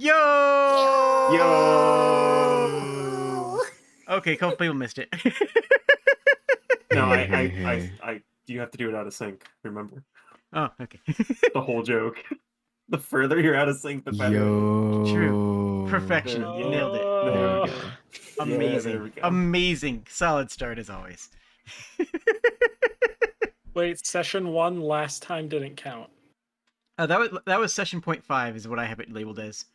Yo! Yo! Okay, a couple people missed it. No, Hey. you have to do it out of sync, remember? Oh, okay. The whole joke. The further you're out of sync, the better. Yo. True. Perfection. There- yeah, Nailed it. there we Oh. go. Amazing. there we go. Amazing. Solid start as always. Wait, session 1 last time didn't count. That was session 0.5 is what I have it labeled as.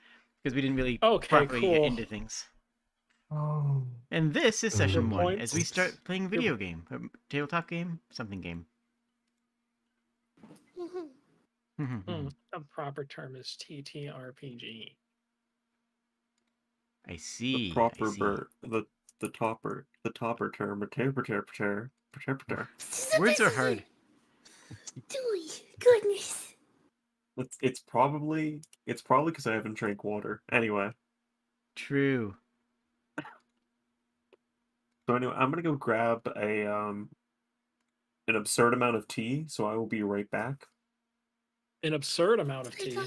Because we didn't really Okay, properly get cool. into things. Oh. And this is session Your 1 as we points. start playing video game. A tabletop game? Something game. The proper term is TTRPG. I see. The proper I see. the topper term, interpreter. Words are hard. Goodness. It's probably because I haven't drank water. Anyway, True. so anyway, I'm gonna go grab an absurd amount of tea. So I will be right back. An absurd amount of I tea. got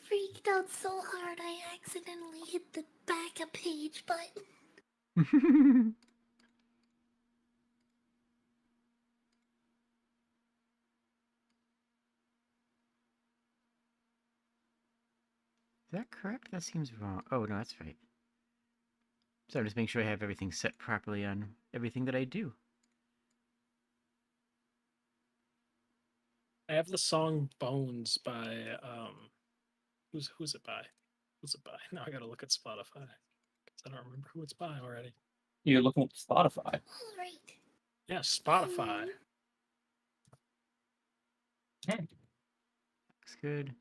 freaked out so hard I accidentally hit the back a page button. Is that correct? That seems wrong. Oh, no, that's right. So I'm just making sure I have everything set properly on everything that I do. I have the song Bones by who's it by? Who's it by? Now I gotta look at Spotify. Because I don't remember who it's by already. You're looking at Spotify. All right. Yeah, Spotify. Looks good.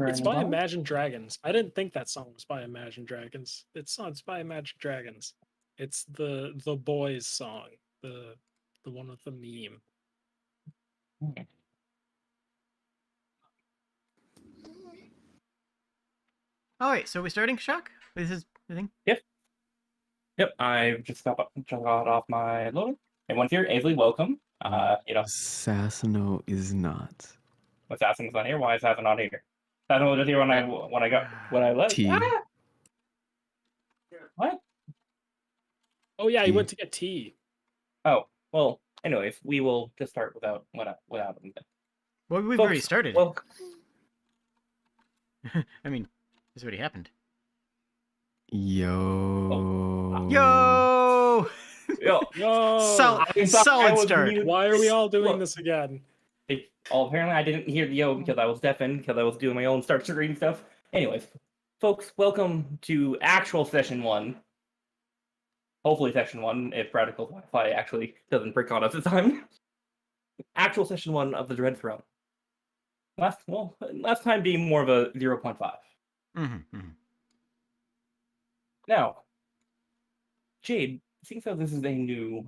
It's by Imagine Dragons. I didn't think that song was by Imagine Dragons. It's by Imagine Dragons. It's the boys song. The one with the meme. All right, so we're starting Shock? This is the thing? Yep, I just got off my load. Everyone's here. Aisley, welcome. Sasano is not. Assassin's not here. Why is Assassin not here? Assassin was just here when I left. Tea. Ah! What? Oh yeah, he Tea. went to get tea. Oh, well, anyways, we will just start without him then. Well, we've Folks, already started. Well, I mean, this already happened. Yo. Yo! yo, No. Solid start. muted. Why are we all doing Look. this again? Apparently I didn't hear the yo because I was deafened because I was doing my own start screen stuff. Anyways, folks, welcome to actual session 1. Hopefully session 1 if Radical Wi-Fi actually doesn't break on us this time. Actual session 1 of the Dread Throne. Last time being more of a 0.5. Now, Jade, seeing as this is a new,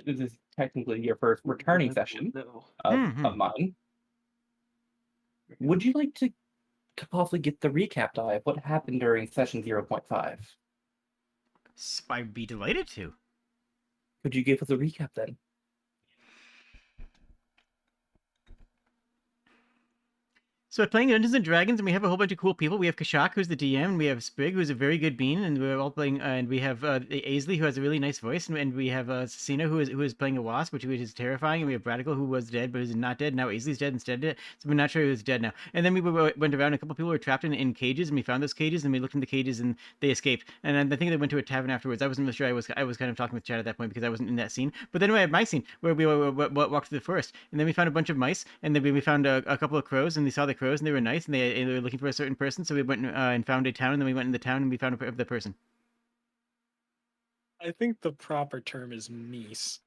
this is technically your first returning session of mine, would you like to possibly get the recap die of what happened during session 0.5? I'd be delighted to. Could you give us a recap then? So we're playing Dungeons and Dragons, and we have a whole bunch of cool people. We have Kashak, who's the DM, and we have Sprig, who's a very good bean, and we're all playing. And we have Aisley, who has a really nice voice, and we have Cecina, who is playing a wasp, which is terrifying. And we have Radical, who was dead, but who's not dead now. Aisley's dead instead of it, so we're not sure who's dead now. And then we went around. A couple people were trapped in cages, and we found those cages, and we looked in the cages, and they escaped. And I think they went to a tavern afterwards. I wasn't sure. I was kind of talking with Chad at that point because I wasn't in that scene. But then we had my scene where we walked through the forest, and then we found a bunch of mice, and then we found a couple of crows, and we saw the crows, and they were nice, and they were looking for a certain person, so we went and found a town, and then we went in the town, and we found the person. I think the proper term is meese.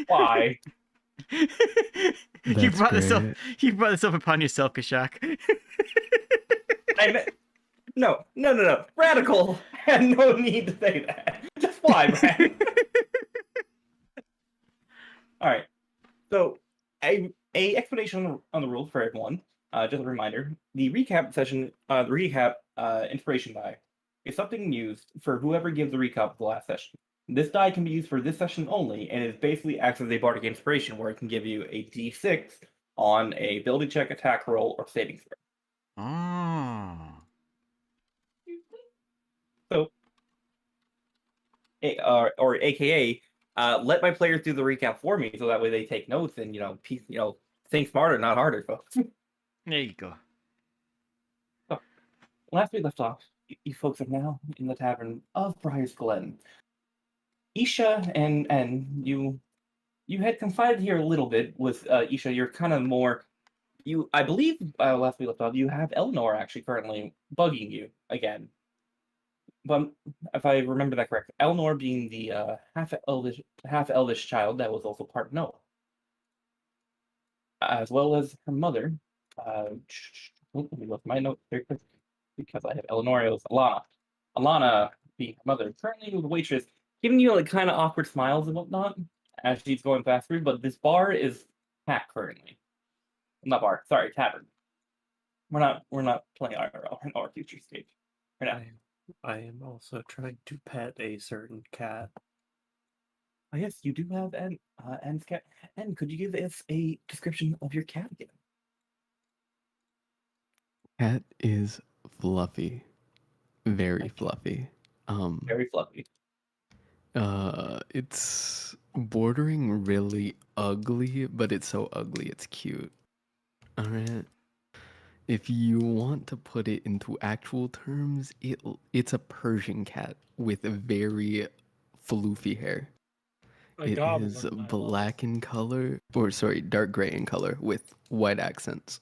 Why? You brought great. this up upon yourself, Kashak. I meant... No. Radical had no need to say that. Just why, man? All right. So, a explanation on the rules for everyone. Just a reminder: the recap session, inspiration die, is something used for whoever gives the recap of the last session. This die can be used for this session only, and it basically acts as a bardic inspiration, where it can give you a d6 on a ability check, attack roll, or saving throw. Oh. So, or AKA, let my players do the recap for me, so that way they take notes and think smarter, not harder, folks. There you go. So, last we left off, you folks are now in the tavern of Briar's Glen. Isha and you had confided here a little bit with Isha. You're kind of more. I believe last we left off, you have Eleanor actually currently bugging you again. But if I remember that correct, Eleanor being the half elvish child that was also part Noah, as well as her mother. Let me look at my notes very quick because I have Eleanor. It was Alana. Alana being her mother, currently the waitress, giving you like kind of awkward smiles and whatnot as she's going fast through. But this bar is packed currently. Not bar, sorry, tavern. We're not playing our future stage right now. I am also trying to pet a certain cat. Oh, yes, you do have Anne's cat. And could you give us a description of your cat again? Cat is fluffy. Very fluffy. Very fluffy. It's bordering really ugly, but it's so ugly it's cute. Alright. If you want to put it into actual terms, it's a Persian cat with very floofy hair. It is black in color, or sorry, dark gray in color with white accents.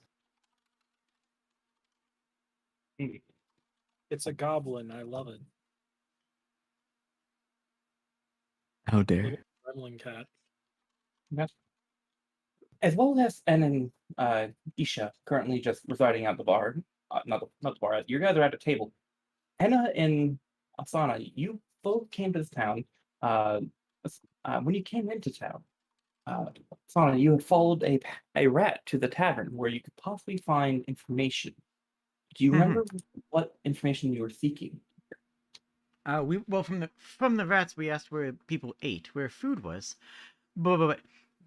It's a goblin. I love it. How dare. Little gremlin cat. Yes. As well as and Isha currently just residing at the bar. Not the bar. You guys are at a table. Enna and Asana, you both came to this town. When you came into town, Asana, you had followed a rat to the tavern where you could possibly find information. Do you remember what information you were seeking? From the rats we asked where people ate, where food was, but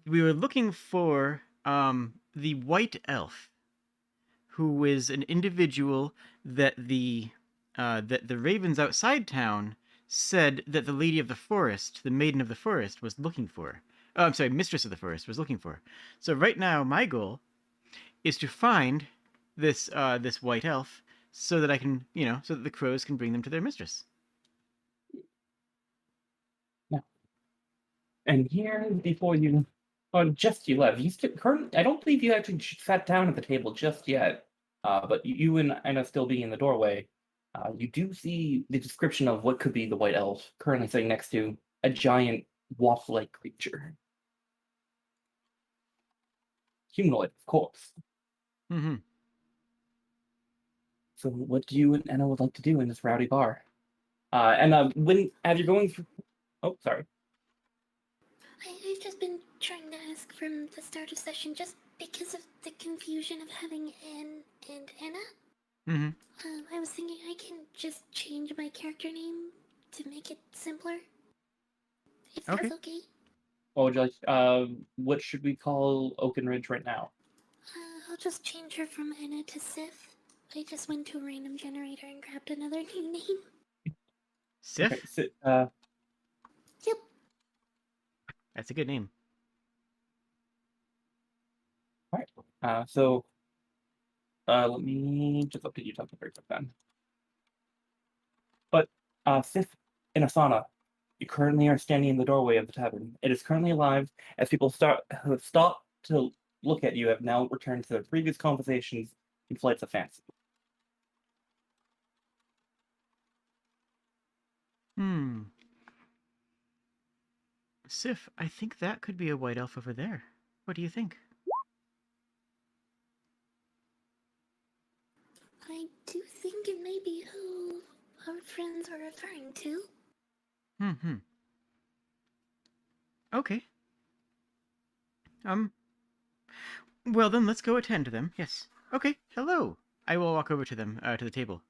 we were looking for the white elf, who is an individual that the ravens outside town said that the lady of the forest, the maiden of the forest, was looking for. Oh, I'm sorry, mistress of the forest was looking for. So right now, my goal is to find this white elf, so that I can, so that the crows can bring them to their mistress. Yeah. And here, before you, just you left. I don't believe you actually sat down at the table just yet. But you and Anna still being in the doorway, you do see the description of what could be the white elf currently sitting next to a giant wasp-like creature. Humanoid, of course. Mm-hmm. So what do you and Anna would like to do in this rowdy bar? As you're going through... Oh, sorry. I've just been trying to ask from the start of session, just because of the confusion of having Anne and Anna. Mm-hmm. I was thinking I can just change my character name to make it simpler. If that's okay. What would you like? What should we call Oaken Ridge right now? I'll just change her from Anna to Sif. I just went to a random generator and grabbed another new name. Sif? Okay, Yep. That's a good name. All right. Let me just update you something very quick then. But Sif and Asana, you currently are standing in the doorway of the tavern. It is currently alive as people stop to look at you, have now returned to their previous conversations in flights of fancy. Sif, I think that could be a white elf over there. What do you think? I do think it may be who our friends are referring to. Okay. Well then, let's go attend to them. Yes. Okay, hello. I will walk over to them, to the table.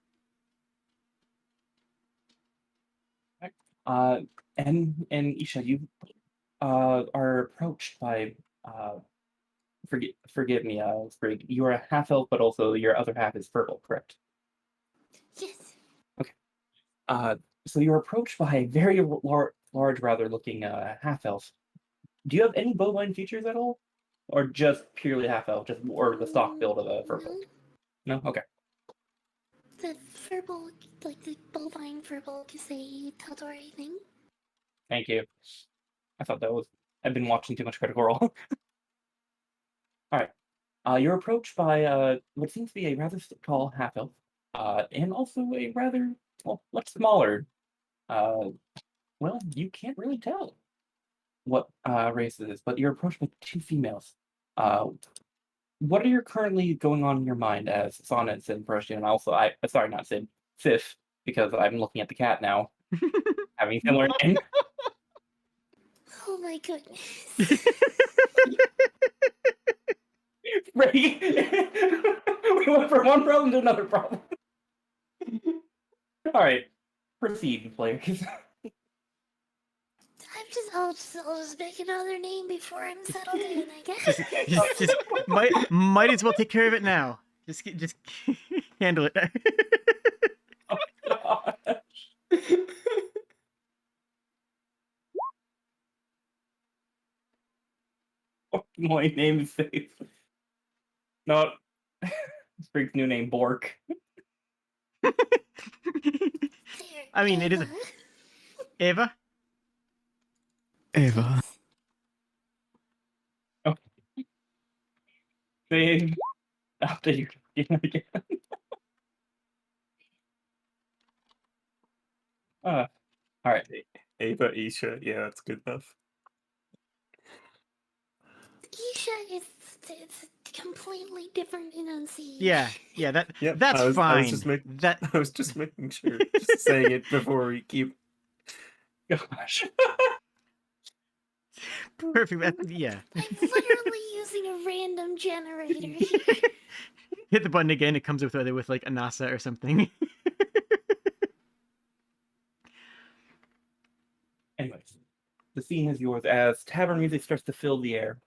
And Isha, you are approached by forgive me, Sprig. You are a half elf, but also your other half is purple, correct? Yes. Okay. So you're approached by a very large, rather looking half elf. Do you have any bovine features at all, or just purely half elf, just or the stock build of a purple? No. Okay. The verbal, like the bovine verbal, to say Taldori thing. Thank you. I thought that was. I've been watching too much Critical Role. All right. You're approached by what seems to be a rather tall half elf, and also a rather much smaller. Well, you can't really tell what race it is, but you're approached by two females. What are you currently going on in your mind as Sonnet, Sid, Persian, and also sorry, not Sid, Sif, because I'm looking at the cat now, having similar name. Oh my goodness. Right? We went from one problem to another problem. All right, proceed, players. I'll just make another name before I'm settled in, I guess. Just might as well take care of it now. Just handle it. Oh gosh. My name is safe. No, Sprig's new name, Bork. I mean, it is Eva. Ava. Okay. Save after you begin again. All right. Ava, Isha, yeah, that's good enough. Isha is it's completely different enunciation. Yeah, Yep, that's fine. I was just making sure, just saying it before we keep. Gosh. Perfect. Yeah. I'm literally using a random generator here. Hit the button again. It comes with either with like a NASA or something. Anyways, the scene is yours as tavern music starts to fill the air.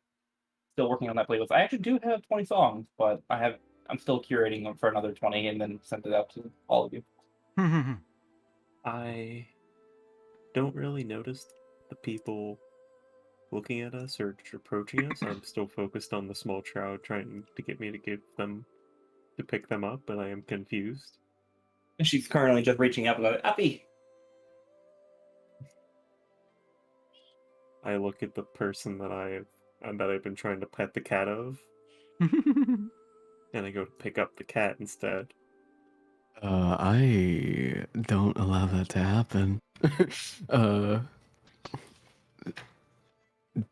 Still working on that playlist. I actually do have 20 songs, but I'm still curating them for another 20 and then send it out to all of you. I don't really notice the people looking at us or approaching us. I'm still focused on the small child trying to get me to pick them up, but I am confused. And she's currently just reaching up and going, Uppy! I look at the person that I've been trying to pet the cat of, Hmm. and I go to pick up the cat instead. I don't allow that to happen.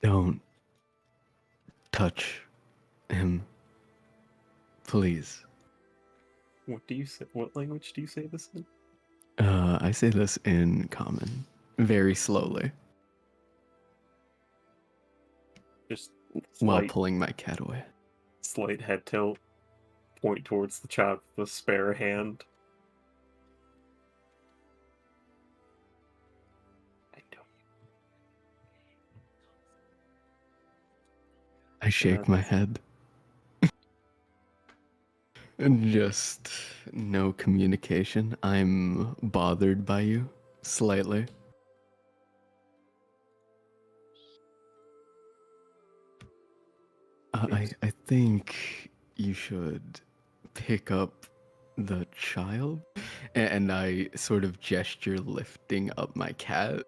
Don't touch him, please. What do you say? What language do you say this in? I say this in common, very slowly, Just while slight, pulling my cat away. slight head tilt, point towards the child with the spare hand. I shake my head. Just no communication. I'm bothered by you, slightly. I think you should pick up the child, and I sort of gesture lifting up my cat,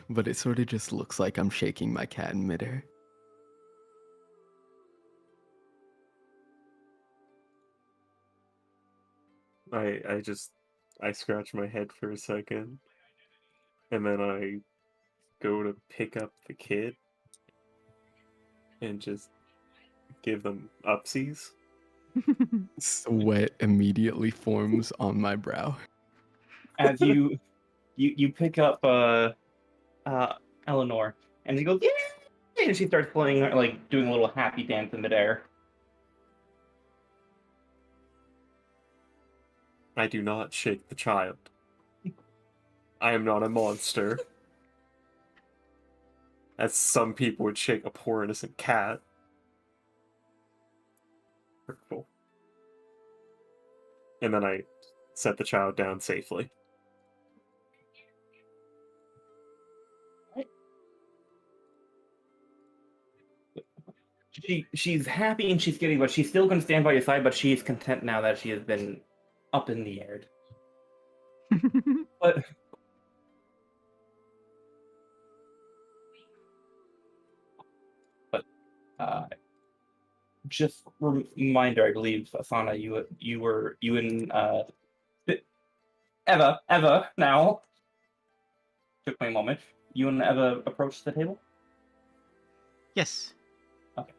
but it sort of just looks like I'm shaking my cat in midair. I scratch my head for a second, and then I go to pick up the kid and just give them upsies. Sweat immediately forms on my brow. As you pick up Eleanor, and she goes, yeah! And she starts playing, like, doing a little happy dance in midair. I do not shake the child. I am not a monster. As some people would shake a poor innocent cat. Hurtful. And then I set the child down safely. She's happy and she's giddy, but she's still going to stand by your side. But she's content now that she has been up in the air. But just reminder, I believe Asana, you and Eva now. Took me a moment. You and Eva approached the table. Yes. Okay.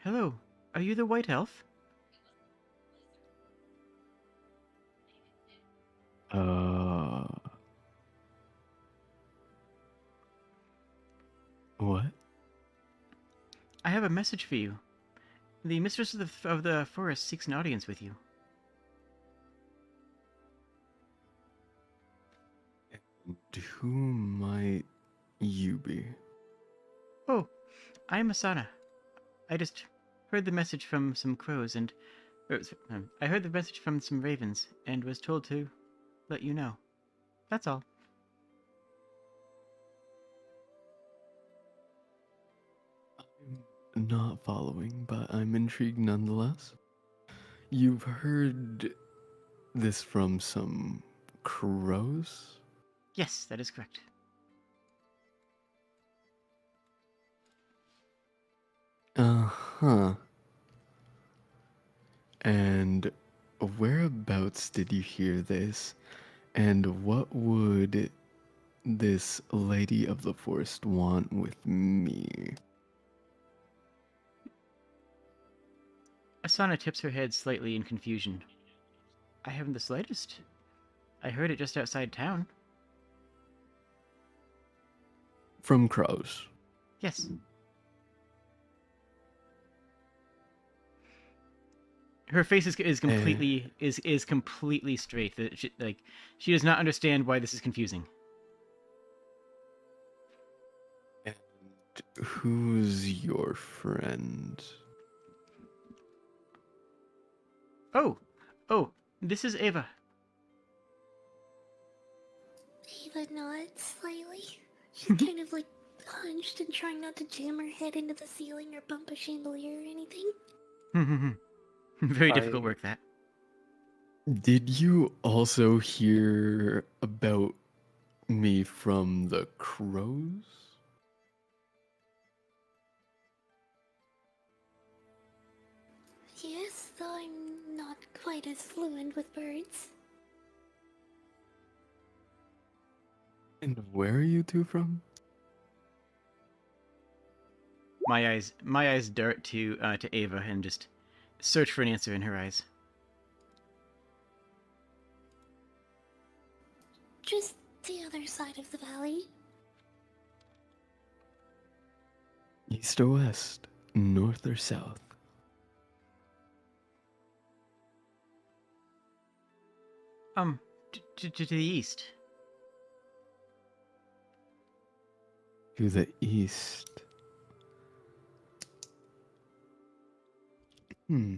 Hello. Are you the white elf? What? I have a message for you. The mistress of the forest seeks an audience with you. And who might you be? Oh, I'm Asana. I just heard the message from some crows and... I heard the message from some ravens and was told to let you know. That's all. I'm not following, but I'm intrigued nonetheless. You've heard this from some crows? Yes, that is correct. Uh-huh. And whereabouts did you hear this? And what would this lady of the forest want with me? Asana tips her head slightly in confusion. I haven't the slightest. I heard it just outside town. From crows. Yes. Her face is completely is completely straight. She does not understand why this is confusing. And who's your friend? Oh, this is Ava. Ava nods slightly. She's kind of like hunched and trying not to jam her head into the ceiling or bump a chandelier or anything. Very difficult work, that. Did you also hear about me from the crows? Yes, though I'm not quite as fluent with birds. And where are you two from? My eyes dart to Ava and just search for an answer in her eyes. Just the other side of the valley. East or west? North or south? To the east. To the east. I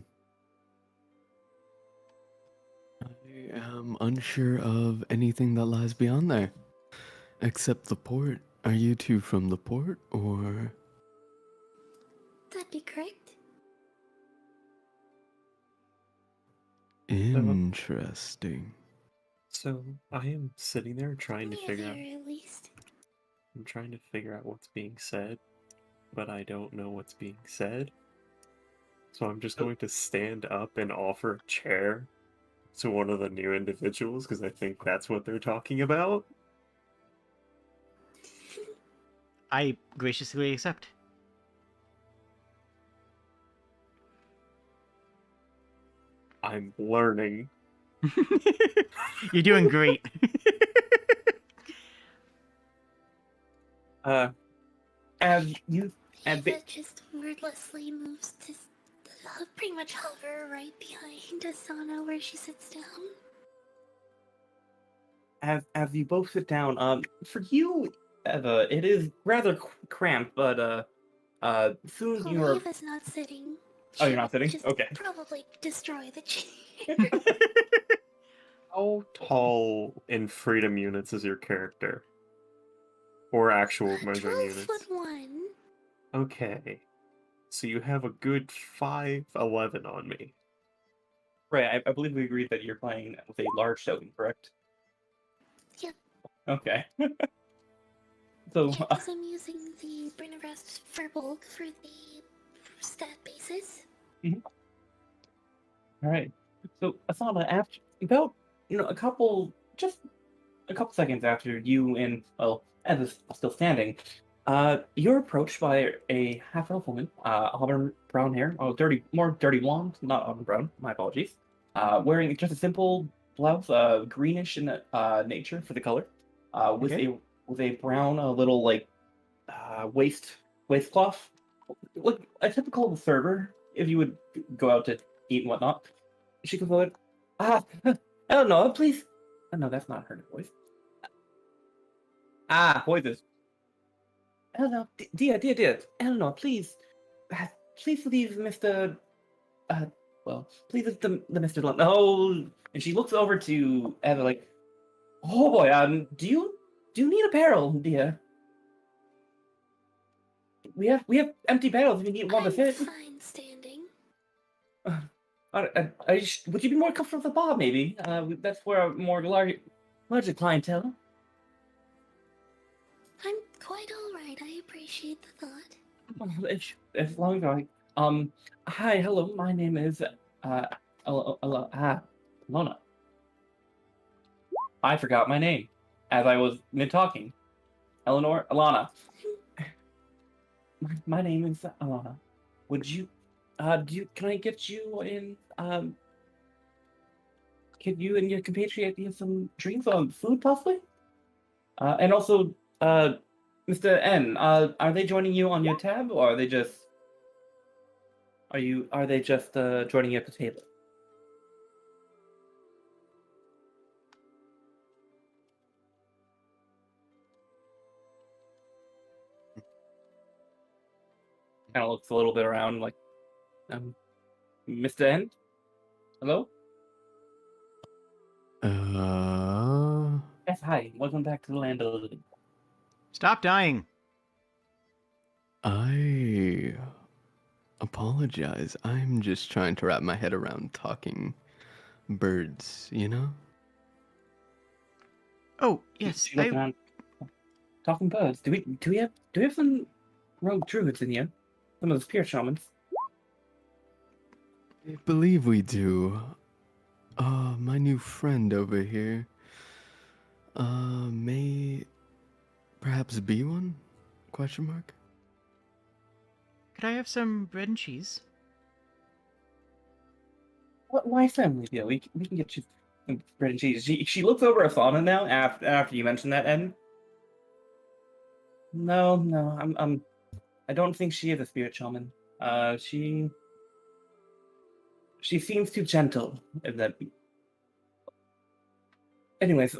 am unsure of anything that lies beyond there. Except the port. Are you two from the port, or...? That'd be correct. Interesting. So I am sitting there trying to figure out. At least. I'm trying to figure out what's being said, but I don't know what's being said. So I'm just going to stand up and offer a chair to one of the new individuals because I think that's what they're talking about. I graciously accept. I'm learning. You're doing great. As you Ava just wordlessly moves to pretty much hover right behind Asana where she sits down. As you both sit down, for you, Eva, it is rather cramped, but soon Oh, you are. Eva's not sitting. Oh, She you're not would sitting? just Okay. probably destroy the chair. How tall in freedom units is your character? Or actual measuring 12 units? foot 1. Okay. So you have a good 5'11" on me. Right, I believe we agreed that you're playing with a large token, correct? Yep. Okay. So, Yeah, because I'm using the Brinarest Firbolg for the stat basis. all right. So, Asana, after about just a couple seconds after you and Eva's still standing, you're approached by a half-elf woman, auburn brown hair, more dirty blonde, not auburn brown. My apologies. Wearing just a simple blouse, greenish in nature for the color, with a brown little waistcloth, like a typical server if you would go out to eat and whatnot. She comes forward. Eleanor, please. Oh, no, that's not her voice. Voices. Eleanor, dear. Eleanor, please. Please leave Mr. Please leave the Mr. London. Oh, and she looks over to Eva like, oh boy, do you need a barrel, dear? We have empty barrels if you need one to I'm fit. fine standing. Would you be more comfortable with the bar, maybe? That's where a more larger clientele. I'm quite alright. I appreciate the thought. As long as hi, hello, my name is Lona. I forgot my name as I was mid-talking. Alana. My name is Alana. Would you, can I get you in, can you and your compatriot get some drinks or food, possibly? And also, Mr. N, are they joining you on your tab, or are they just, joining you at the table? Kind of looks a little bit around, like, Mr. N? Hello? Yes, hi. Welcome back to the land of the living. Stop dying. I apologize. I'm just trying to wrap my head around talking birds, you know? Oh, yes. She looked around. Talking birds. Do we have some rogue druids in here? Some of the spirit shamans. I believe we do. My new friend over here. May perhaps be one? Question mark? Could I have some bread and cheese? Why family deal? We can get you some bread and cheese. She looks over at Asana now after you mentioned that, and no, I don't think she is a spirit shaman. She seems too gentle. In that. Anyways,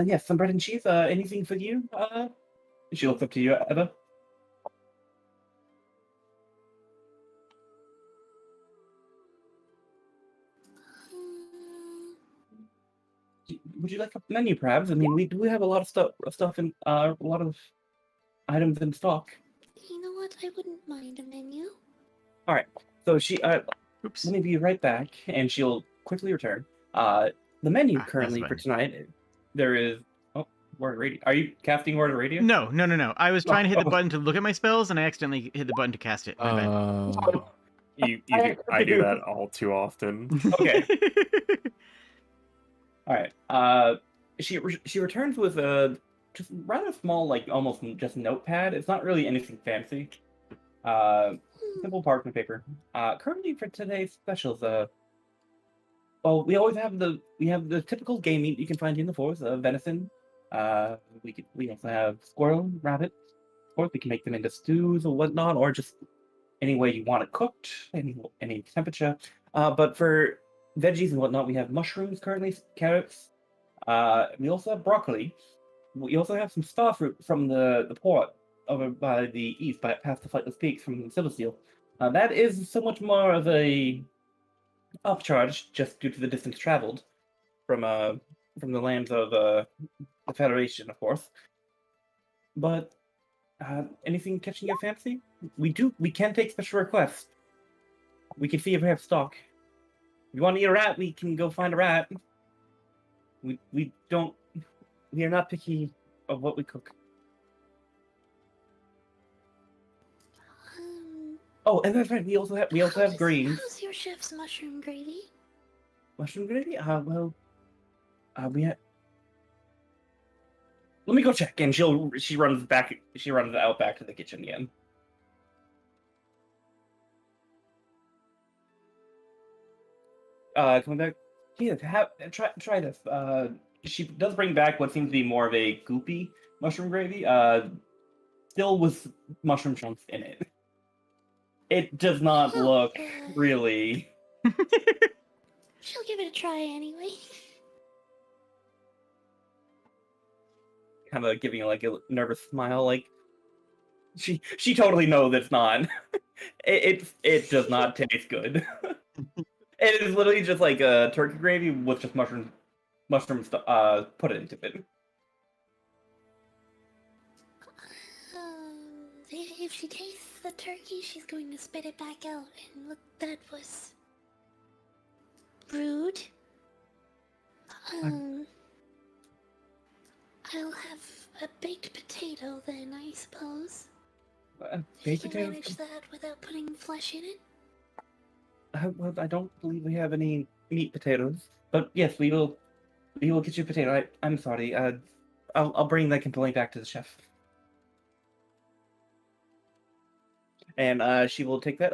yes, some bread and cheese. Anything for you? She looks up to you, Eva. Would you like a menu, perhaps? I mean, we do have a lot of stuff in a lot of items in stock. You know what? I wouldn't mind a menu. All right. So she Oops. let me be right back, and she'll quickly return. The menu currently for tonight, there is. Oh, Word Radio. Are you casting Word Radio? No. I was trying to hit the button to look at my spells, and I accidentally hit the button to cast it. My bad. I do that all too often. Okay. All right. She returns with a just rather small, like almost just notepad. It's not really anything fancy. Simple parchment paper. Currently for today's specials, well, we have the typical game meat you can find in the forest, venison. We also have squirrel, rabbit. Of course, we can make them into stews or whatnot, or just any way you want it cooked, any temperature. But for veggies and whatnot, we have mushrooms currently, carrots. We also have broccoli. We also have some starfruit from the port over by the east, past the Flightless Peaks from Silversteel. That is so much more of a upcharge just due to the distance traveled from the lands of the Federation, of course. But anything catching your fancy? We can take special requests. We can see if we have stock. If you want to eat a rat, we can go find a rat. We are not picky of what we cook. Oh, and that's right. We also have greens. How's your chef's mushroom gravy? Mushroom gravy? We have. Let me go check, and she runs out back to the kitchen again. Coming back. Yeah, try this. She does bring back what seems to be more of a goopy mushroom gravy. Still with mushroom chunks in it. It does not look really. She'll give it a try anyway. Kind of giving like a nervous smile, like she totally knows it's not. It does not taste good. It is literally just like a turkey gravy with just mushrooms put into it. If she tastes the turkey, she's going to spit it back out. And look, that was rude. I'll have a baked potato then, I suppose. Baked Can potato? manage that without putting flesh in it? Well, I don't believe we have any meat potatoes, but yes, we will get you a potato. I'm sorry. I'll bring that complaint back to the chef. And she will take that.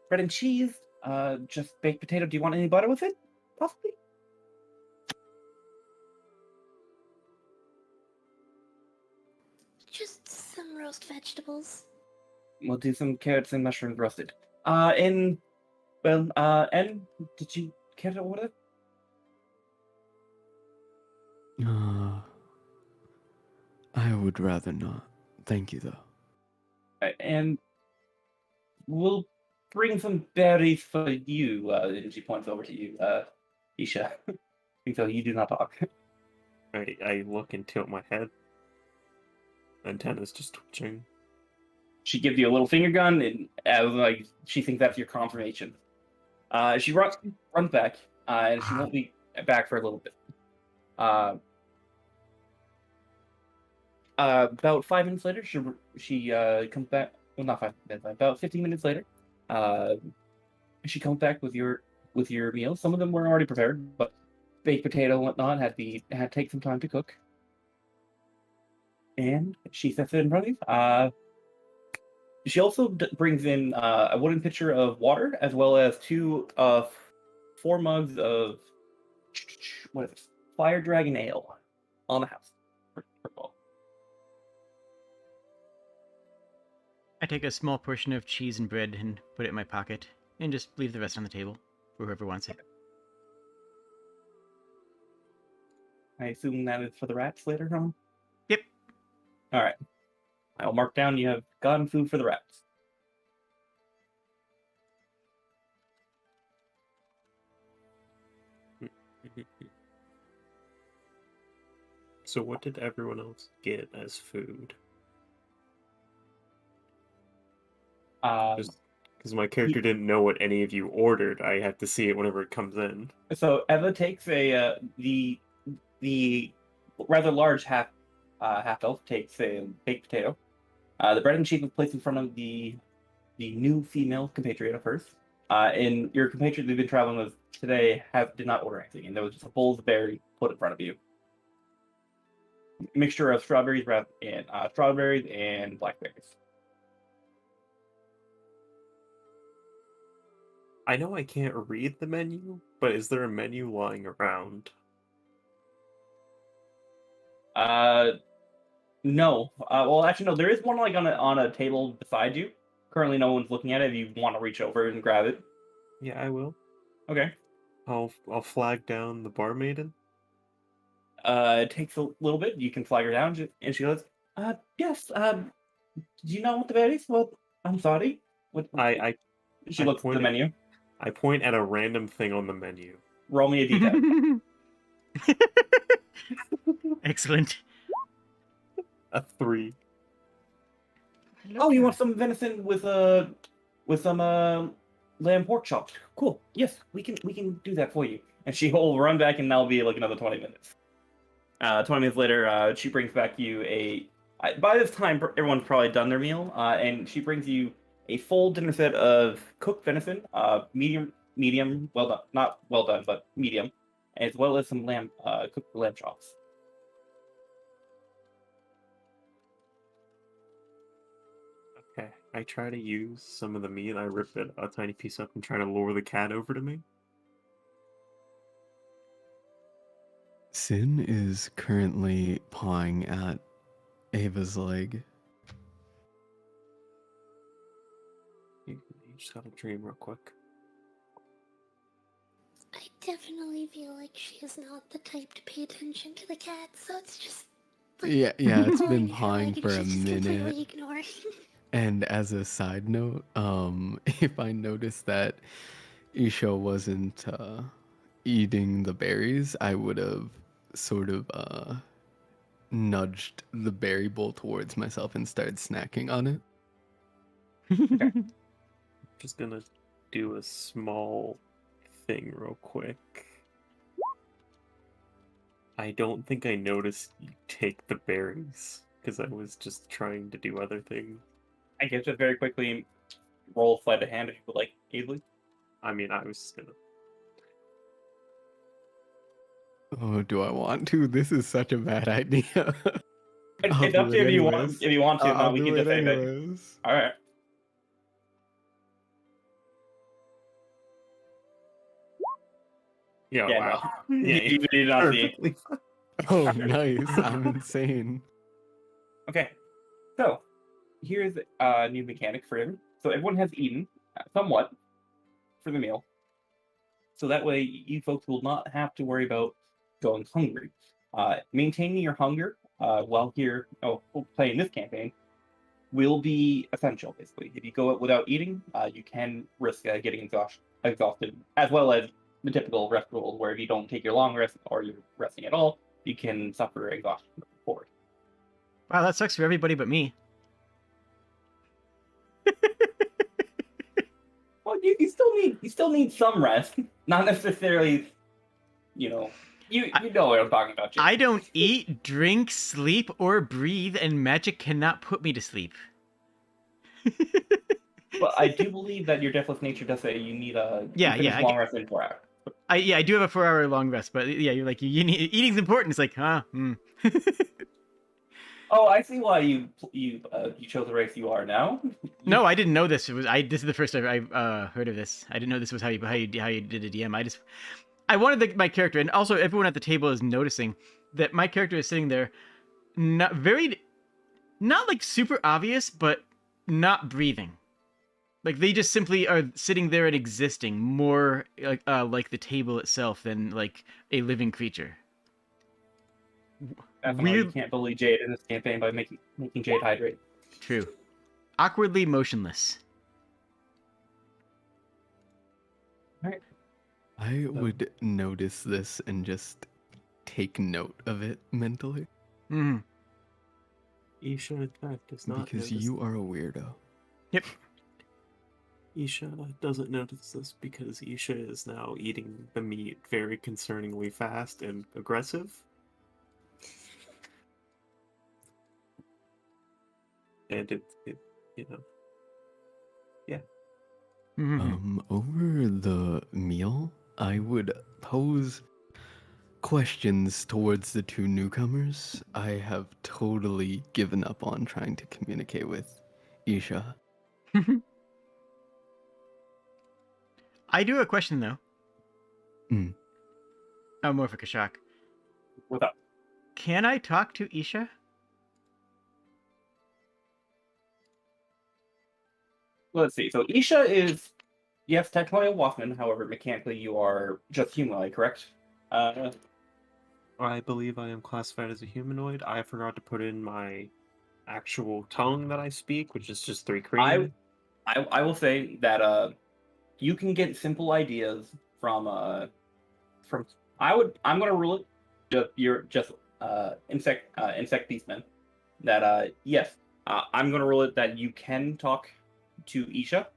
Bread and cheese. Just baked potato. Do you want any butter with it? Possibly. Just some roast vegetables. We'll do some carrots and mushrooms roasted. And did you care to order? I would rather not. Thank you, though. And we'll bring some berries for you. And she points over to you, Isha. So you do not talk. I look and tilt my head. Antenna's just twitching. She gives you a little finger gun, and like she thinks that's your confirmation. She runs back, and she won't be back for a little bit. About 5 minutes later, she comes back. Well, not 5 minutes. About 15 minutes later, she comes back with your meals. Some of them were already prepared, but baked potato and whatnot had to take some time to cook. And she sets it in front of you. She also brings in a wooden pitcher of water, as well as 4 mugs of what is this? Fire Dragon Ale on the house. I take a small portion of cheese and bread and put it in my pocket, and just leave the rest on the table for whoever wants it. I assume that is for the rats later on? Yep. Alright. I'll mark down you have gotten food for the rats. So what did everyone else get as food? Because my character didn't know what any of you ordered. I have to see it whenever it comes in. So Eva takes the rather large half elf takes a baked potato. The bread and cheese was placed in front of the new female compatriot of hers. And your compatriot we've been traveling with today did not order anything, and there was just a bowl of berry put in front of you. Mixture of strawberries and blackberries. I know I can't read the menu, but is there a menu lying around? No. Well, actually, no. There is one like on a table beside you currently no one's looking at it. If you want to reach over and grab it, Yeah, I will. okay. I'll flag down the barmaiden. It takes a little bit. You can flag her down, and she goes, yes. Do you know what the berries? Well, I'm sorry. What? She I looks at the pointed- menu. I point at a random thing on the menu. Roll me a d10. Excellent. A 3. Oh, you want some venison with some lamb pork chops? Cool. Yes, we can do that for you. And she will run back, and that'll be like another 20 minutes. 20 minutes later, she brings back you by this time, everyone's probably done their meal, and she brings you a full dinner set of cooked venison, medium, well done, not well done, but medium, as well as some cooked lamb chops. Okay, I try to use some of the meat. I rip it a tiny piece up and try to lure the cat over to me. Sin is currently pawing at Ava's leg. You just gotta dream real quick. I definitely feel like she is not the type to pay attention to the cat, so it's just. Yeah, it's been ignoring her, pawing like, for a she's just completely minute. ignoring. And as a side note, if I noticed that Isha wasn't eating the berries, I would have sort of nudged the berry bowl towards myself and started snacking on it. Just gonna do a small thing real quick. I don't think I noticed you take the berries, because I was just trying to do other things. I guess just very quickly roll sleight of hand if you would like, easily. I mean, I was just gonna... Oh, do I want to? This is such a bad idea. It's up to you if you want. If you want to, no, we can just say that. anyways. All right. Yeah, Yeah, wow. no. Yeah, You did not see. perfectly fine. Oh, nice. I'm insane. Okay, so here's a new mechanic for everyone. So everyone has eaten somewhat for the meal. So that way you folks will not have to worry about going hungry. Maintaining your hunger while here playing this campaign will be essential, basically. If you go out without eating, you can risk getting exhausted, as well as the typical rest rules, where if you don't take your long rest or you're resting at all, you can suffer exhaustion moving forward. Wow, that sucks for everybody but me. Well, you still need some rest, not necessarily, you know what I'm talking about. Jim. I don't eat, drink, sleep, or breathe, and magic cannot put me to sleep. But I do believe that your deathless nature does say you need a long rest in 4 hours. I do have a 4-hour long rest, but yeah, you're like you need eating's important. It's like, huh? Oh, I see why you chose the race you are now. No, I didn't know this. This is the first I've heard of this. I didn't know this was how you did a DM. I wanted my character, and also everyone at the table is noticing that my character is sitting there, not like super obvious, but not breathing. Like they just simply are sitting there and existing more like the table itself than like a living creature. That's why you can't bully Jade in this campaign by making Jade hydrate. True. Awkwardly motionless. Alright. I would notice this and just take note of it mentally. Mm-hmm. Isha, in fact, does not Because notice you are a weirdo. Yep. Isha doesn't notice this because Isha is now eating the meat very concerningly fast and aggressive. And it yeah. Mm-hmm. Over the meal, I would pose questions towards the two newcomers. I have totally given up on trying to communicate with Isha. I do have a question though. Mm. Oh, more for Kashak. What's up? Can I talk to Isha? let's see. So Isha is, yes, technically a Wolfman. However, mechanically you are just humanoid, correct? I believe I am classified as a humanoid. I forgot to put in my actual tongue that I speak, which is just 3 Korean. I will say that you can get simple ideas from I'm gonna rule it just insect beastmen. That yes, I'm gonna rule it that you can talk to Isha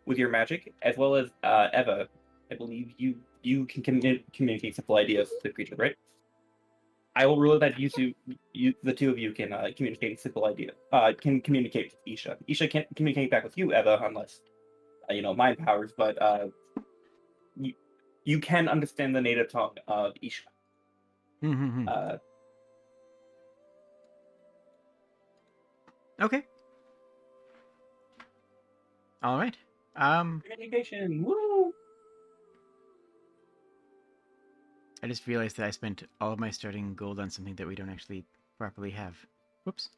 with your magic, as well as Eva. I believe you can communicate simple ideas to the creature, right? I will rule it that the two of you can communicate simple ideas. Can communicate with Isha. Isha can't communicate back with you, Eva, unless mind powers. But you can understand the native tongue of Isha. Okay. All right. Communication. Woo! I just realized that I spent all of my starting gold on something that we don't actually properly have. Whoops.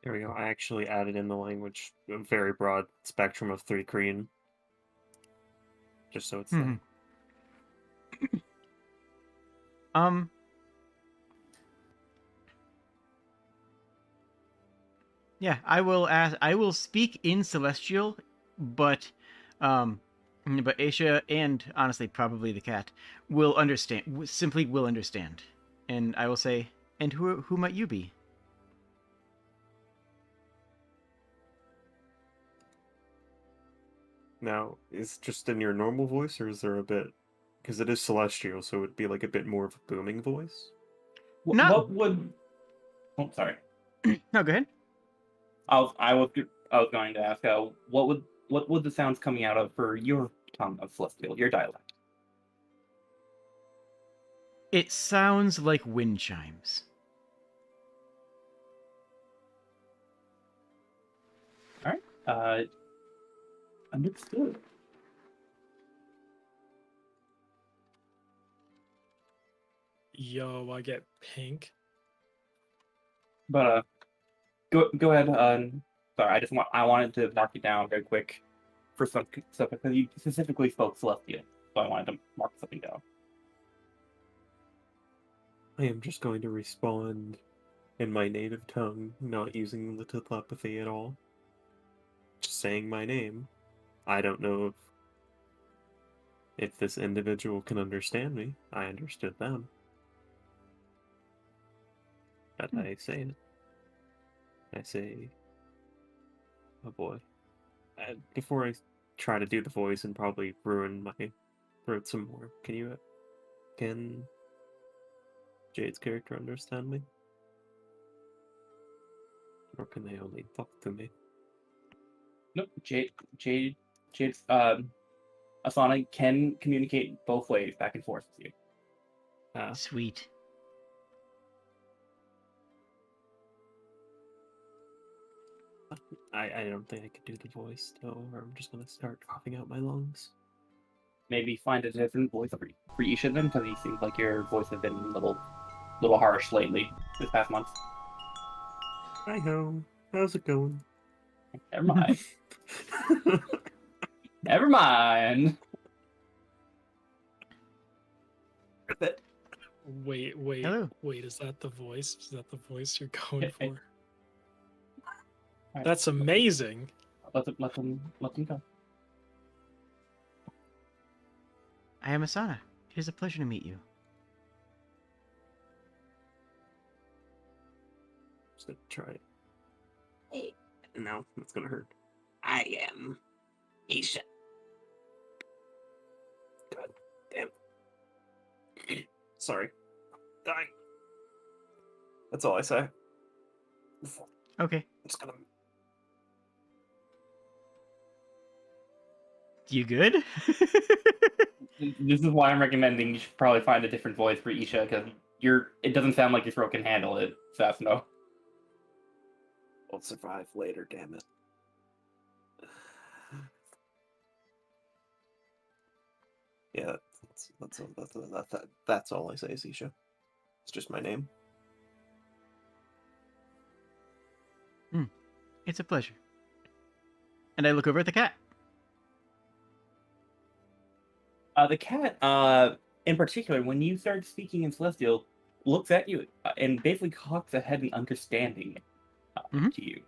There we go. I actually added in the language a very broad spectrum of 3 Korean. Just so it's there. Yeah, I will speak in Celestial, but Aisha and honestly probably the cat will understand. Simply will understand, and I will say, and who might you be? Now, is it just in your normal voice, or is there a bit... Because it is celestial, so it would be like a bit more of a booming voice? What would... Oh, sorry. No, go ahead. I was going to ask, what would the sounds coming out of for your tongue of Celestial, your dialect? It sounds like wind chimes. All right. Understood. Yo, I get pink. But go ahead. Sorry, I wanted to mark it down very quick for some stuff because you specifically spoke Celestial, so I wanted to mark something down. I am just going to respond in my native tongue, not using the telepathy at all. Just saying my name. I don't know if this individual can understand me. I understood them. But I say it. I say, oh boy. Before I try to do the voice and probably ruin my throat some more, can Jade's character understand me? Or can they only talk to me? Nope. Jade's Asana can communicate both ways, back and forth with you. Sweet. I don't think I could do the voice, though, or I'm just gonna start coughing out my lungs. Maybe find a different voice for each of them, because it seems like your voice has been a little harsh lately, this past month. Hi ho, how's it going? Never mind. Never mind. Wait, Hello. wait, is that the voice? Is that the voice you're going for? Right. That's amazing. Let them go. I am Asana. It is a pleasure to meet you. Just gonna try it. Hey. No, that's gonna hurt. I am Isha. God damn. Sorry. Dying. That's all I say. Okay. I'm just gonna... You good? This is why I'm recommending you should probably find a different voice for Isha, because it doesn't sound like your throat can handle it, Sasno. I'll survive later, damn it. Yeah, that's all I say is Isha. It's just my name. It's a pleasure. And I look over at the cat. The cat, in particular, when you start speaking in Celestial, looks at you and basically cocks a head in understanding to you.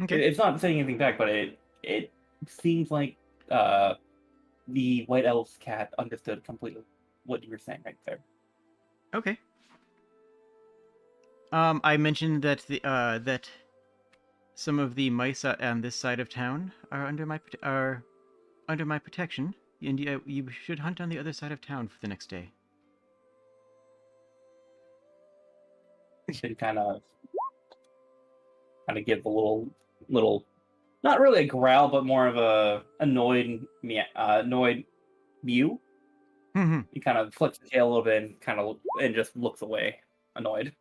Okay. It's not saying anything back, but it seems like the White Elf's cat understood completely what you were saying right there. Okay. I mentioned that that some of the mice on this side of town are under my protection, and you should hunt on the other side of town for the next day. Should kind of give a little, not really a growl, but more of a annoyed mew. He kind of flicks the tail a little bit and just looks away, annoyed.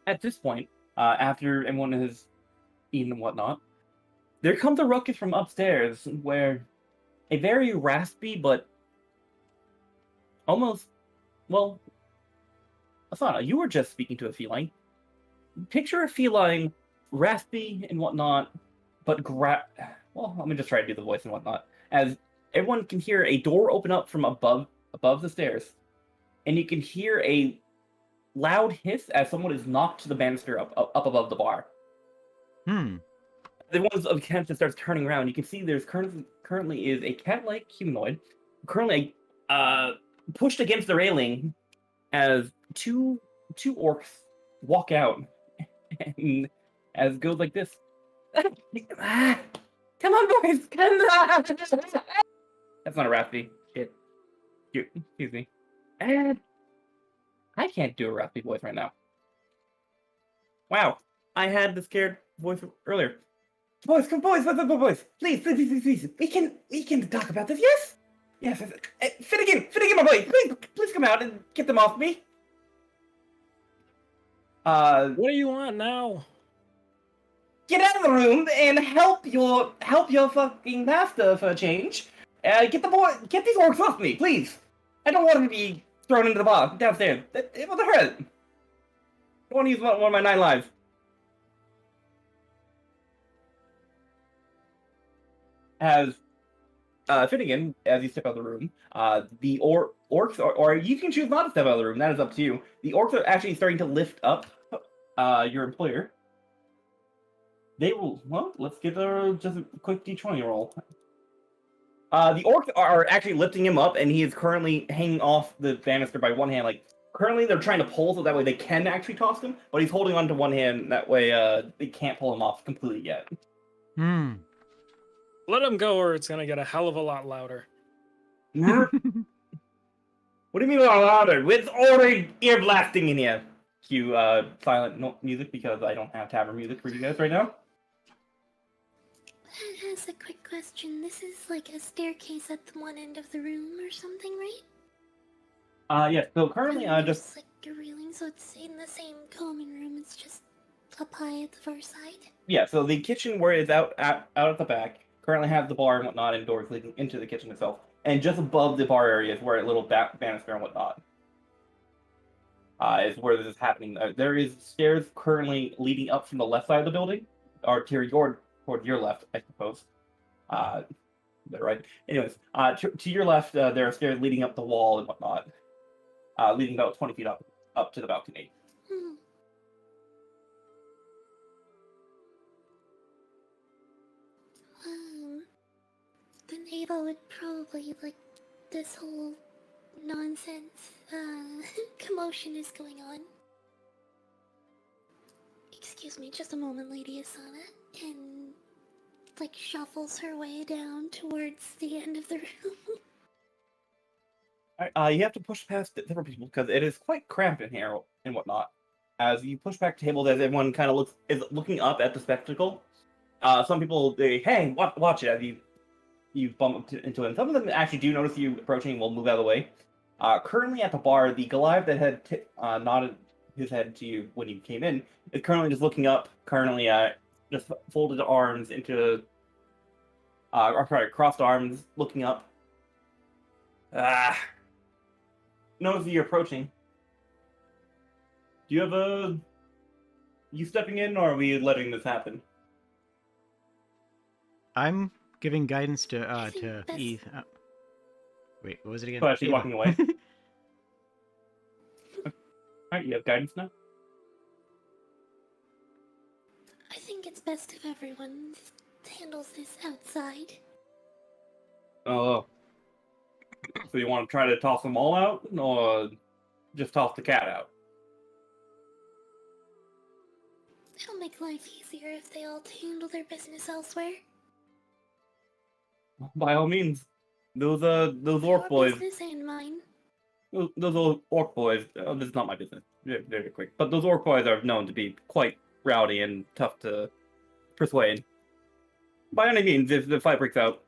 At this point, after everyone has eaten and whatnot, there comes a ruckus from upstairs where a very raspy but almost, well, Asana, you were just speaking to a feline. Picture a feline, raspy and whatnot, but well, let me just try to do the voice and whatnot. As everyone can hear a door open up from above the stairs, and you can hear a loud hiss as someone is knocked to the banister up above the bar. Everyone's attention starts turning around. You can see there's currently is a cat-like humanoid, currently pushed against the railing, as two orcs walk out, and as it goes like this. Come on, boys! Come on! That's not a raspy. Shit. Excuse me. And I can't do a raspy voice right now. Wow. I had the scared voice earlier. Boys, boys. Please. We can talk about this, yes? Yes. Finnegan, my boy. Please come out and get them off me. What do you want now? Get out of the room and help your fucking master for a change. Get these orcs off me, please. I don't want them to be thrown into the bar downstairs. It will hurt. I don't want to use one of my 9 lives. As Finnegan, as you step out of the room, the orcs, or you can choose not to step out of the room. That is up to you. The orcs are actually starting to lift up your employer. They will. Well, let's get just a quick D20 roll. The orcs are actually lifting him up, and he is currently hanging off the banister by one hand. Like currently, they're trying to pull so that way they can actually toss him, but he's holding on to one hand. That way, they can't pull him off completely yet. Let him go, or it's gonna get a hell of a lot louder. What do you mean by louder? It's already ear blasting in here. Cue silent music because I don't have tavern music for you guys right now. That has a quick question. This is like a staircase at the one end of the room or something, right? Yes. So currently, just like a railing, so it's in the same common room. It's just up high at the far side. Yeah. So the kitchen, where it's out at the back, currently has the bar and whatnot, and doors leading into the kitchen itself. And just above the bar area is where a little banister and whatnot is where this is happening. There is stairs currently leading up from the left side of the building, or toward your left, I suppose. Right. Anyways, to your left, there are stairs leading up the wall and whatnot, leading about 20 feet up to the balcony. The Neva would probably like this whole nonsense commotion is going on. Excuse me, just a moment, Lady Asana, and like shuffles her way down towards the end of the room. Alright, you have to push past different people because it is quite cramped in here and whatnot. As you push back tables, as everyone kind of is looking up at the spectacle. Some people hey, watch it as you bump into it. And some of them actually do notice you approaching and will move out of the way. Currently at the bar, the Goliath that had nodded his head to you when you came in is currently just looking up, just folded arms into or sorry, crossed arms, looking up. Notice that you're approaching. Do you have you stepping in, or are we letting this happen? I'm giving guidance to think that's- Eve. Wait, what was it again? Oh, she's Ava. walking away. Alright, you have guidance now? I think it's best if everyone handles this outside. Oh. So you want to try to toss them all out, or just toss the cat out? It'll make life easier if they all handle their business elsewhere. By all means. Those orc Your boys. business and mine. Those old orc boys. This is not my business. Very quick. But those orc boys are known to be quite rowdy and tough to persuade. By any means, if the fight breaks out,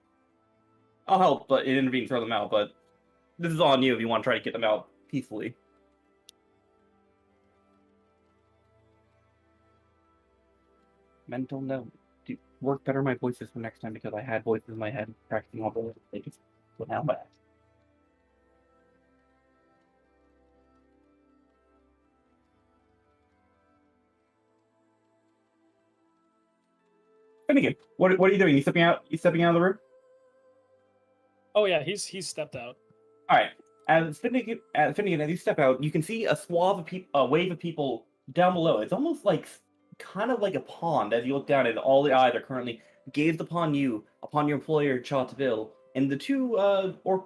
I'll help, but intervene, throw them out. But this is on you if you want to try to get them out peacefully. Mental note: do work better my voices for next time, because I had voices in my head practicing all the they just went out back. Finnegan, what are you doing? You stepping out? You stepping out of the room? Oh yeah, he's stepped out. All right. As Finnegan, as you step out, you can see a swath of people, a wave of people down below. It's almost like, kind of like a pond. As you look down, and all the eyes are currently gazed upon you, upon your employer, Chatteville, and the two orc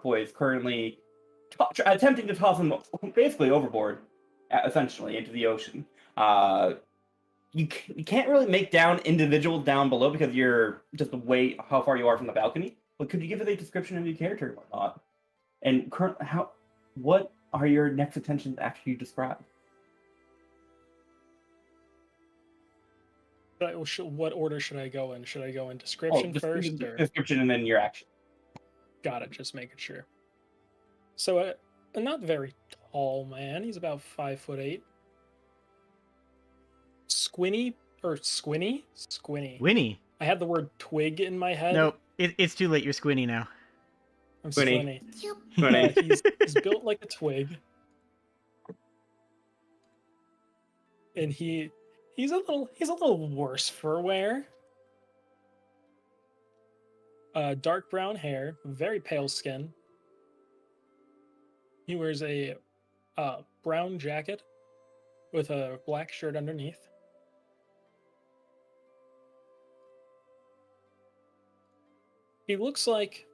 boys currently attempting to toss them basically overboard, essentially into the ocean. You can't really make down individuals down below because you're just way how far you are from the balcony. But could you give us a description of your character and whatnot? And what are your next intentions after you describe? What order should I go in? Should I go in description first? Or... Description and then your action. Got it, just making sure. So, a not very tall man. He's about 5'8". Squinny. Winnie. I had the word twig in my head. No, it's too late. You're squinny now. I'm Squinny. squinny. He's built like a twig. And he's a little worse for wear. Dark brown hair, very pale skin. He wears a brown jacket with a black shirt underneath. He looks like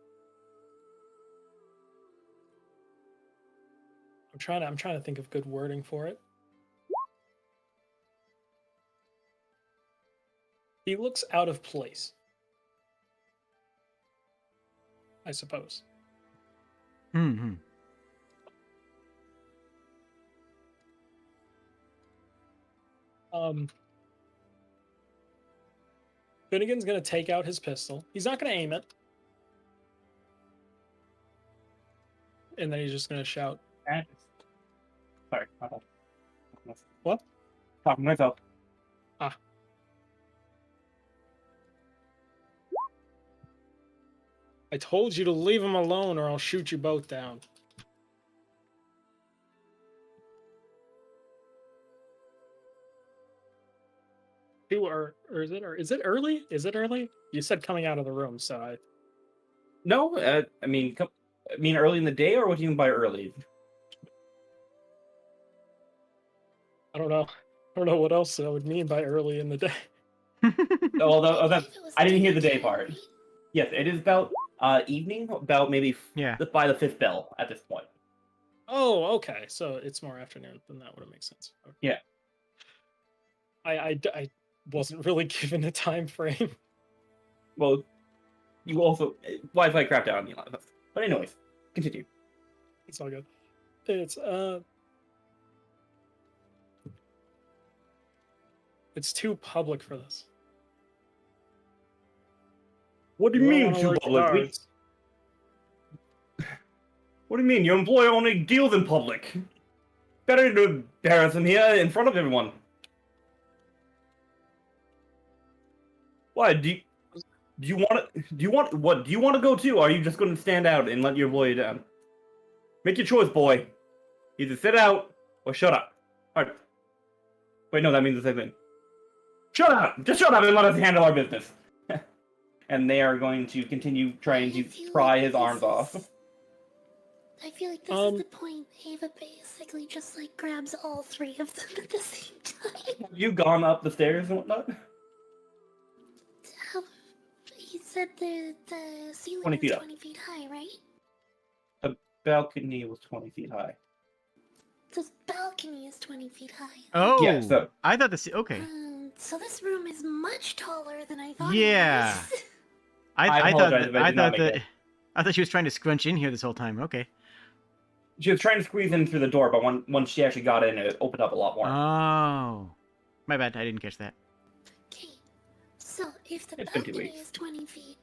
I'm trying to think of good wording for it. He looks out of place, I suppose. Mm-hmm. Finnegan's gonna take out his pistol. He's not gonna aim it. And then he's just gonna shout. Sorry, my bad. What? Talking to myself. I told you to leave him alone or I'll shoot you both down. Is it early? Is it early? You said coming out of the room, so I... No, I mean early in the day, or what do you mean by early? I don't know. I don't know what else I would mean by early in the day. I didn't hear the day part. Yes, it is about evening, about maybe by the fifth bell at this point. Oh, okay. So it's more afternoon. Then that would make sense. Okay. Yeah. I wasn't really given a time frame. Well, you also Wi-Fi crapped out on me a lot. But anyways, continue. It's all good. It's too public for this. What do you mean too public? What do you mean? Your employer only deals in public. Better to embarrass him here in front of everyone. Why? Do you want to go too? Or are you just going to stand out and let your lawyer down? Make your choice, boy. Either sit out or shut up. All right. Wait, no, that means the same thing. Shut up! Just shut up and let us handle our business. And they are going to continue trying to pry his arms off. I feel like this is the point. Ava basically just like grabs all three of them at the same time. Have you gone up the stairs and whatnot? He said the ceiling 20 feet is up. 20 feet high, right? The balcony was 20 feet high. The balcony is 20 feet high. Oh, Yeah, so I thought this. Okay. So this room is much taller than I thought. Yeah. It was. I apologize if I did not make it. I thought she was trying to scrunch in here this whole time. Okay. She was trying to squeeze in through the door, but once she actually got in, it opened up a lot more. Oh, my bad. I didn't catch that. Okay. So if the It's been 2 balcony weeks. is 20 feet,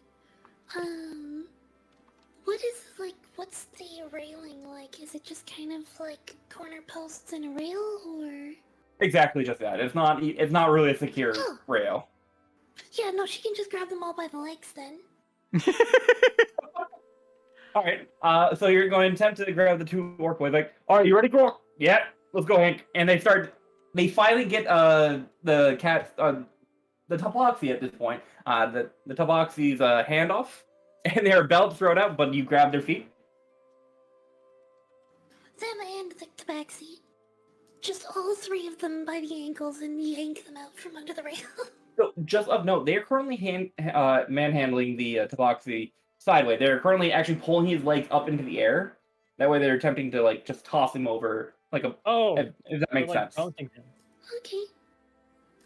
what's the railing like? Is it just kind of like corner posts and a rail, or? Exactly, just that. It's not really a secure Oh. rail. Yeah, no, she can just grab them all by the legs then. All right. So you're going to attempt to grab the two orc boys. Like, all right, you ready, Grok? Yeah, let's go, Hank. And they finally get the cat the Tabaxi at this point. The Tabaxi's handoff, and their belt thrown out, but you grab their feet. Them and the tabaxi. Just all three of them by the ankles and yank them out from under the rail. So just of note, they are currently manhandling the Tabaxi sideways. They're currently actually pulling his legs up into the air. That way, they're attempting to like just toss him over like a. Oh, if that makes like sense. dunking him. Okay.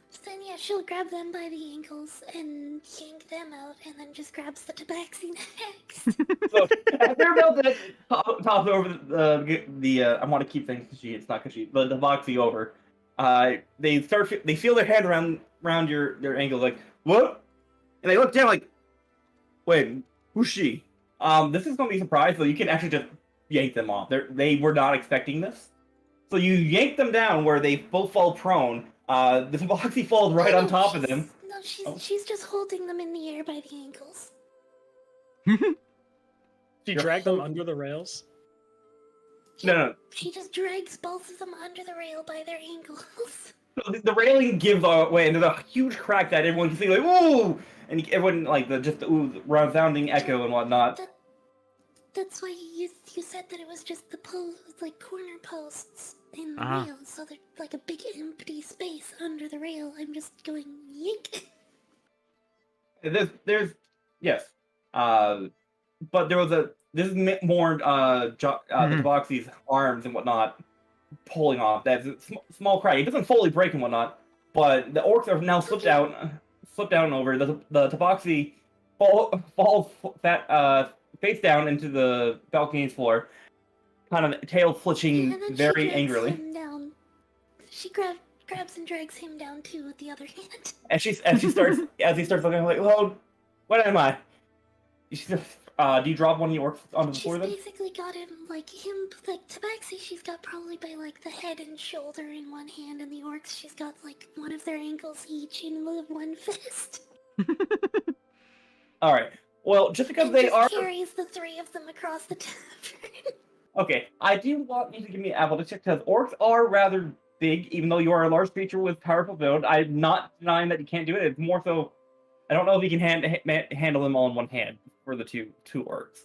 So then, yeah, she'll grab them by the ankles and yank them out, and then just grabs the tabaxi next. So they're about to toss over the I want to keep saying Kashi, it's not Kashi, but the Tabaxi over. They feel their hand around your ankles, like what? And they look down like, wait, who's she? This is gonna be a surprise, so you can actually just yank them off. They were not expecting this, so you yank them down where they both fall prone. The Tabaxi falls right on top of them. No, she's just holding them in the air by the ankles. She dragged them under the rails. No. She just drags both of them under the rail by their ankles. The railing gives way, and there's a huge crack that everyone can see, like "ooh," and everyone like the ooh resounding echo and whatnot. That's why you said that it was just the corner posts in the Uh-huh. rail, so there's like a big empty space under the rail. I'm just going yank. There's yes, but this is more the Tabaxi's arms and whatnot pulling off. That's a small crack. It doesn't fully break and whatnot, but the orcs are now slipped down over. The Tabaxi falls face down into the balcony's floor, kind of tail flitching And then very she drags angrily. him down. She grabs and drags him down too with the other hand. As he starts looking like, well, what am I? She says, do you drop one of the orcs onto the floor She's then? basically got him like Tabaxi. She's got probably by like the head and shoulder in one hand, and the orcs she's got like one of their ankles each in one fist. All right. Well, just because And they just are carries the three of them across the tavern. okay, I do want you to give me an apple to check because orcs are rather big, even though you are a large creature with powerful build. I'm not denying that you can't do it. It's more so, I don't know if you can handle them all in one hand for the two orcs.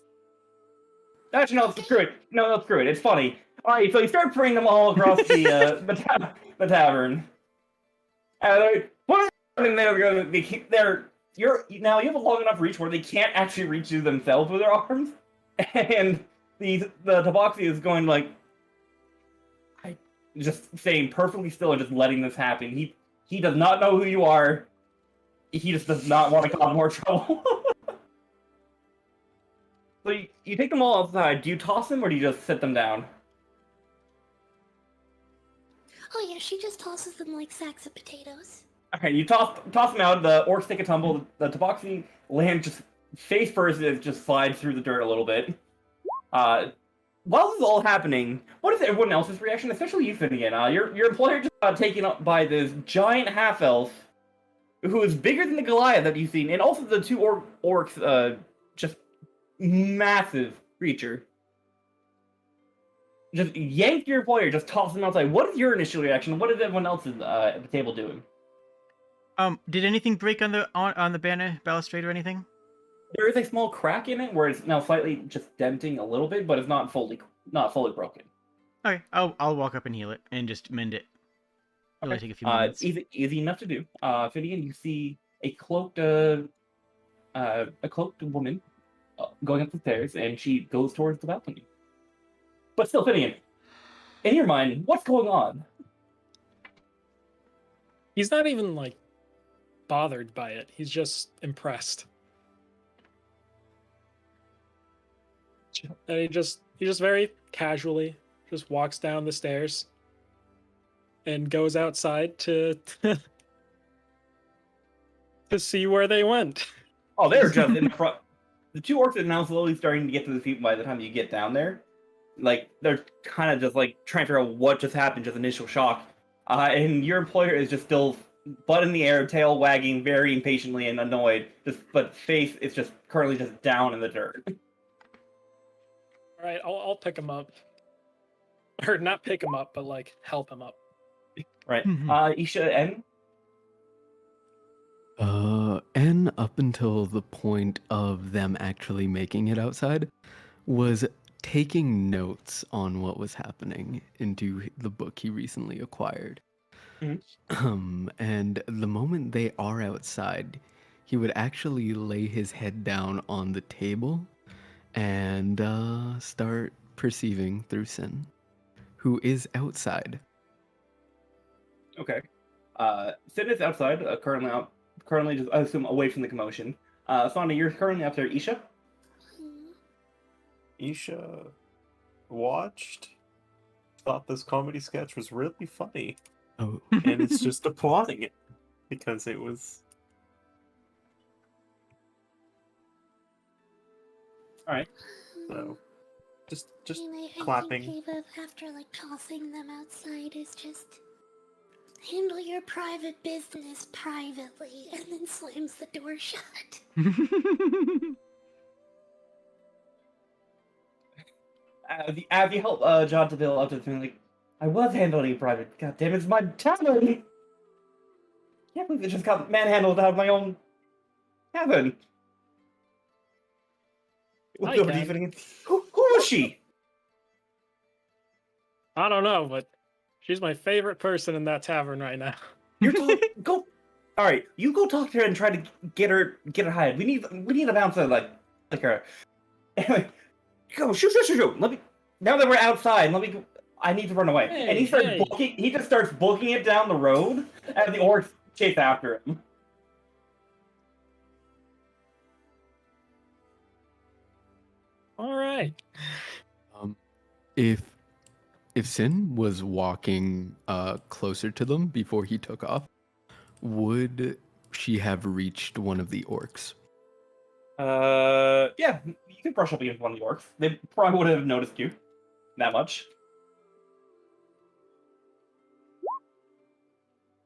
Actually, no, screw it. No, screw it. It's funny. All right, so you start bringing them all across the tavern. Now you have a long enough reach where they can't actually reach you themselves with their arms, and the Tabaxi is going like, just staying perfectly still and just letting this happen. He does not know who you are. He just does not want to cause more trouble. So you take them all outside. Do you toss them or do you just sit them down? Oh yeah, she just tosses them like sacks of potatoes. Okay, you toss them out. The orcs take a tumble. The Tabaxi land just face first, and just slides through the dirt a little bit. While this is all happening, what is everyone else's reaction, especially you, Finnegan? Your employer just got taken up by this giant half elf who is bigger than the Goliath that you've seen, and also the two orcs, just massive creature. Just yank your player, just toss them outside. What is your initial reaction? What is everyone else at the table doing? Did anything break on the banner balustrade or anything? There is a small crack in it where it's now slightly just denting a little bit, but it's not fully broken. Okay, I'll walk up and heal it and just mend it. It'll take a few minutes. Easy enough to do. Finnegan, you see a cloaked woman going up the stairs, and she goes towards the balcony. But still, Finnegan, in your mind, what's going on? He's not even like bothered by it. He's just impressed. And he just very casually just walks down the stairs and goes outside to see where they went. Oh, they're just in the front. The two orcs are now slowly starting to get to the feet by the time you get down there. Like, they're kind of just like trying to figure out what just happened, just initial shock. And your employer is just still butt in the air, tail wagging very impatiently and annoyed. But face is just currently just down in the dirt. All right, I'll pick him up. Or not pick him up, but like help him up. Right. Isha and N, up until the point of them actually making it outside, was taking notes on what was happening into the book he recently acquired. And the moment they are outside, he would actually lay his head down on the table and start perceiving through Sin, who is outside. Okay. Sin is outside, currently just, I assume, away from the commotion. Sonda, you're currently up there. Isha? Isha watched, thought this comedy sketch was really funny, Oh. and it's just applauding it because it was. All right. So, just I clapping. think after like tossing them outside is just handle your private business privately, and then slams the door shut. As you help John to build up to the thing, like, I was handling private. God damn, it's my tavern! Can't believe it just got manhandled out of my own tavern. Hi, Who was she? I don't know, but she's my favorite person in that tavern right now. Go. All right, you go talk to her and try to get her hired. We need a bouncer like her. Anyway, go shoot. Let me. Now that we're outside, I need to run away. Hey, and he just starts booking it down the road, and the orcs chase after him. All right. If Sin was walking closer to them before he took off, would she have reached one of the orcs? Yeah, you can brush up against one of the orcs. They probably would have noticed you that much.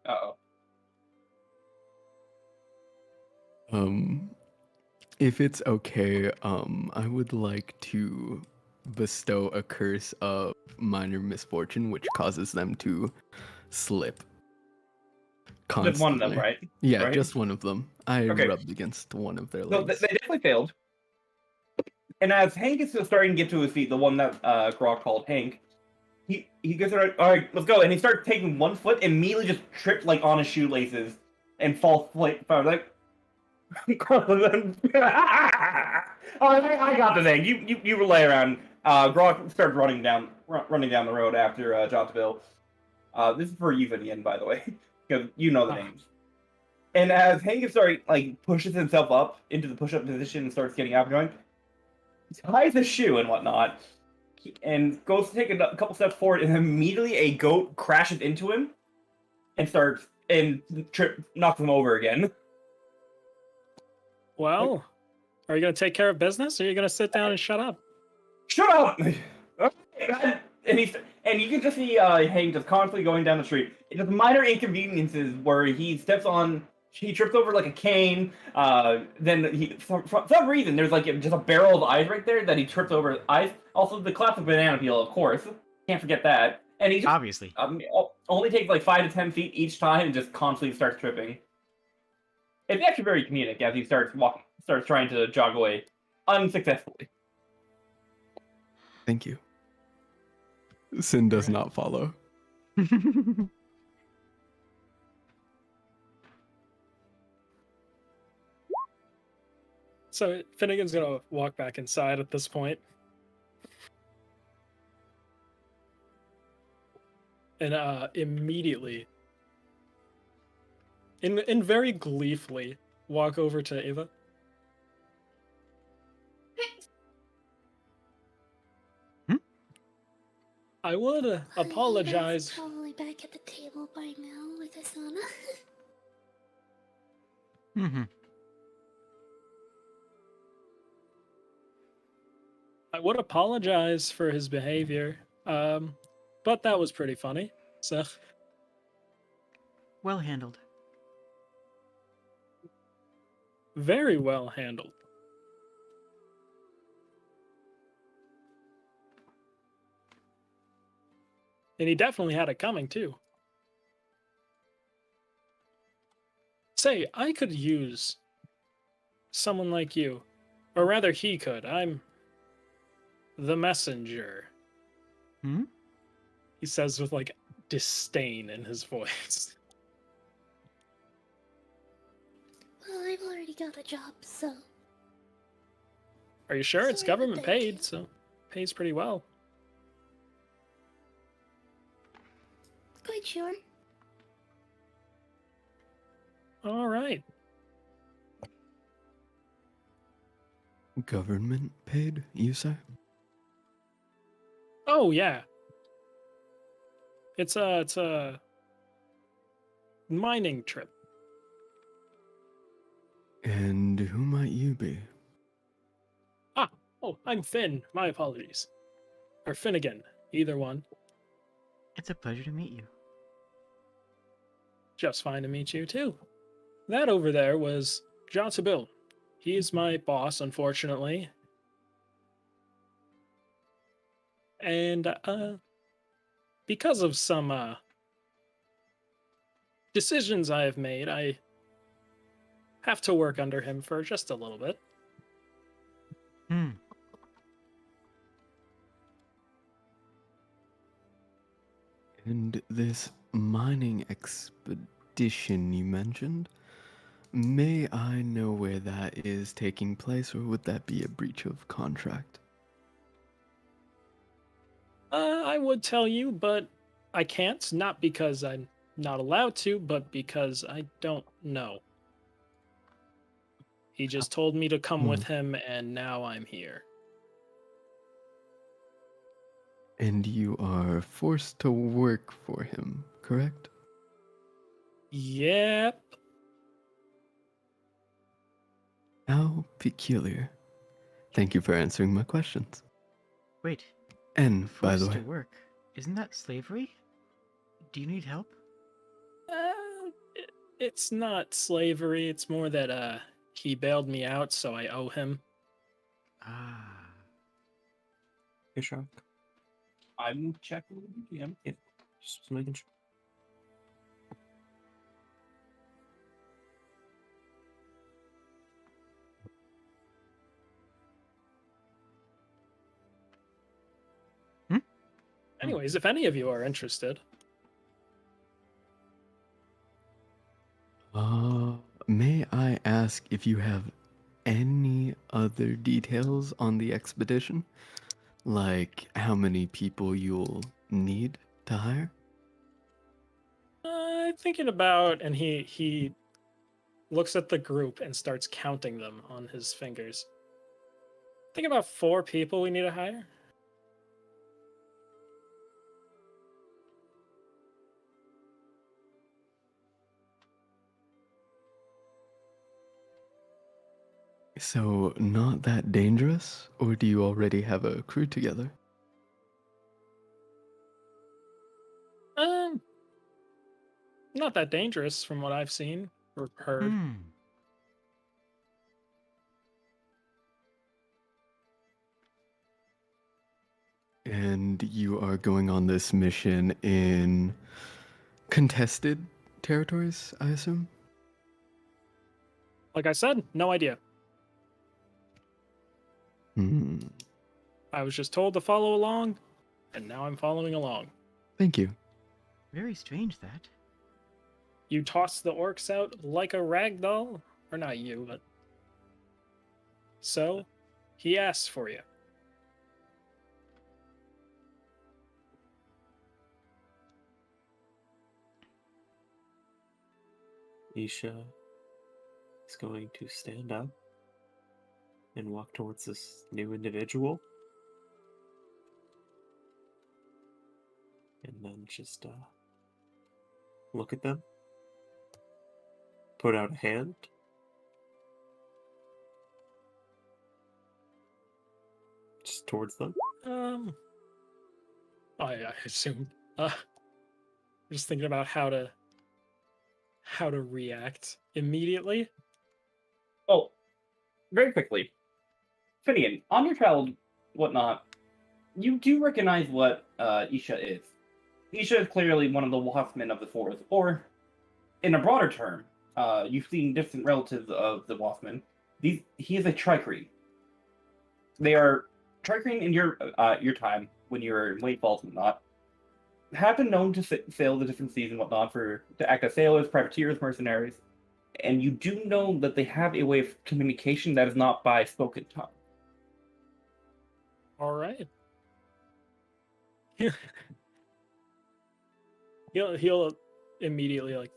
Uh-oh. If it's okay, I would like to bestow a curse of minor misfortune, which causes them to slip constantly. Just one of them, right? Yeah, Right? just one of them. I Okay. rubbed against one of their So legs. they definitely failed. And as Hank is starting to get to his feet, the one that Grok called Hank, he gets all right, let's go. And he starts taking one foot and immediately just tripped like on his shoelaces and falls like I got the thing. You relay around. Grok started running down the road after Jottaville. This is for you at the end, by the way, because you know the names. And as Hank pushes himself up into the push-up position and starts getting out going, he ties a shoe and whatnot, and goes to take a couple steps forward, and immediately a goat crashes into him and knocks him over again. Well, are you going to take care of business, or are you going to sit down and shut up? Shut up! And you can just see Hank just constantly going down the street. It's just minor inconveniences where he steps on he trips over like a cane. Then he, for some reason, there's like just a barrel of ice right there that he trips over ice. Also, the classic banana peel, of course. Can't forget that. And he just Obviously. only takes like 5 to 10 feet each time and just constantly starts tripping. It's actually very comedic as he starts trying to jog away unsuccessfully. Thank you. Sin does not follow. So Finnegan's gonna walk back inside at this point. And immediately, in very gleefully, walk over to Ava. I would apologize. Ava's probably back at the table by now with Asana. Mm-hmm. I would apologize for his behavior, but that was pretty funny. So Well handled. very well handled. And he definitely had it coming too. Say, I could use someone like you, or rather he could. I'm the messenger. Hmm? He says with like disdain in his voice. Well, I've already got a job, so. Are you sure? It's Sorry, but government thank paid, you. so pays pretty well. Quite sure. All right. Government paid, you say? Oh yeah. It's a mining trip. And who might you be? Oh, I'm Finn. My apologies. Or Finnegan. Either one. It's a pleasure to meet you. Just fine to meet you too. That over there was Bill. He's my boss, unfortunately. And because of some decisions I have made, I have to work under him for just a little bit. Hmm. And this mining expedition you mentioned, may I know where that is taking place, or would that be a breach of contract? I would tell you, but I can't. Not because I'm not allowed to, but because I don't know. He just told me to come with him, and now I'm here. And you are forced to work for him, correct? Yep. How peculiar. Thank you for answering my questions. Wait. And, by the Forced way, to work. Isn't that slavery? Do you need help? It's not slavery. It's more that he bailed me out, so I owe him. Ah. Hey, Shock. I'm checking the DM. Yeah, just making sure. Anyways, if any of you are interested, may I ask if you have any other details on the expedition? Like how many people you'll need to hire? thinking about, and he looks at the group and starts counting them on his fingers. Think about 4 people we need to hire. So, not that dangerous? Or do you already have a crew together? Not that dangerous from what I've seen. or heard. And you are going on this mission in contested territories, I assume? Like I said, no idea. Hmm. I was just told to follow along, and now I'm following along. Thank you. Very strange that. You toss the orcs out like a rag doll, or not you, but so he asks for you. Isha is going to stand up and walk towards this new individual. And then just look at them. Put out a hand. Just towards them. I assume. Just thinking about how to react immediately. Oh, very quickly. Finian, on your child, whatnot, you do recognize what Isha is. Isha is clearly one of the Washmen of the Forest, or, in a broader term, you've seen distant relatives of the Washmen. He is a Trikreen. They are Trikreen in your time, when you were in Lake Falls and whatnot, have been known to sail the different seas and whatnot to act as sailors, privateers, mercenaries, and you do know that they have a way of communication that is not by spoken tongue. All right. he'll immediately like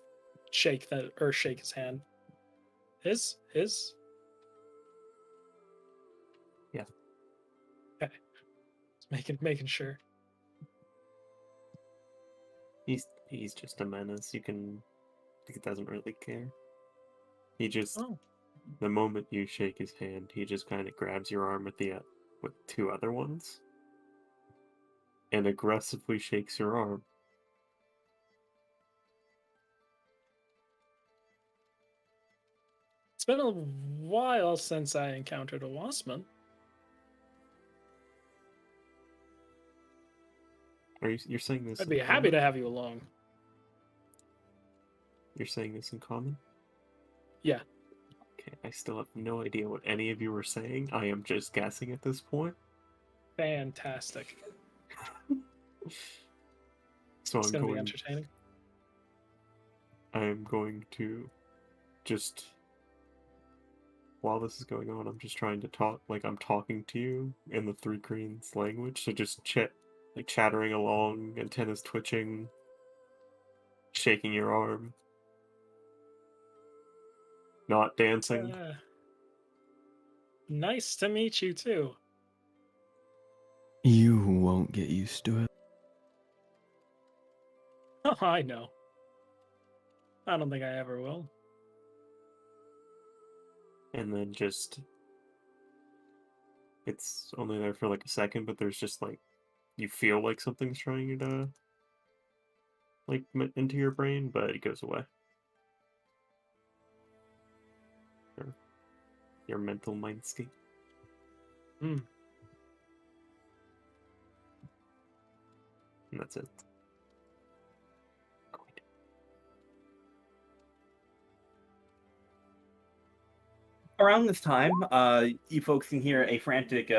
shake his hand. His? Yeah. Okay. Just making sure. He's just a menace. He doesn't really care. He just the moment you shake his hand, he just kind of grabs your arm with two other ones and aggressively shakes your arm. It's been a while since I encountered a Waspman. You're saying this? I'd be happy to have you along. You're saying this in common? Yeah. Okay, I still have no idea what any of you were saying. I am just guessing at this point. Fantastic. So It's gonna be entertaining. I am going to just, while this is going on, I'm just trying to talk like I'm talking to you in the Three Greens language. So just chattering along, antennas twitching, shaking your arm, not dancing. Nice to meet you too. You won't get used to it. Oh, I know. I don't think I ever will. And then it's only there for like a second, but there's just like, you feel like something's trying to like into your brain, but it goes away. Your mental mindscape. And that's it. Around this time, you folks can hear a frantic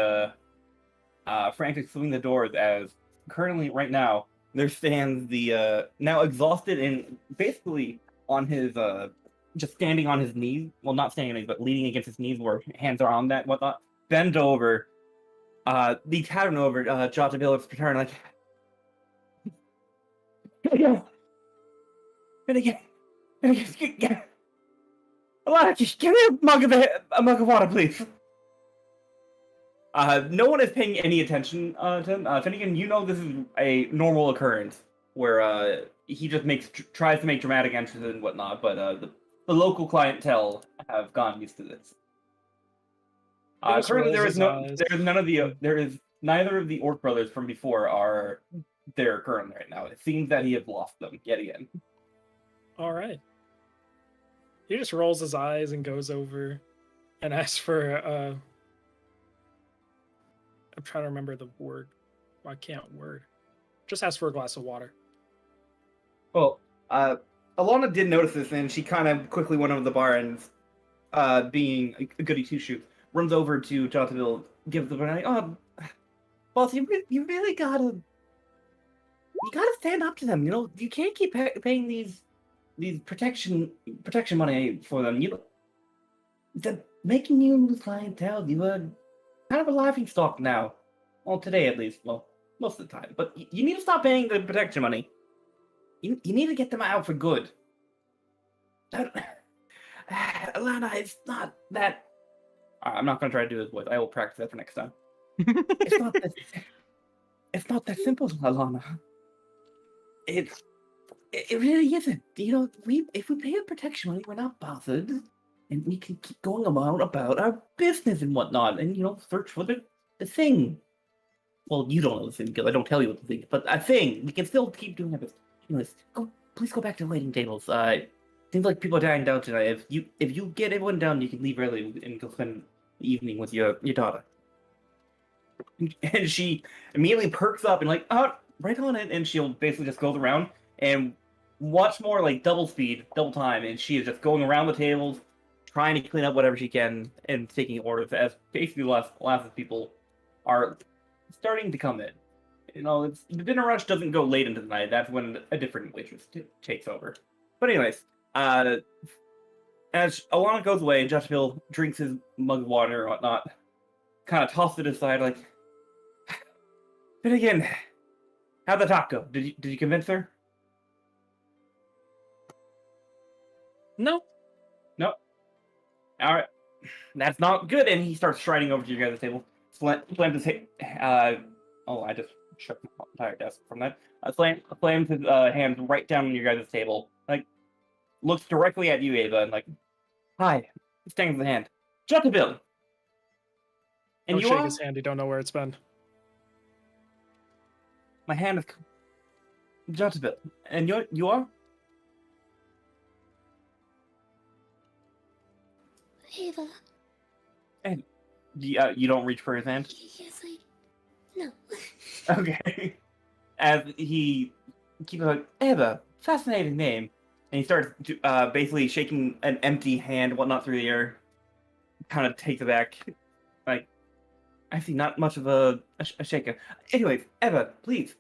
swing the doors as currently, right now, there stands the now exhausted and basically on his just standing on his knees. Well, not standing, but leaning against his knees, where hands are on that whatnot. Bent over, the tavern over, Jota Billups return like. Alana, give me a mug of water, please. No one is paying any attention to him. Finnegan, you know this is a normal occurrence where he just tries to make dramatic entrances and whatnot, but the local clientele have gotten used to this. Currently, there is neither of the Orc brothers from before are there currently right now. It seems that he has lost them yet again. All right. He just rolls his eyes and goes over and asks for I'm trying to remember the word. I can't word. Just ask for a glass of water. Well, Alana did notice this, and she kind of quickly went over to the bar and, being a goody two-shoes, runs over to Jonathan, gives the money. Oh, boss, you really gotta stand up to them. You know, you can't keep paying these protection money for them. They're making you lose clientele. You are kind of a laughing stock now. Well, today at least. Well, most of the time. But you need to stop paying the protection money. You need to get them out for good. Alana, it's not that. I'm not going to try to do his voice. I will practice that for next time. It's not that simple, Alana. It really isn't. You know, if we pay the protection money, we're not bothered, and we can keep going about our business and whatnot, and search for the thing. Well, you don't know the thing because I don't tell you what the thing is, but a thing. We can still keep doing our business. Please go back to the waiting tables. Seems like people are dying down tonight. If you get everyone down, you can leave early and go spend the evening with your daughter. And she immediately perks up and right on it, and she'll basically just goes around and watch more like double speed, double time, and she is just going around the tables, trying to clean up whatever she can and taking orders as basically the last of people are starting to come in. The dinner rush doesn't go late into the night. That's when a different waitress takes over. But anyways, as Alana goes away, Joshville drinks his mug of water and whatnot, kind of tosses it aside, like, but again, how'd the talk go? Did you convince her? No. All right, that's not good. And he starts striding over to your guys' table. Slams his I just shook my entire desk from that. Slams his hands right down on your guys' table. Looks directly at you, Ava, and hi. Extends the hand. Jotabil. And Don't shake his hand. You don't know where it's been. My hand is Jotabil. And you are? Ava. And you don't reach for his hand? Yes, No. Okay. As he keeps Ava, fascinating name. And he starts basically shaking an empty hand, whatnot, through the air. Kind of takes it back. I see not much of a shaker. Anyways, Eva, please,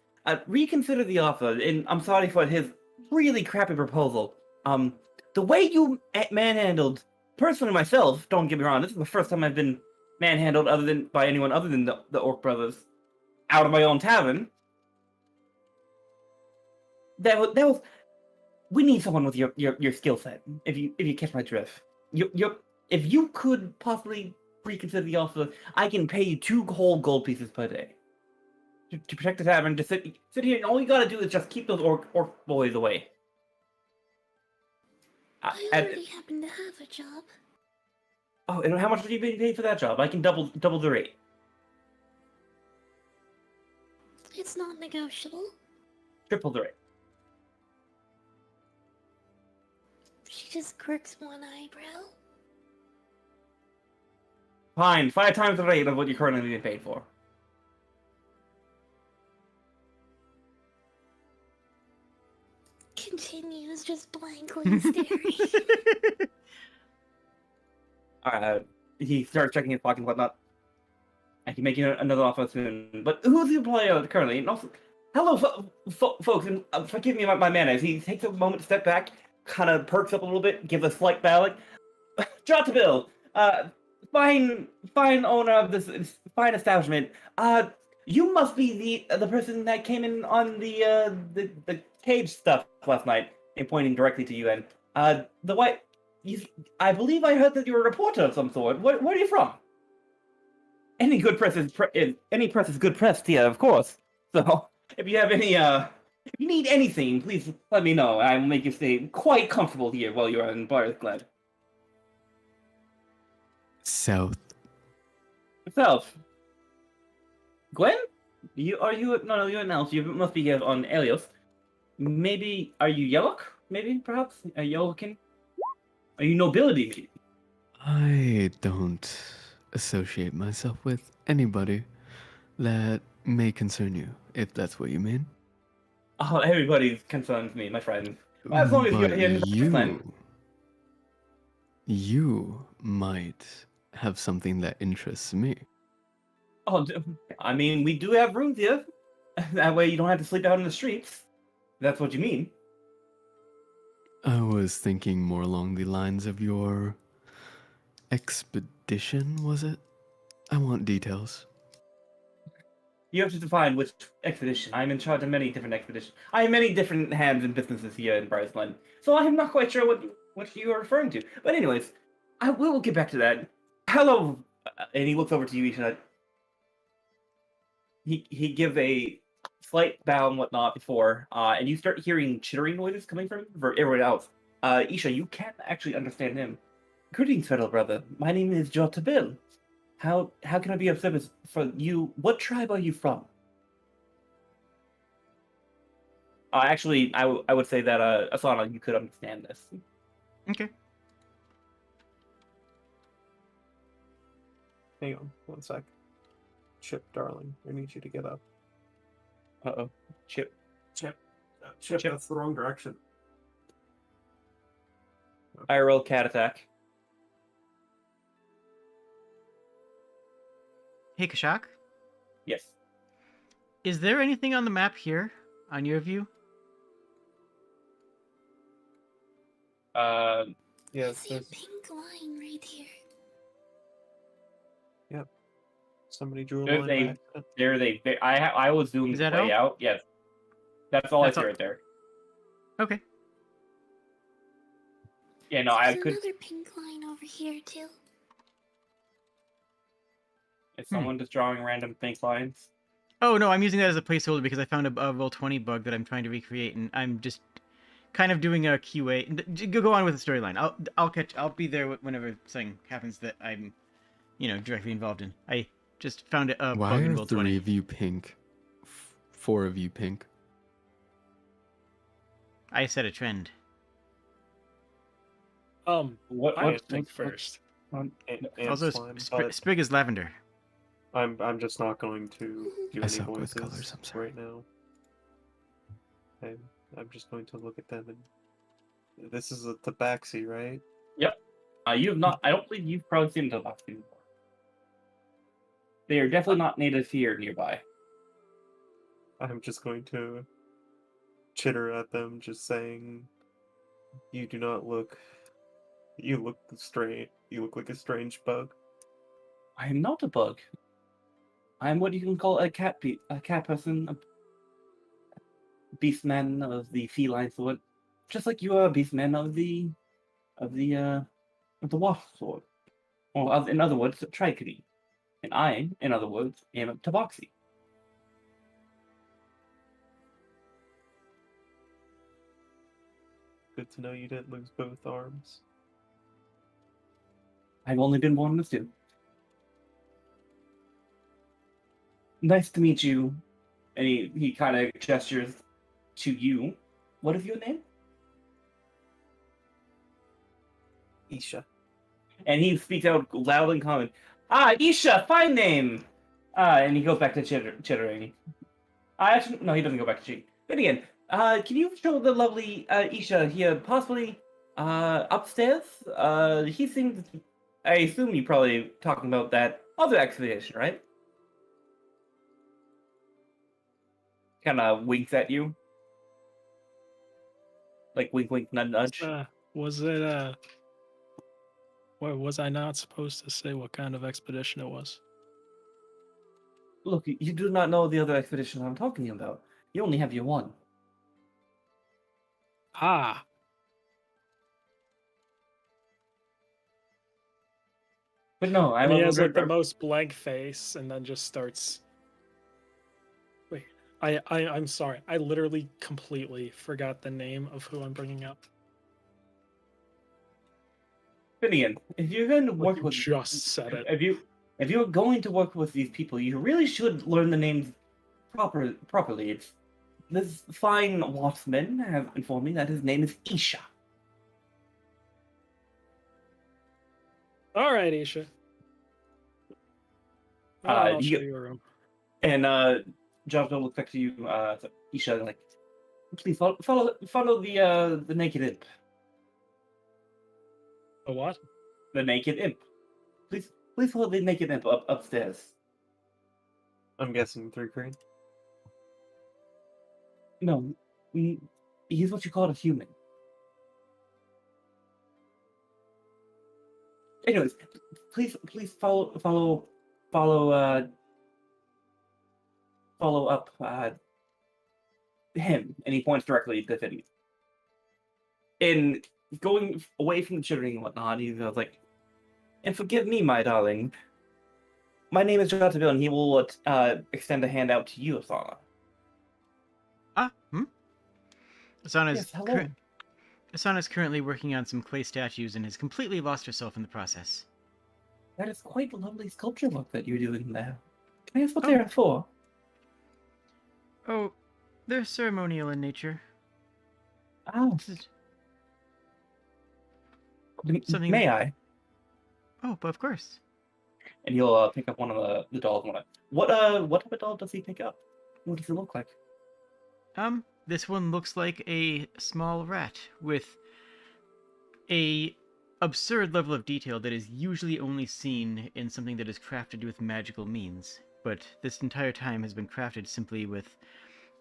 reconsider the offer. And I'm sorry for his really crappy proposal. The way you manhandled, personally myself, don't get me wrong, this is the first time I've been manhandled by anyone other than the Orc Brothers out of my own tavern. That was. We need someone with your skill set. If you catch my drift, if you could possibly reconsider the offer, I can pay you 2 whole gold pieces per day to protect the tavern. To sit here, and all you gotta do is just keep those orc boys away. I already happen to have a job. Oh, and how much would you be paid for that job? I can double the rate. It's not negotiable. Triple the rate. She just quirks one eyebrow. Fine, 5 times the rate of what you're currently being paid for. Continues just blankly staring. Alright, he starts checking his pocket and whatnot. I can make you another offer soon. But who's the employer currently? And also, hello, folks, and forgive me my manners. He takes a moment to step back, kind of perks up a little bit, gives a slight bow, like, Jotabil, fine owner of this fine establishment. You must be the person that came in on the cage stuff last night, and pointing directly to you. And the white, I believe I heard that you're a reporter of some sort. Where are you from? Any good press is any press is good press here, of course. So if you have any if you need anything, please let me know. I will make you stay quite comfortable here while you're in Glad. South. Gwen? You're an elf. You must be here on Elios. Maybe, are you Yellowk? Maybe, perhaps? A Yellowkin? Are you nobility, maybe? I don't associate myself with anybody that may concern you, if that's what you mean. Oh, everybody concerns me, my friend. As long as you're But here in Brooklyn. you might have something that interests me. Oh, I mean, we do have rooms here. That way you don't have to sleep out in the streets. That's what you mean. I was thinking more along the lines of your expedition, was it? I want details. You have to define which expedition. I'm in charge of many different expeditions. I have many different hands and businesses here in Bryceland, so I'm not quite sure what you are referring to. But anyways, I will get back to that. Hello, and he looks over to you, Isha. He gives a slight bow and whatnot before, and you start hearing chittering noises coming from him for everyone else. Isha, you can't actually understand him. Greetings, fellow brother. My name is Jotabil. How can I be of service for you? What tribe are you from? Actually, I would say that Asana, you could understand this. Okay. Hang on, 1 sec. Chip, darling, I need you to get up. Uh-oh. Chip. Chip, Chip. that's the wrong direction. IRL cat attack. Hey, Kashak, Yes. is there anything on the map here, on your view? Yes, See a there's pink line right here. somebody drew a There's line a- by accident. There's a. I was zoomed Is that way all? out. Yes. That's all That's I see all- right there. Okay. Yeah, no, I There's could. another pink line over here too. Is someone just drawing random pink lines? Oh, no, I'm using that as a placeholder because I found a Roll20 bug that I'm trying to recreate, and I'm just kind of doing a QA. Go on with the storyline. I'll be there whenever something happens that I'm, directly involved in. I just found a Why bug in are Roll20. 3 of you pink? 4 of you pink? I set a trend. What? I think first. And Also, slime, but Sprig is lavender. I'm just not going to do I any suck with voices colors, I'm sorry. right now. I'm just going to look at them and this is a tabaxi, right? You have not. I don't believe you've probably seen the box before. They are definitely not native here nearby. I'm just going to chitter at them, just saying, "You do not look. You look strange. You look like a strange bug." I am not a bug. I am what you can call a cat person, a beastman of the feline sort, just like you are a beastman of the wasp sort, or in other words, trichony. And I, in other words, am a tabaxi. Good to know you didn't lose both arms. I've only been born with 2. Nice to meet you. And he kind of gestures to you. What is your name? Isha. And he speaks out loud and common. Isha, fine name. And he goes back to chittering. Actually, no, he doesn't go back to cheating. Then again, can you show the lovely Isha here, possibly upstairs? He seems. I assume you're probably talking about that other expedition, right? Kind of winks at you. Like wink, wink, nudge, nudge. Was it was I not supposed to say what kind of expedition it was? Look, you do not know the other expedition I'm talking about. You only have your one. Ah, But no, and he has like the most blank face, and then just starts. Wait, I'm sorry. I literally completely forgot the name of who I'm bringing up. Finian, if you're going to Like work you with just said it. if you're going to work with these people, you really should learn the names properly. It's this fine Wattsman have informed me that his name is Isha. All right, Isha. I'll You- show you a room. And Jonathan looks back to you, to Isha, and like, please follow the naked imp. A what? The naked imp. Please follow the naked imp upstairs. I'm guessing 3 crane. No, he's what you call a human. Anyways, please follow up him, and he points directly to Finny. In going away from the children and whatnot, he goes like, "And forgive me, my darling. My name is Jotabil, and he will extend a hand out to you, Asana." Asana's Yes, hello. Asana's currently working on some clay statues and has completely lost herself in the process. That is quite lovely sculpture work that you're doing there. Can I ask what Oh. they're for? Oh, they're ceremonial in nature. Oh, This is something. may I? Oh, but of course. And he'll pick up one of the dolls. What type of doll does he pick up? What does it look like? This one looks like a small rat with a absurd level of detail that is usually only seen in something that is crafted with magical means. But this entire time has been crafted simply with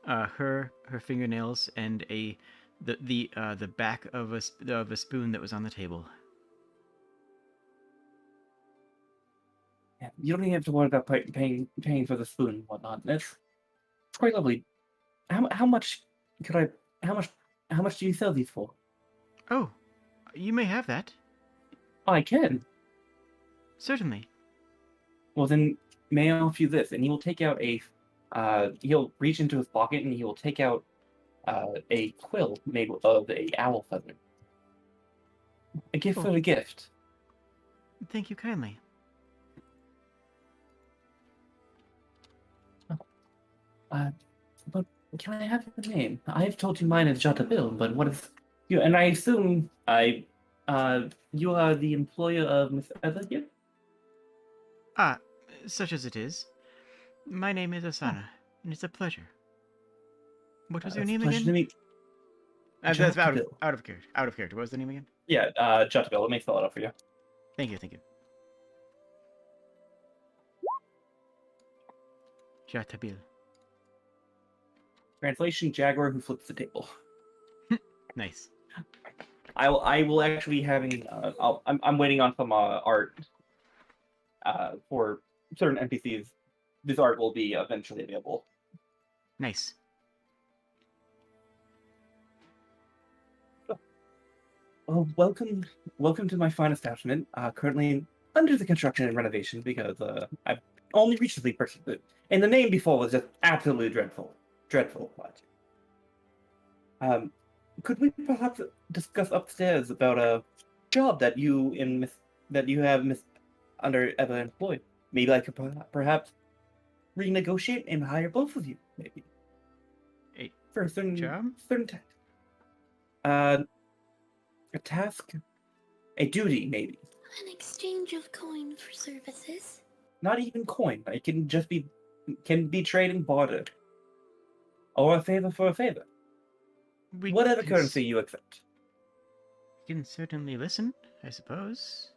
her fingernails and the back of a spoon that was on the table. Yeah, you don't even have to worry about paying for the spoon and whatnot. It's quite lovely. How much could I? How much do you sell these for? Oh, you may have that. I can. Certainly. Well then, may I offer you this? And he will take out he'll reach into his pocket and he will take out a quill made of a owl feather. A gift for the gift. Thank you kindly. But can I have your name? I've told you mine is Jotabil, but what is you? And I assume you are the employer of Miss Eva here? Ah, such as it is. My name is Asana, and it's a pleasure. What was your It's a name pleasure again? to meet. That's Jotabil. out of character. Out of character. What was the name again? Yeah, Jotabil. Let me spell it out for you. Thank you. Jatabil. Translation: Jaguar who flips the table. Nice. I will actually be having. I'm waiting on some art. For certain NPCs, this art will be eventually available. Nice. Well, welcome to my fine establishment. Currently under the construction and renovation because I've only recently purchased it, and the name before was just absolutely dreadful. But could we perhaps discuss upstairs about a job that you have Miss under Eva employed? Maybe I could perhaps renegotiate and hire both of you. Maybe for a certain job? a task, a duty, maybe. An exchange of coin for services. Not even coin. It can just be trade and barter, or a favor for a favor. Whatever currency you accept. You can certainly listen, I suppose.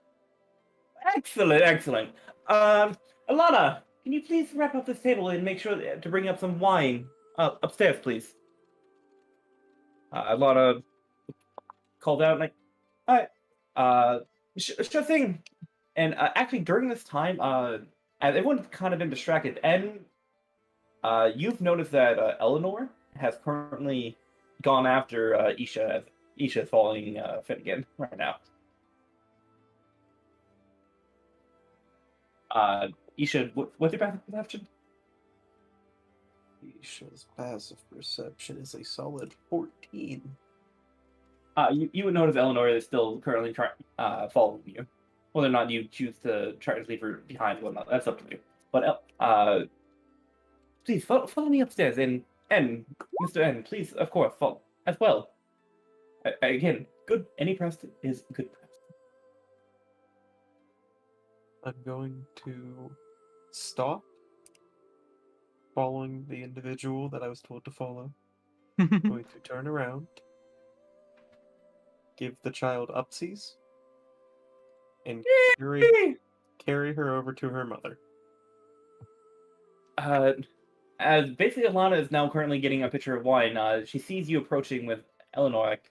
Excellent. Alana, can you please wrap up this table and make sure to bring up some wine upstairs, please? Alana called out like, "All right, sure thing." And actually, during this time, as everyone's kind of been distracted, and you've noticed that Eleanor has currently gone after Isha. As Isha is following Finnegan right now. Isha, what's your passive perception? Isha's passive perception is a solid 14. You would notice Eleanor is still currently following you. Whether or not you choose to try to leave her behind or whatnot, that's up to you. But please follow me upstairs, and Mr. N, please, of course, follow as well. Again, good. Any press is good press. I'm going to stop following the individual that I was told to follow. I'm going to turn around, give the child upsies, and carry her over to her mother. As basically Alana is now currently getting a pitcher of wine, she sees you approaching with Eleanor. Like,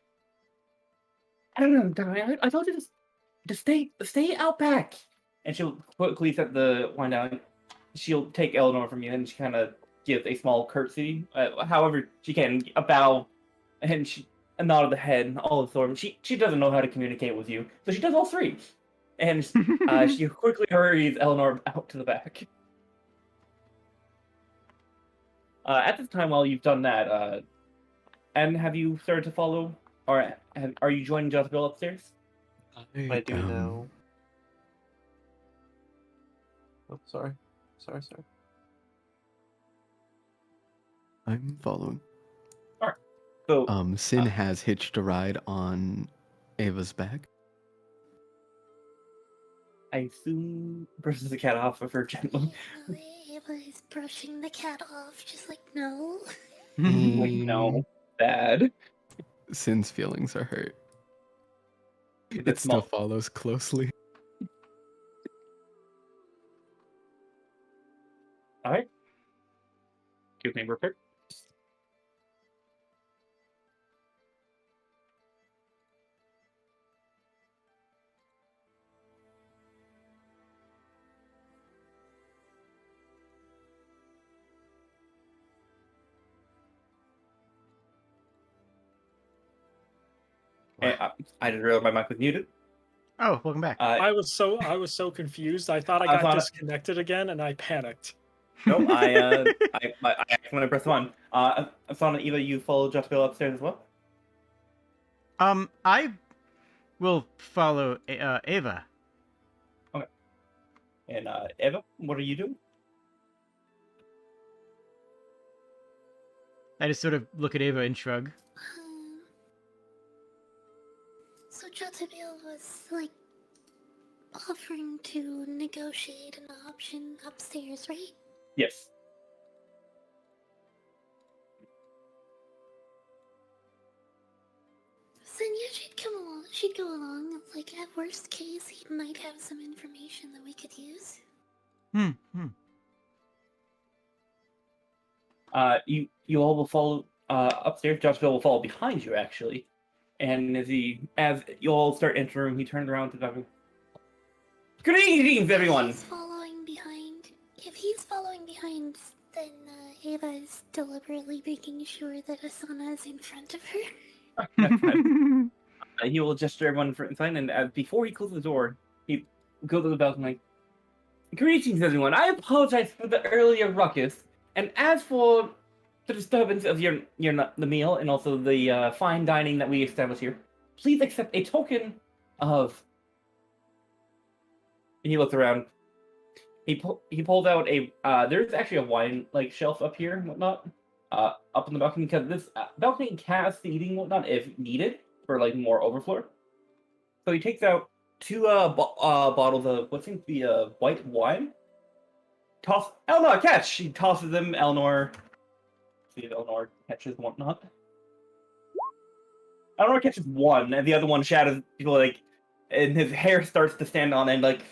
I don't know, darling. I told you to stay out back. And she'll quickly set the wine down. She'll take Eleanor from you, and she kind of gives a small curtsy, however she can, a bow, and a nod of the head, all of sort. She doesn't know how to communicate with you, so she does all three. And she quickly hurries Eleanor out to the back. At this time, while you've done that, and have you started to follow, or are you joining Jezebel upstairs? I do now. Oh, sorry. I'm following. Alright. So, Sin has hitched a ride on Ava's back. I assume brushes the cat off of her gently. Ava is brushing the cat off, just like, no. Like, no, bad. Sin's feelings are hurt. It It's still small. follows closely. Alright. Give me repair. I didn't realize my mic was muted. Oh, welcome back. I was so confused. I thought I got disconnected again, and I panicked. No, I when I pressed one. Asana, Eva, you follow Jezebel upstairs as well. I will follow Ava. Okay. And Eva, what are you doing? I just sort of look at Ava and shrug. So Jezebel was, like, offering to negotiate an option upstairs, right? Yes. So then, yeah, she'd go along. Like, at worst case, he might have some information that we could use. You all will follow upstairs. Jezebel will follow behind you, actually. And as you all start entering, he turns around to Jezebel. Greetings, everyone! If he's following behind, then Ava is deliberately making sure that Asana is in front of her. He will gesture everyone for inside, and before he closes the door, he goes to the balcony like, "Greetings, everyone. I apologize for the earlier ruckus, and as for the disturbance of the meal and also the fine dining that we established here, please accept a token of." And he looks around. He pulls out a. There's actually a wine shelf up here and whatnot, up on the balcony, because this balcony has seating and whatnot if needed for more overflow. So he takes out two bottles of what seems to be white wine. Eleanor, catch! She tosses them. Eleanor. See if Eleanor catches whatnot. Eleanor catches one, and the other one shatters people and his hair starts to stand on end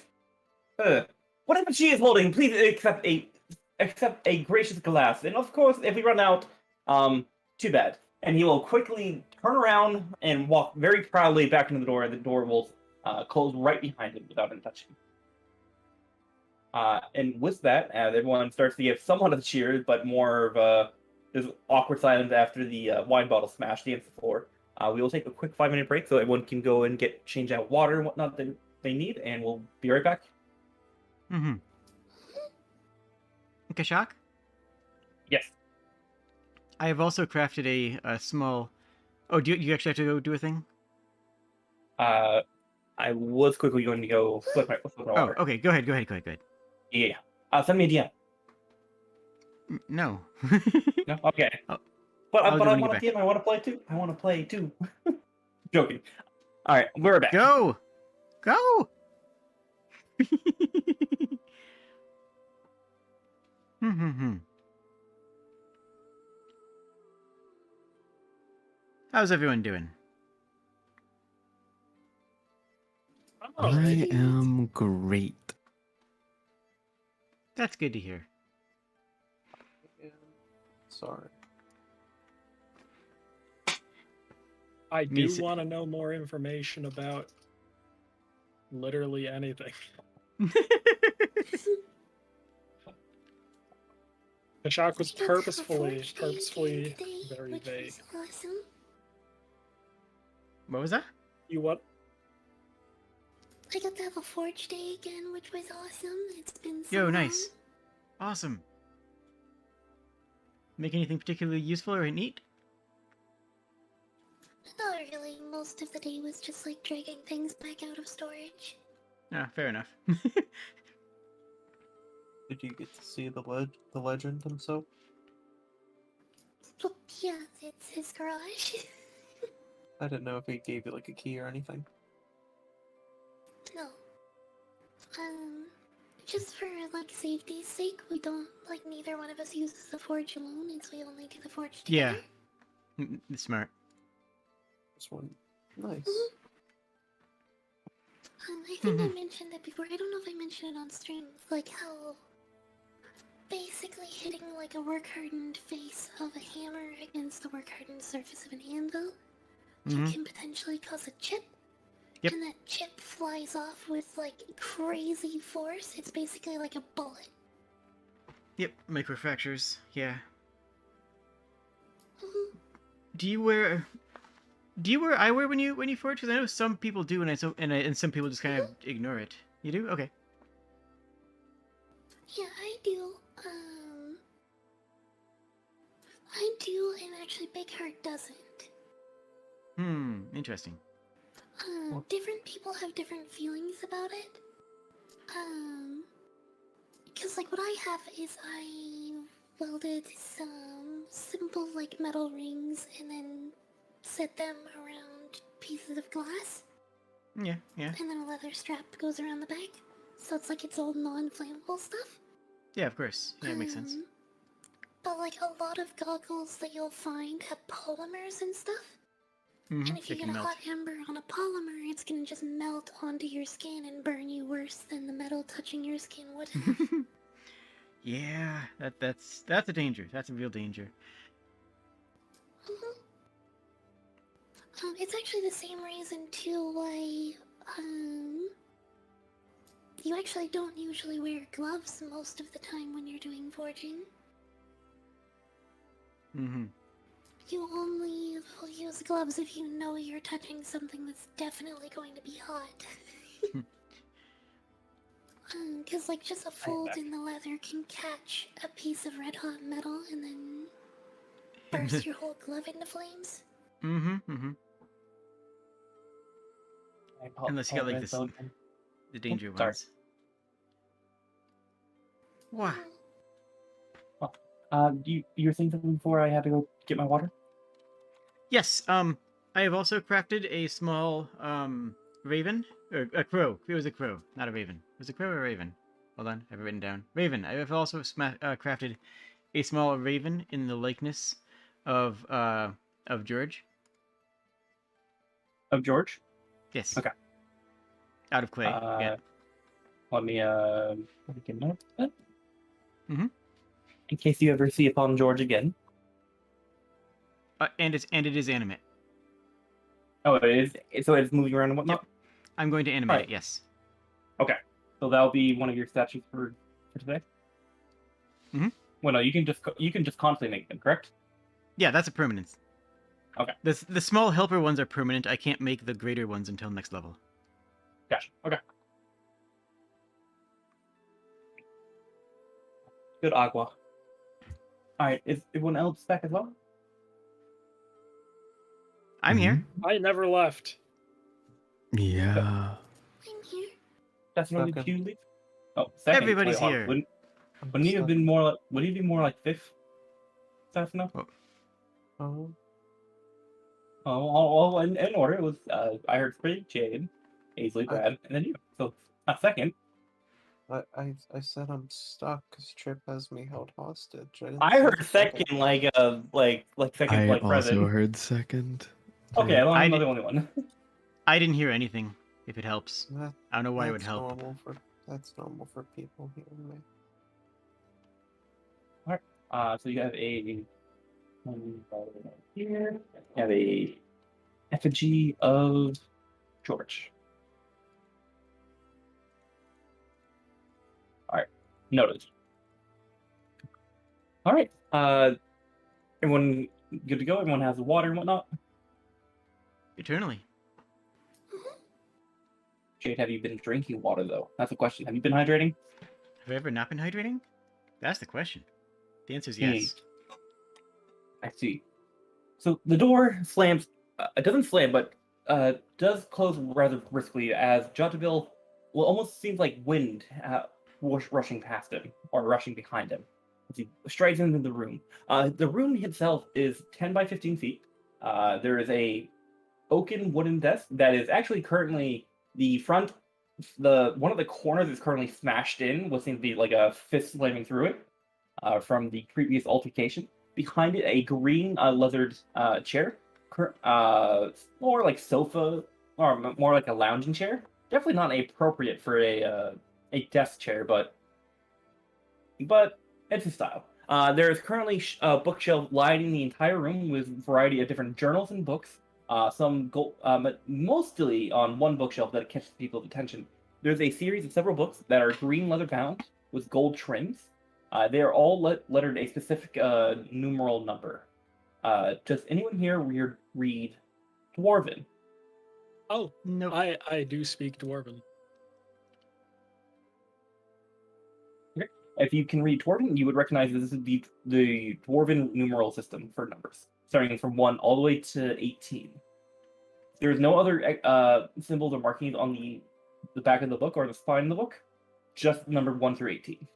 whatever she is holding, please accept a gracious glass. And of course, if we run out, too bad. And he will quickly turn around and walk very proudly back into the door, and the door will close right behind him without him touching. And with that, as everyone starts to give somewhat of a cheer, but more of this awkward silence after the wine bottle smashed against the floor, we will take a quick 5-minute break so everyone can go and change out water and whatnot that they need, and we'll be right back. Kashak? Yes. I have also crafted a small... Oh, do you actually have to go do a thing? I was quickly going to go flip my water. Oh, okay. Go ahead. Yeah. Send me a DM. No. No? Okay. I'll But I do when you want get a DM. I want to play too. Joking. All right, we're back. Go! How's everyone doing? I'm I alright. am great. That's good to hear. Sorry. I Me do s- want to know more information about literally anything. The shock was I got to have a purposefully forge day again today, very which vague. was awesome. What was that? You what? I got to have a forge day again, which was awesome. It's been so Yo, long. nice. Awesome. Make anything particularly useful or neat? Not really. Most of the day was just like dragging things back out of storage. Ah, fair enough. Did you get to see the legend himself? But yeah, it's his garage. I didn't know if he gave you like a key or anything. No. Just for like safety's sake, we don't like neither one of us uses the forge alone, and so we only do the forge Yeah. together. Smart. This one, nice. I think I mentioned it before. I don't know if I mentioned it on stream. Like how basically hitting like a work-hardened face of a hammer against the work-hardened surface of an anvil can potentially cause a chip. Yep. And that chip flies off with like crazy force. It's basically like a bullet. Yep, microfractures. Yeah. Mhm. Do you wear eyewear when you forge? Because I know some people do, and some people just kind of ignore it. You do? Okay. Yeah, I do. I do, and actually Big Heart doesn't. Interesting. Different people have different feelings about it. Because like what I have is I welded some simple like metal rings and then set them around pieces of glass, Yeah, yeah. and then a leather strap goes around the back. So it's like it's all non-flammable stuff. Yeah, of course. Yeah, it makes sense. But like a lot of goggles that you'll find have polymers and stuff. And if you They get can a melt. hot ember on a polymer, it's gonna just melt onto your skin and burn you worse than the metal touching your skin would have. Yeah, that's a danger. That's a real danger. It's actually the same reason too why you actually don't usually wear gloves most of the time when you're doing forging. You only will use gloves if you know you're touching something that's definitely going to be hot. Because like just a fold in the leather can catch a piece of red hot metal and then burst your whole glove into flames. Unless you got like the danger ones. Wow. You were saying something before I had to go get my water? Yes. I have also crafted a small raven or a crow. It was a crow, not a raven. Was it a crow or a raven? Hold on, I have it written down. Raven. I have also crafted a small raven in the likeness of George. Of George? Yes. Okay. Out of clay. Yeah. Let me make a note of that. Mhm. In case you ever see upon George again. And it is animate. Oh, it is. So it's moving around and whatnot. Yep. I'm going to animate it. Yes. Okay. So that'll be one of your statues for today. Well, no, you can just constantly make them, correct? Yeah, that's a permanence. Okay. The small helper ones are permanent. I can't make the greater ones until next level. Gotcha. Okay. Good agua. Alright, is everyone else back as well? I'm here. I never left. Yeah. I'm here. That's really Okay. cute. Oh, second. Everybody's Wait, here. Wouldn't he have been more like? Would he be more like fifth? Staff now? Oh, Oh, in order, it was I heard Sprig, Jade, Aisley, I- Brad, and then you. So not second. I said I'm stuck because Trip has me held hostage. Didn't I say heard second, like second, I like also present. heard second. Okay, Yeah. as long as I'm not I the only one. I didn't hear anything. If it helps, That, I don't know why it would that's help. normal for people hearing me. So you have a here. You have a effigy of George. All right, noted. All right, everyone good to go? Everyone has the water and whatnot? Eternally. Jade, have you been drinking water, though? That's the question. Have you been hydrating? Have I ever not been hydrating? That's the question. The answer is Hmm. yes. I see. So the door slams. It doesn't slam, but does close rather briskly as Jotabil, well, almost seems like wind rushing past him or rushing behind him as he strides into the room. The room itself is 10 by 15 feet. There is a oaken wooden desk that is actually currently the front. One of the corners is currently smashed in, what seems to be like a fist slamming through it from the previous altercation. Behind it, a green leathered chair, more like sofa or more like a lounging chair. Definitely not appropriate for a desk chair, but it's a style. There is currently a bookshelf lining the entire room with a variety of different journals and books. Some gold, mostly on one bookshelf that catches people's attention. There's a series of several books that are green leather bound with gold trims. They are all lettered a specific numeral number. Does anyone here read Dwarven? Oh, Nope. I do speak Dwarven. If you can read Dwarven, you would recognize this is the Dwarven numeral system for numbers, starting from 1 all the way to 18. There's no other symbols or markings on the back of the book or the spine of the book, just numbered 1 through 18.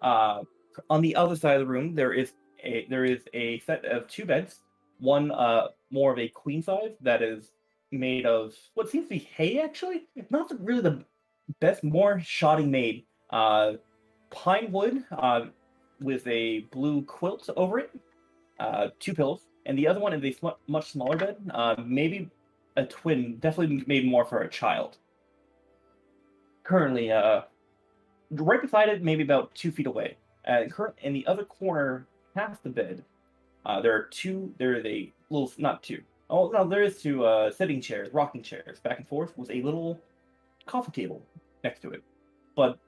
On the other side of the room, there is a set of 2 beds. One more of a queen size that is made of what seems to be hay. Actually, not really the best, more shoddy made. Pine wood with a blue quilt over it. 2 pillows, and the other one is a much smaller bed. Maybe a twin, definitely made more for a child. Currently, right beside it, maybe about 2 feet away. In the other corner, past the bed, there is a little, not 2. Oh no, there is 2 sitting chairs, rocking chairs, back and forth, with a little coffee table next to it. But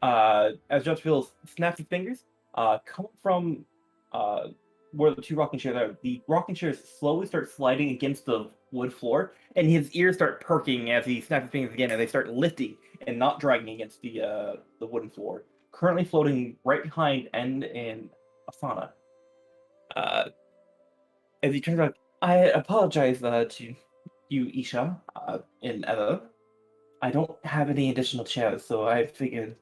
as Judge Phil snaps his fingers, come from where the 2 rocking chairs are, the rocking chairs slowly start sliding against the wood floor, and his ears start perking as he snaps his fingers again, and they start lifting and not dragging against the wooden floor. Currently floating right behind End and Asana. As he turns out, I apologize to you, Isha, and Eva. I don't have any additional chairs, so I figured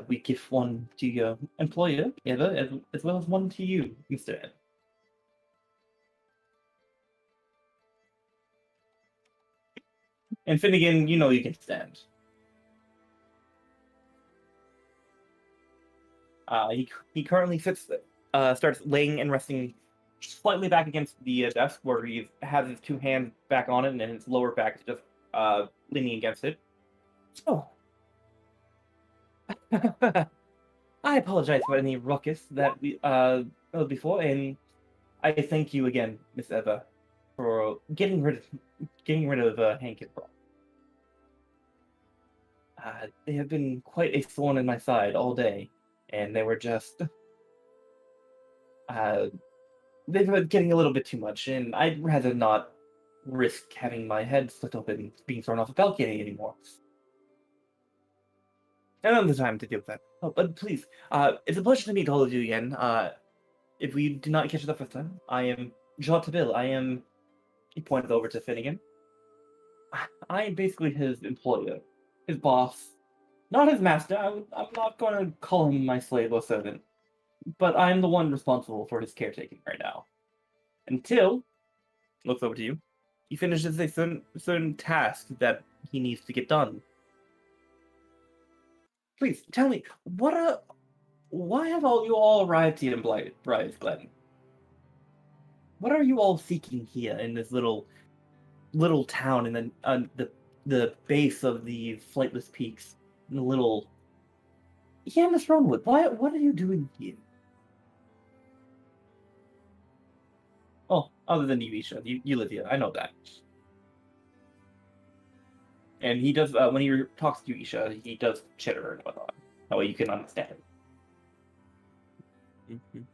we give one to your employer, Eva, as well as one to you, Mr. Ed. And Finnegan, you know you can stand. He currently starts laying and resting slightly back against the desk, where he has his 2 hands back on it, and his lower back is just leaning against it. So, I apologize for any ruckus that we before, and I thank you again, Miss Eva, for getting rid of Hank and Braun. They have been quite a thorn in my side all day, and they were just they've been getting a little bit too much, and I'd rather not risk having my head split open being thrown off a balcony anymore. I don't have the time to deal with that. Oh, but please, it's a pleasure to meet all of you again. If we did not catch it the first time, I am Jean Tabil. I am. He pointed over to Finnegan. I am basically his employer, his boss, not his master. I'm not going to call him my slave or servant, but I am the one responsible for his caretaking right now. Until, looks over to you, he finishes a certain task that he needs to get done. please tell me why have you all arrived here in Briar's Glen? What are you all seeking here in this little town in the base of the Flightless Peaks? In the little in this Ronewood. What are you doing here? Oh, other than you, Isha, you live here. I know that. And he does when he talks to you, Isha, he does chitter and whatnot. That way you can understand. Mhm.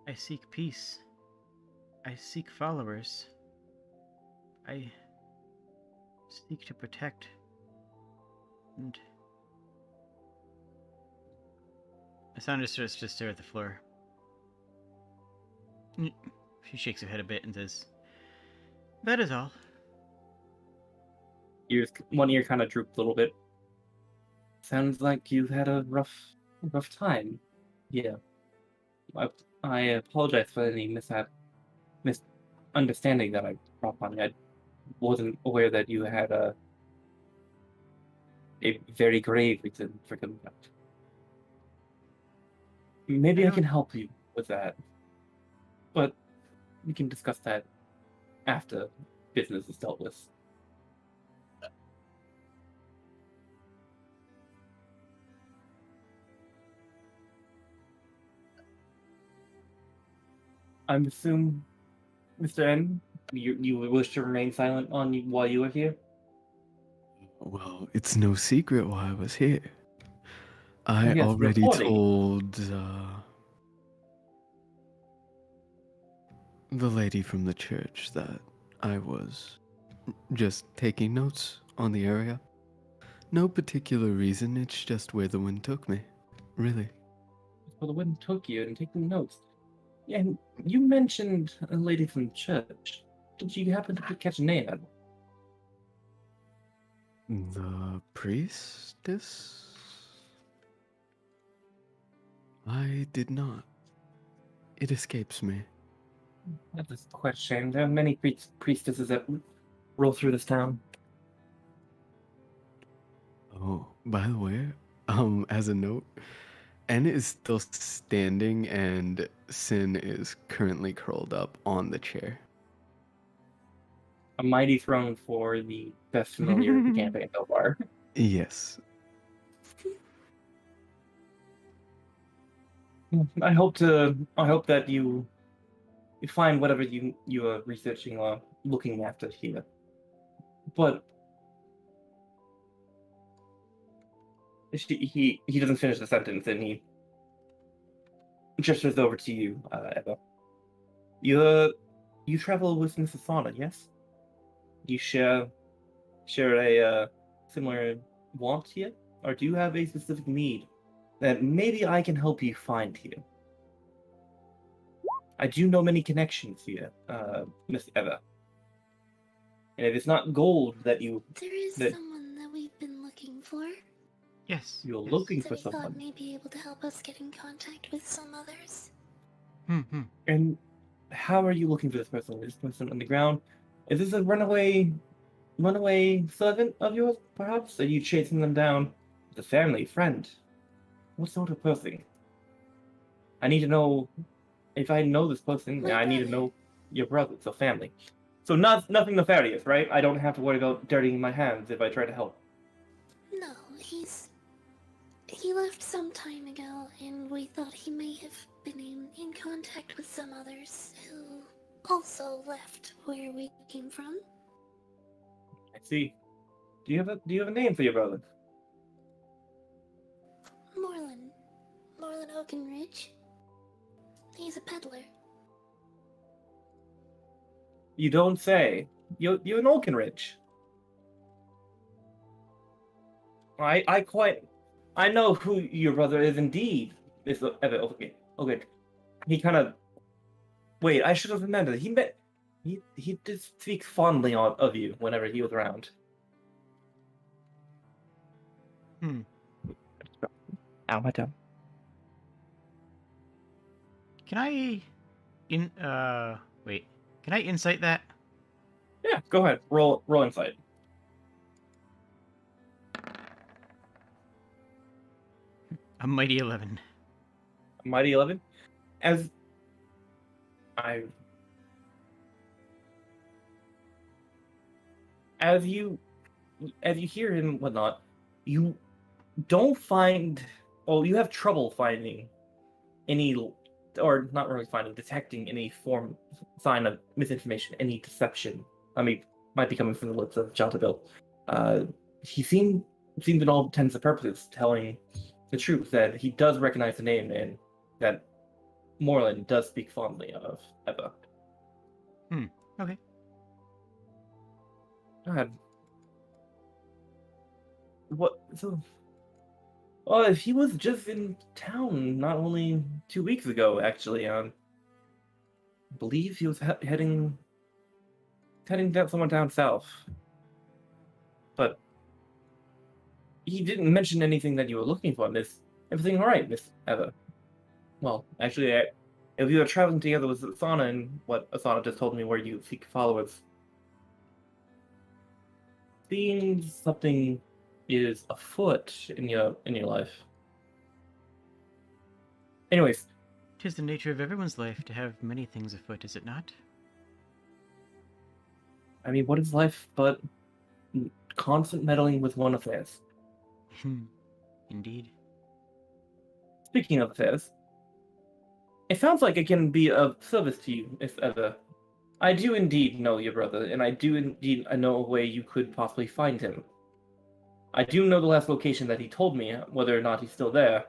I seek peace. I seek followers. I seek to protect. And Asana just stare at the floor. She shakes her head a bit and says, "That is all." One ear kind of drooped a little bit. Sounds like you've had a rough time. Yeah. I apologize for any misunderstanding that I brought on you. I wasn't aware that you had a very grave reason for coming out. Maybe I can help you with that. But we can discuss that after business is dealt with. I'm assuming, Mr. N, you wish to remain silent while you are here? Well, it's no secret why I was here. I yes, already reporting. told the lady from the church that I was just taking notes on the area. No particular reason, it's just where the wind took me. Really. Well, the wind took you and taking notes. Yeah, and you mentioned a lady from church. Did you happen to catch a name? The priestess? I did not. It escapes me. That is quite a shame. There are many priestesses that roll through this town. Oh, by the way, as a note, N is still standing and Sin is currently curled up on the chair. A mighty throne for the best familiar of the campaign so far. Yes. I hope that you find whatever you are researching or looking after here. But he doesn't finish the sentence, and he gestures over to you, Eva. You travel with Mrs. Fauna, yes? You share a similar want here, or do you have a specific need that maybe I can help you find here? I do know many connections here, Miss Eva. And if it's not gold that There is that someone that we've been looking for. Yes. you're yes. looking That for we thought someone, may be able to help us get in contact with some others. and how are you looking for this person? Is this person on the ground? Is this a runaway servant of yours, perhaps? Are you chasing them down? The family, friend? What sort of person? I need to know if I know this person. My I need to brother. know your brother, so family. So nothing nefarious, right? I don't have to worry about dirtying my hands if I try to help. No, he left some time ago, and we thought he may have been in contact with some others who also left where we came from. I see. Do you have a name for your brother? Moreland Oakenridge. He's a peddler. You don't say. You're an Oakenridge. I know who your brother is indeed. This okay. He kind of wait. I should have remembered. He did speak fondly of you whenever he was around. Ow, my tongue. Can I wait. Can I insight that? Yeah, go ahead. Roll insight. A mighty 11. Mighty 11. As you hear him and whatnot, you don't find, well, you have trouble finding any, or not really finding, detecting any sign of misinformation, any deception. I mean, might be coming from the lips of Jatabil. He seemed in all intents and purposes telling the truth that he does recognize the name and that Moreland does speak fondly of Eva. Okay. God. What? So, well, he was just in town not only 2 weeks ago, actually. I believe he was heading down somewhere down south. But he didn't mention anything that you were looking for, Miss. Everything all right, Miss Eva? Well, actually, if you are traveling together with Asana and what Asana just told me where you seek followers, seems something is afoot in your life. Anyways, 'Tis the nature of everyone's life to have many things afoot, is it not? I mean, what is life but constant meddling with one affairs? Indeed. Speaking of affairs, it sounds like it can be of service to you, if ever. I do indeed know your brother, and I do indeed know a way you could possibly find him. I do know the last location that he told me. Whether or not he's still there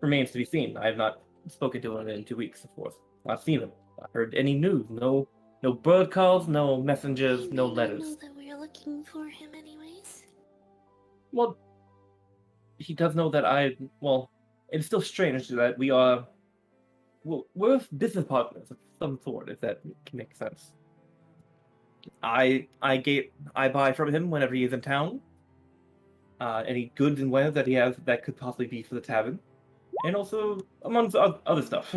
remains to be seen. I have not spoken to him in 2 weeks, of course. I've seen him. I heard any news. No bird calls, no messengers, no letters. I know that we're looking for him anyways. Well, he does know that well, it's still strange that we're business partners of some sort, if that can make sense. I buy from him whenever he is in town. Any goods and wares that he has that could possibly be for the tavern, and also amongst other stuff.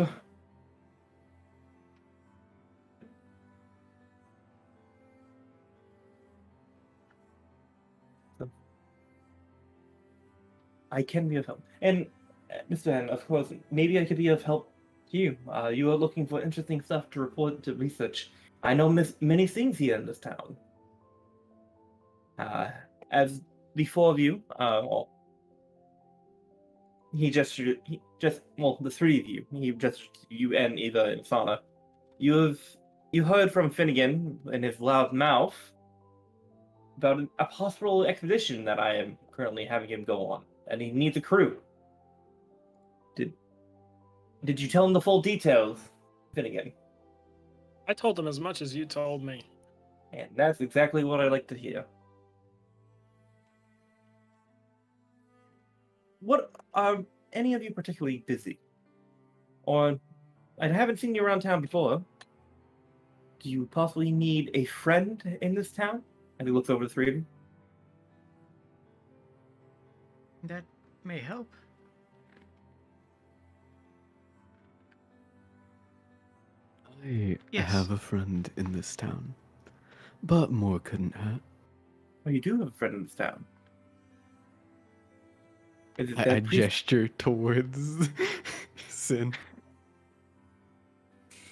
So, I can be of help. And Mr. N, of course, maybe I could be of help to you. You are looking for interesting stuff to report, to research. I know many things here in this town. As the four of you, well, the three of you, you and Eva and Sana, you heard from Finnegan in his loud mouth about a possible expedition that I am currently having him go on, and he needs a crew. Did you tell him the full details, Finnegan? I told him as much as you told me. And that's exactly what I like to hear. What are any of you particularly busy? Or I haven't seen you around town before. Do you possibly need a friend in this town? And he looks over the three of you. That may help. I Yes. have a friend in this town, but more couldn't hurt. Oh, you do have a friend in this town. Is it I that priest? gesture towards Sin.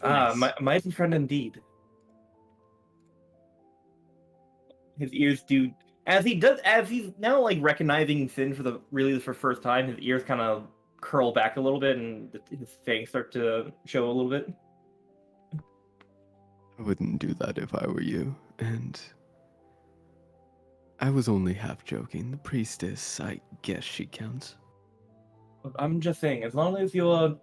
My mighty friend indeed. His ears do, as he's now like recognizing Sin for the first time. His ears kind of curl back a little bit, and his fangs start to show a little bit. I wouldn't do that if I were you, and I was only half joking. The priestess, I guess she counts. I'm just saying, as long as your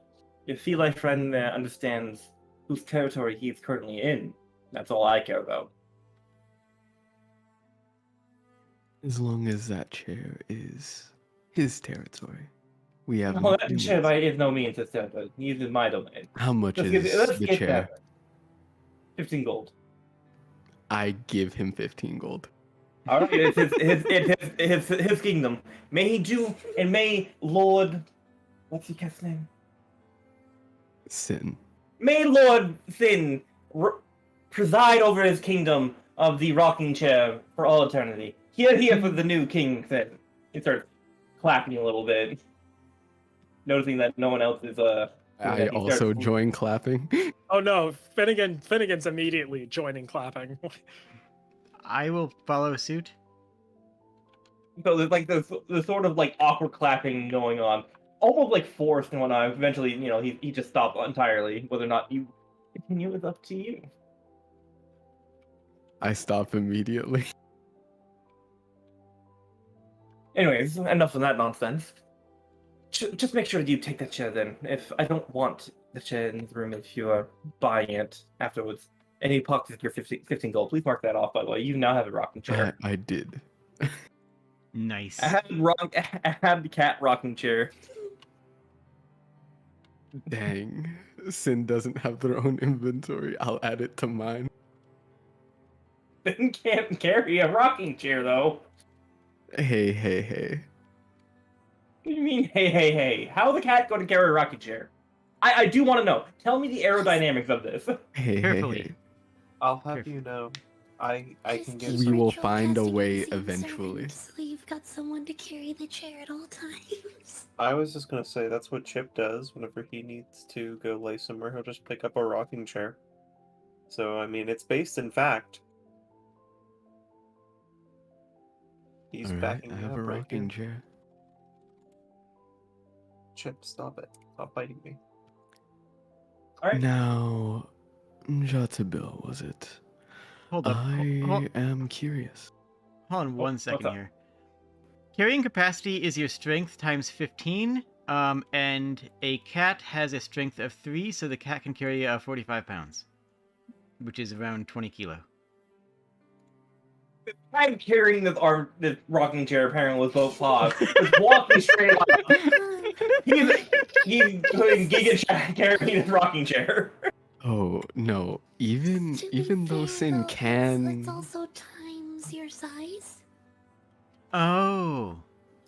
feline friend understands whose territory he's currently in, that's all I care about. As long as that chair is his territory. We have No, that chair by is no means his territory. He's in my domain. How much Let's is the get chair? that. 15 gold. I give him 15 gold. All right, it's his kingdom. May he do, and may Lord, what's the cat's name? Sin. May Lord Sin preside over his kingdom of the rocking chair for all eternity. Here for the new king thing. He starts clapping a little bit, noticing that no one else is I also join clapping. Oh no, Finnegan's immediately joining clapping. I will follow suit. So there's like this sort of like awkward clapping going on, almost like forced and whatnot. Eventually, he just stopped entirely. Whether or not you continue is up to you. I stop immediately. Anyways, enough of that nonsense. Just make sure you take that chair then. If I don't want the chair in the room if you are buying it afterwards. Any pockets your 15 gold. Please mark that off, by the way. You now have a rocking chair. I did. Nice. I have the cat rocking chair. Dang. Sin doesn't have their own inventory. I'll add it to mine. Then can't carry a rocking chair, though. Hey. What do you mean, hey? How's the cat going to carry a rocking chair? I do want to know. Tell me the aerodynamics of this. Carefully. I'll have you know, I can get. We will Ritual find a casting way unseen eventually. servants, So you've got someone to carry the chair at all times. I was just gonna say that's what Chip does whenever he needs to go lay somewhere. He'll just pick up a rocking chair. So I mean, it's based in fact. He's All right, backing I me have up a right rocking here. chair. Chip, stop it! Stop biting me. All right. Now, Jatabil, was it? Hold up. I am curious. Hold on one what's second up? here. Carrying capacity is your strength times 15, and a cat has a strength of 3, so the cat can carry 45 pounds, which is around 20 kilo. I'm carrying this rocking chair apparently with both paws. Just walking straight up. He's doing Giga carrying his rocking chair. Oh no! Even To be though fair, Sin though, can. It's also times your size. Oh.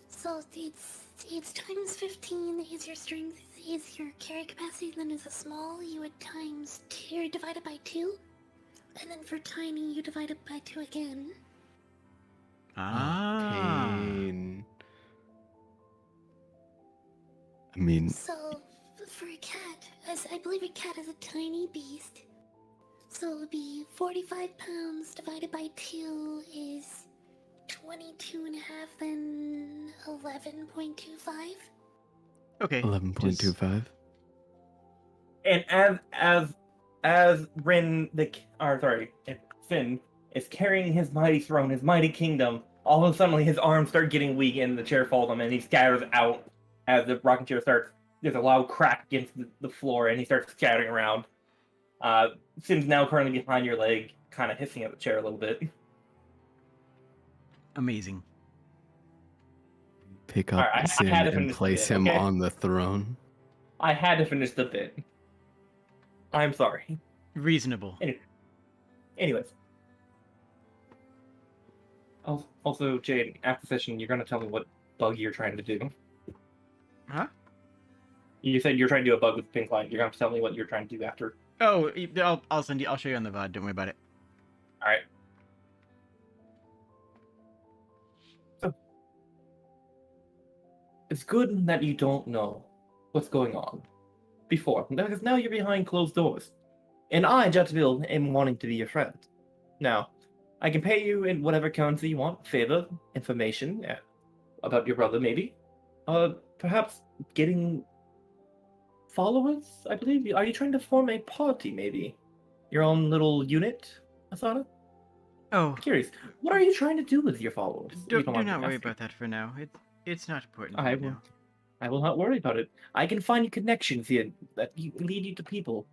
So it's times 15 is your strength, is your carry capacity, then is a small, you would times 2, or divide it by 2. And then for tiny, you divide it by 2 again. Ah. Pain. I mean, So, for a cat, as I believe a cat is a tiny beast, so it would be 45 pounds divided by 2 is 22 and a half, then 11.25. Okay. 11.25. And as Finn is carrying his mighty throne, his mighty kingdom, all of a sudden his arms start getting weak and the chair falls on him and he scatters out as the rocking chair starts. There's a loud crack against the floor and he starts scattering around. Finn's now currently behind your leg, kind of hissing at the chair a little bit. Amazing. Pick up Alright, I Sin had to and finish the place bit, him okay? on the throne. I had to finish the bit. I'm sorry. Reasonable. Anyways. Also, Jade, after session, you're going to tell me what bug you're trying to do. Huh? You said you're trying to do a bug with pink light. You're going to have to tell me what you're trying to do after. Oh, I'll send you. I'll show you on the VOD. Don't worry about it. All right. So, it's good that you don't know what's going on before, because now you're behind closed doors. And I, Jatabil, am wanting to be your friend. Now, I can pay you in whatever currency you want, favor, information, about your brother, maybe. Perhaps getting followers, I believe. Are you trying to form a party, maybe? Your own little unit, Asada? Oh, Curious. What are you trying to do with your followers? if you do mind me not worry asking? about that for now. It's not important. I right will. now. I will not worry about it. I can find you connections here that lead you to people.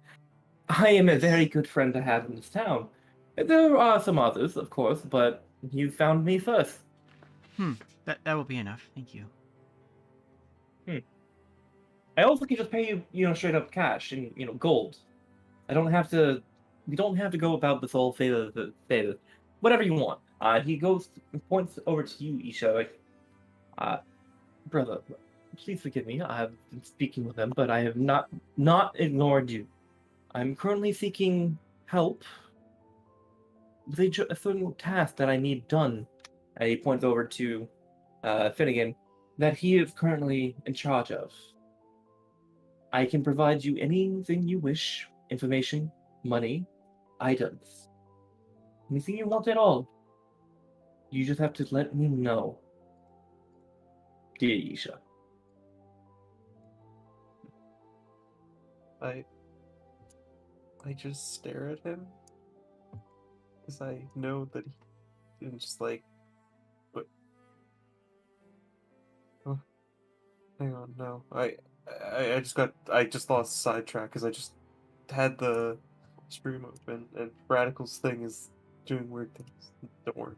I am a very good friend to have in this town. There are some others, of course, but you found me first. That will be enough. Thank you. I also can just pay you, straight up cash and gold. I don't have to. You don't have to go about this whole favor, whatever you want. He points over to you, Isha. Brother, please forgive me. I have been speaking with them, but I have not ignored you. I'm currently seeking help a certain task that I need done. And he points over to Finnegan, that he is currently in charge of. I can provide you anything you wish, information, money, items. Anything you want at all. You just have to let me know. Dear Isha. I just stare at him because I know that he didn't just like. But oh, hang on, no, I just lost sidetrack because I just had the stream open and Radical's thing is doing weird things. Don't worry,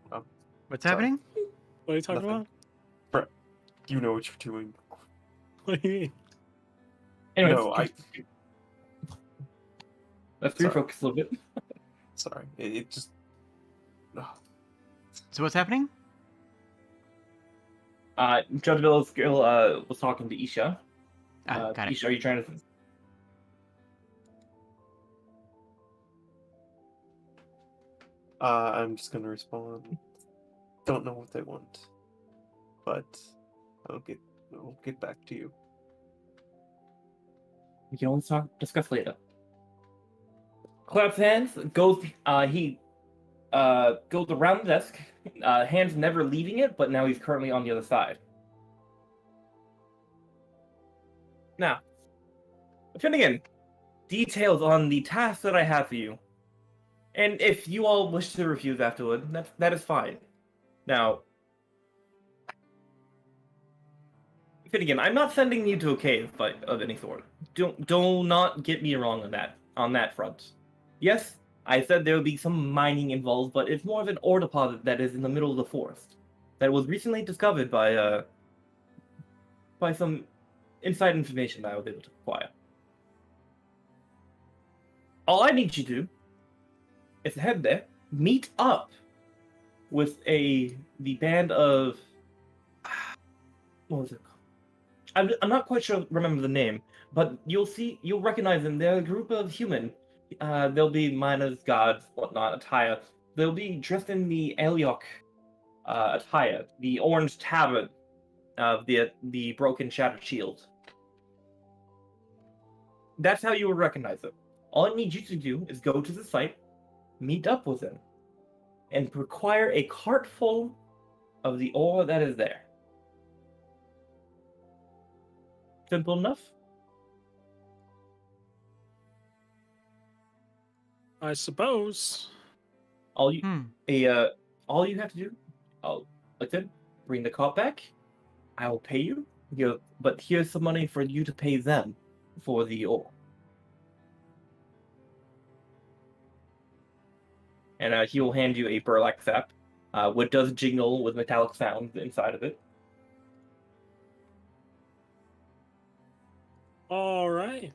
What's sorry. happening? What are you talking Nothing. about? You know what you're doing. What do you mean? Anyways, No, let's Sorry. refocus a little bit. sorry. It just. Oh. So what's happening? Judge Bill's girl was talking to Isha. Got it. Isha, are you trying to? I'm just gonna respond. Don't know what they want, but I'll get back to you. We can always discuss later. Claps hands, goes goes around the desk, hands never leaving it, but now he's currently on the other side. Now, Finnegan, details on the task that I have for you. And if you all wish to refuse afterward, that is fine. Now, Finnegan, I'm not sending you to a cave of any sort. Do not get me wrong on that front. Yes, I said there would be some mining involved, but it's more of an ore deposit that is in the middle of the forest that was recently discovered by some inside information that I was able to acquire. All I need you to do is head there, meet up with the band of what was it called? I'm not quite sure. Remember the name, but you'll recognize them. They're a group of human. They'll be miners, gods, whatnot attire. They'll be dressed in the Eliok attire, the orange tabard of the broken shattered shield. That's how you will recognize them. All I need you to do is go to the site, meet up with them, and require a cart full of the ore that is there. Simple enough? I suppose. All you have to do, like I said, bring the cart back. I will pay you. But here's some money for you to pay them for the ore. And he will hand you a burlap sack, which does jingle with metallic sounds inside of it. All right.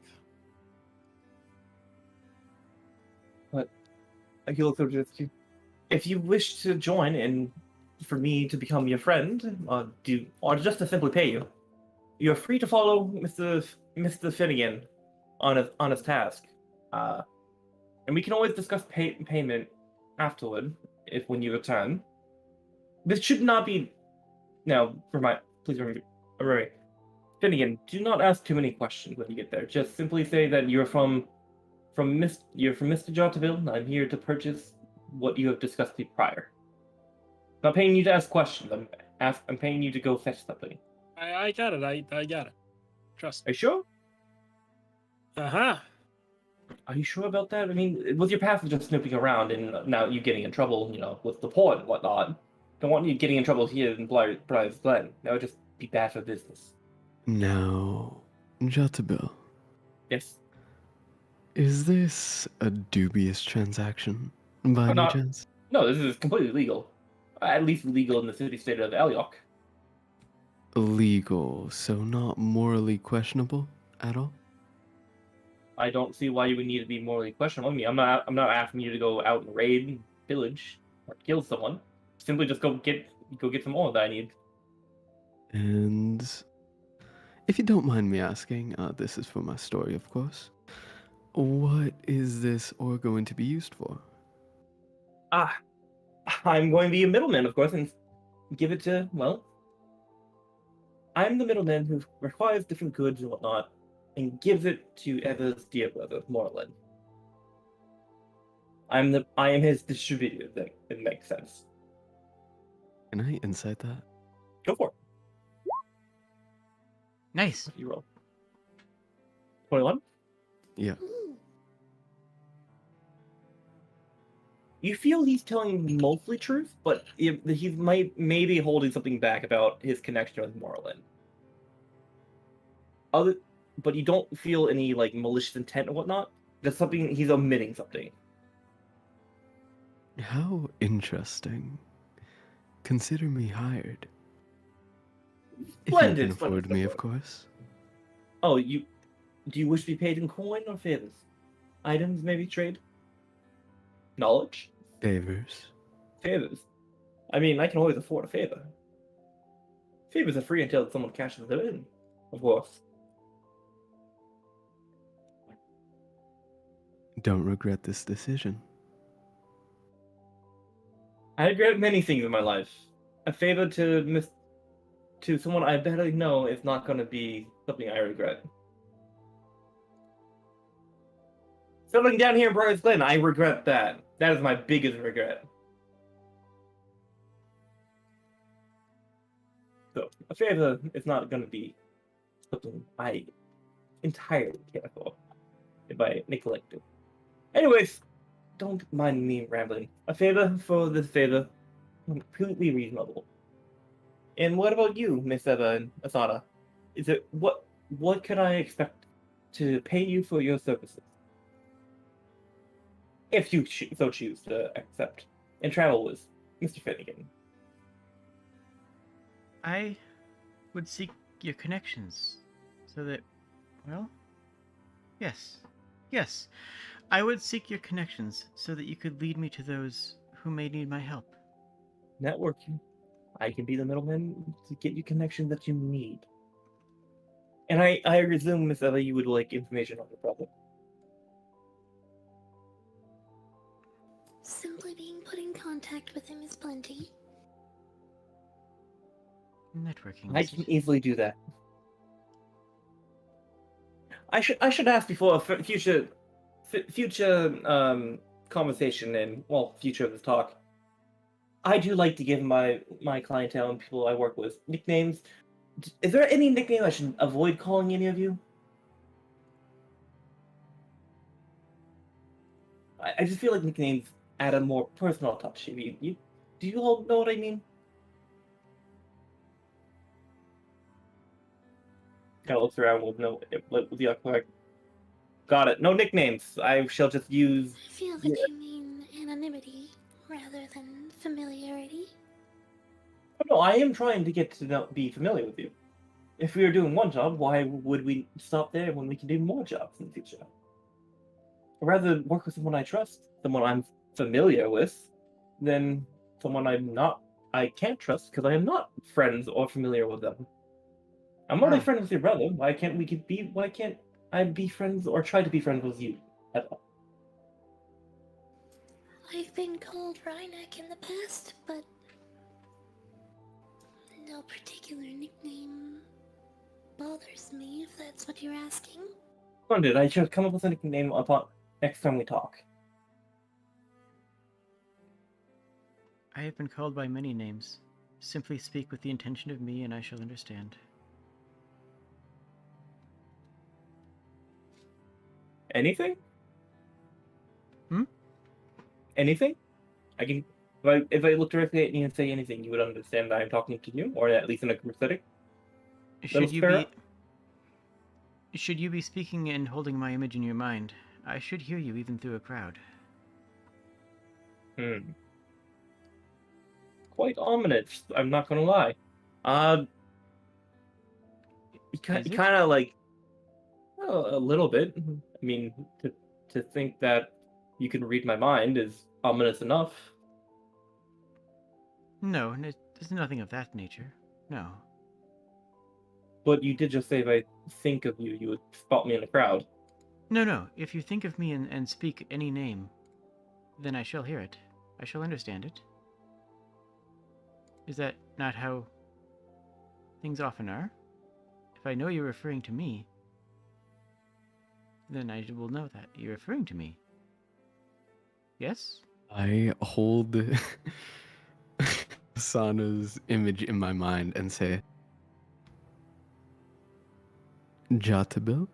But he looks over to you. If you wish to join and for me to become your friend, or just to simply pay you, you're free to follow Mr. Finnegan on his task. And we can always discuss payment afterward when you return. This should not be. Now, please remember, Finnegan, do not ask too many questions when you get there. Just simply say that you're from Mr. Jottaville, and I'm here to purchase what you have discussed prior. I'm not paying you to ask questions. I'm paying you to go fetch something. I got it. I got it. Trust Are me. you sure? Uh-huh. Are you sure about that? I mean, with your past just snooping around and now you getting in trouble, with the port and whatnot, don't want you getting in trouble here in Briar's Glen. That would just be bad for business. Now, Jottabil, Yes. is this a dubious transaction by any chance? No, this is completely legal. At least legal in the city-state of Eliok. Legal, so not morally questionable at all? I don't see why you would need to be morally questionable. I mean, I'm not asking you to go out and raid and pillage or kill someone. Simply just go get some ore that I need. And if you don't mind me asking, this is for my story, of course. What is this ore going to be used for? I'm going to be a middleman, of course, and give it to, well, I'm the middleman who requires different goods and whatnot, and gives it to Ever's dear brother, Morlin. I am his distributor, if it makes sense. Can I insight that? Go for it. Nice. You roll. 21? Yeah. Ooh. You feel he's telling mostly truth, but he might maybe holding something back about his connection with Morlin. But you don't feel any like malicious intent or whatnot. There's something he's omitting something. How interesting. Consider me hired. If you can Splendid, afford splendid, me, of splendid. course. Oh, do you wish to be paid in coin or favors? Items, maybe trade? Knowledge? Favors. Favors. I mean, I can always afford a favor. Favors are free until someone cashes them in, of course. Don't regret this decision. I regret many things in my life. A favor to someone I barely know is not going to be something I regret. Settling down here in Briar's Glen, I regret that. That is my biggest regret. So, a favor is not going to be something I entirely care for if I neglect it. Anyways, don't mind me rambling. A favor for this favor, completely reasonable. And what about you, Miss Eva and Asada? Is it what could I expect to pay you for your services? If you so choose to accept and travel with Mr. Finnegan. I would seek your connections so that, well, yes. I would seek your connections so that you could lead me to those who may need my help. Networking. I can be the middleman to get you connections that you need. And I presume, Miss Eva, you would like information on the problem. Simply being put in contact with him is plenty. Networking. I can easily do that. I should ask before a future conversation and future of this talk. I do like to give my clientele and people I work with nicknames. Is there any nickname I should avoid calling any of you? I just feel like nicknames add a more personal touch. Do you all know what I mean? Kind of looks around with the correct. Got it. No nicknames. I shall just use. I feel that you mean anonymity rather than familiarity. No, I am trying to get to be familiar with you. If we are doing one job, why would we stop there when we can do more jobs in the future? I'd rather work with someone I trust, someone I'm familiar with, than someone I can't trust because I am not friends or familiar with them. I'm already friends with your brother. Why can't I be friends or try to be friends with you at all? I've been called Rhynek in the past, but no particular nickname bothers me, if that's what you're asking. Splendid. I should come up with a nickname upon next time we talk. I have been called by many names. Simply speak with the intention of me and I shall understand. Anything? Hmm? Anything? I can. If I look directly at you and say anything, you would understand that I'm talking to you, or at least in a group setting. Should you be speaking and holding my image in your mind, I should hear you even through a crowd. Quite ominous, I'm not gonna lie. Kind of like a little bit. I mean, to think that you can read my mind is ominous enough. No, there's nothing of that nature. No. But you did just say if I think of you, you would spot me in a crowd. No. If you think of me and speak any name, then I shall hear it. I shall understand it. Is that not how things often are? If I know you're referring to me, then I will know that you're referring to me. Yes? I hold Sana's image in my mind and say, Jatabil?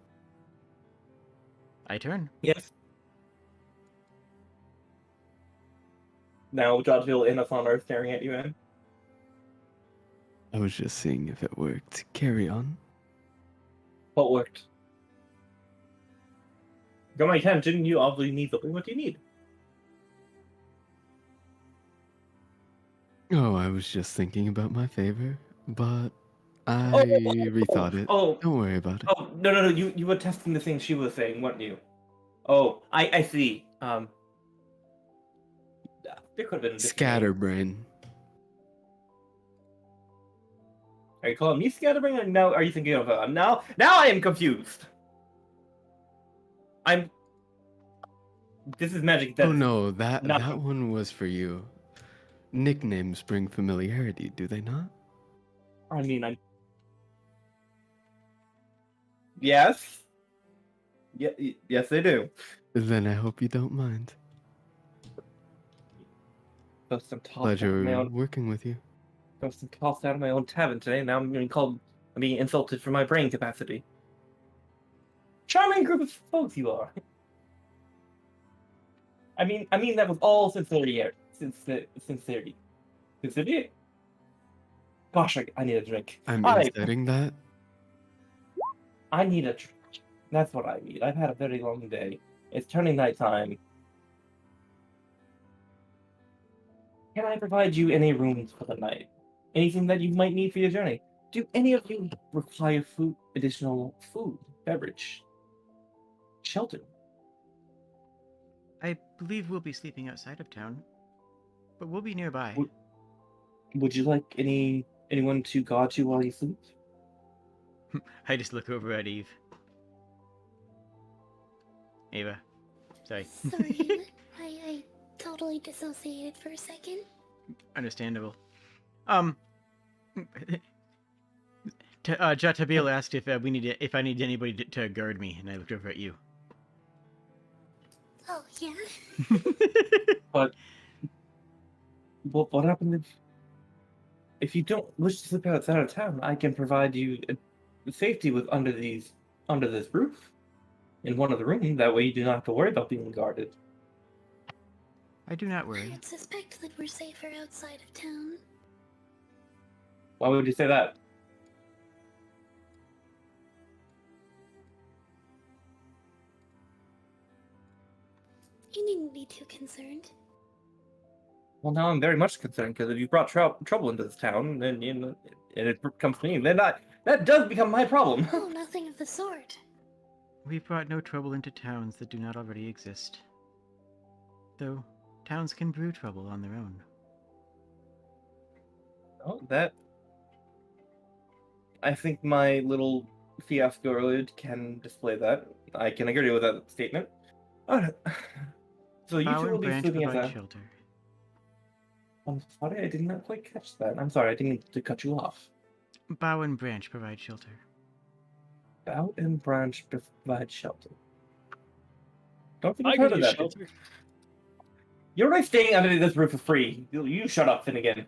I turn. Yes. Now Jodville and Asana are staring at you, man. I was just seeing if it worked. Carry on. What worked? Got my attention, you obviously need something. What do you need? Oh, I was just thinking about my favor, but I Oh, rethought it. Oh, Don't worry about it. oh, no. You were testing the thing she was saying, weren't you? Oh, I see. There could have been a different name. Scatterbrain. Are you calling me Scatterbrain? Or now are you thinking of now? Now I am confused. This is magic. Oh no, that nothing. one was for you. Nicknames bring familiarity, do they not? I mean, Yes. Yeah, yes, they do. Then I hope you don't mind. Tossed and tossed Pleasure out of working with you. my own tavern today. Now I'm being insulted for my brain capacity. Charming group of folks you are. I mean that was all sincerity. Sincerity. Gosh, I need a drink. I'm inserting that. I need a drink. That's what I need. I've had a very long day. It's turning nighttime. Can I provide you any rooms for the night? Anything that you might need for your journey? Do any of you require additional food, beverage, shelter? I believe we'll be sleeping outside of town, but we'll be nearby. Would you like anyone to guard you while you sleep? I just look over at Eve. Ava. Sorry. Sorry, I totally dissociated for a second. Understandable. Jatabil asked if if I need anybody to guard me, and I looked over at you. Oh, yeah? But what happened if you don't wish to sleep outside of town? I can provide you safety under this roof in one of the rooms. That way you do not have to worry about being guarded. I do not I worry. would suspect that we're safer outside of town. Why would you say that? You needn't be too concerned. Well, now I'm very much concerned, because if you brought trouble into this town, then and it comes to me, then that does become my problem. Oh, nothing of the sort. We brought no trouble into towns that do not already exist. Though towns can brew trouble on their own. Oh, that. I think my little fiasco earlier can display that. I can agree with that statement. Alright. So you two will be sleeping outside. Shelter. I'm sorry, I did not quite catch that. I'm sorry, I didn't mean to cut you off. Bough and branch provide shelter. Bough and branch provide shelter. Don't think I I've heard can of use that. shelter. You're already staying under this roof for free. You shut up, Finnegan.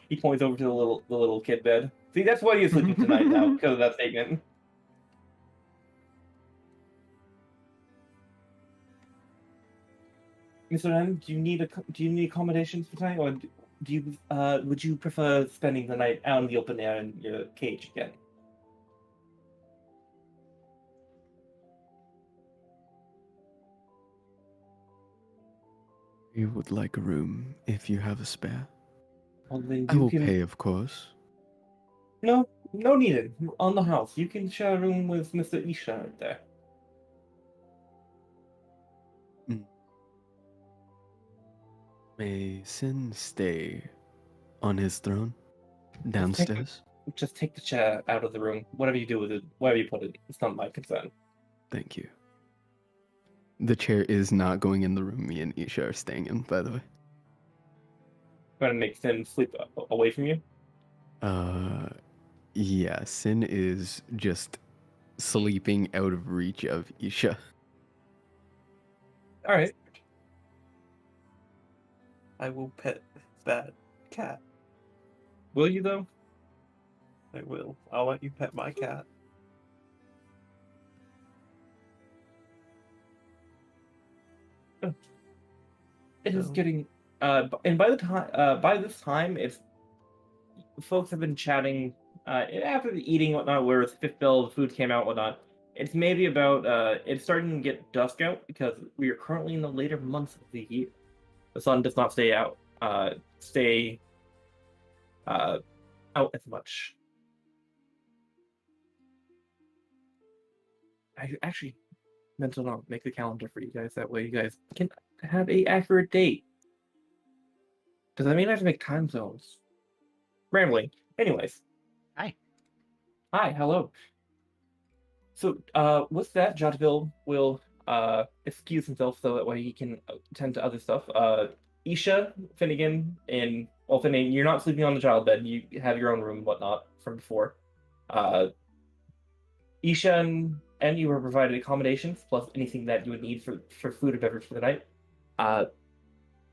He points over to the little kid bed. See, that's why you're sleeping tonight now, because of that statement. Mr. M, do you need accommodations for tonight, or would you prefer spending the night out in the open air in your cage again? You would like a room if you have a spare. Well, then I will pay, of course. No needed. On the house. You can share a room with Mr. Isha right there. May Sin stay on his throne downstairs? Just take the chair out of the room. Whatever you do with it, wherever you put it, it's not my concern. Thank you. The chair is not going in the room me and Isha are staying in, by the way. Going to make Sin sleep away from you? Yeah, Sin is just sleeping out of reach of Isha. All right. I will pet that cat. Will you, though? I will. I'll let you pet my cat. It is So- getting and by this time it's folks have been chatting after the eating whatnot, where the fifth bell the food came out whatnot. It's maybe about it's starting to get dusk out because we are currently in the later months of the year. The sun does not stay out out as much. I actually meant to not make the calendar for you guys, that way you guys can have a accurate date. Does that mean I have to make time zones? Rambling. Anyways. Hi. Hi, hello. So, with that, Jotville will excuse himself so that way he can attend to other stuff. Isha, Finnegan, Finnegan, you're not sleeping on the child bed. You have your own room and whatnot from before. Isha and you were provided accommodations plus anything that you would need for food and beverage for the night.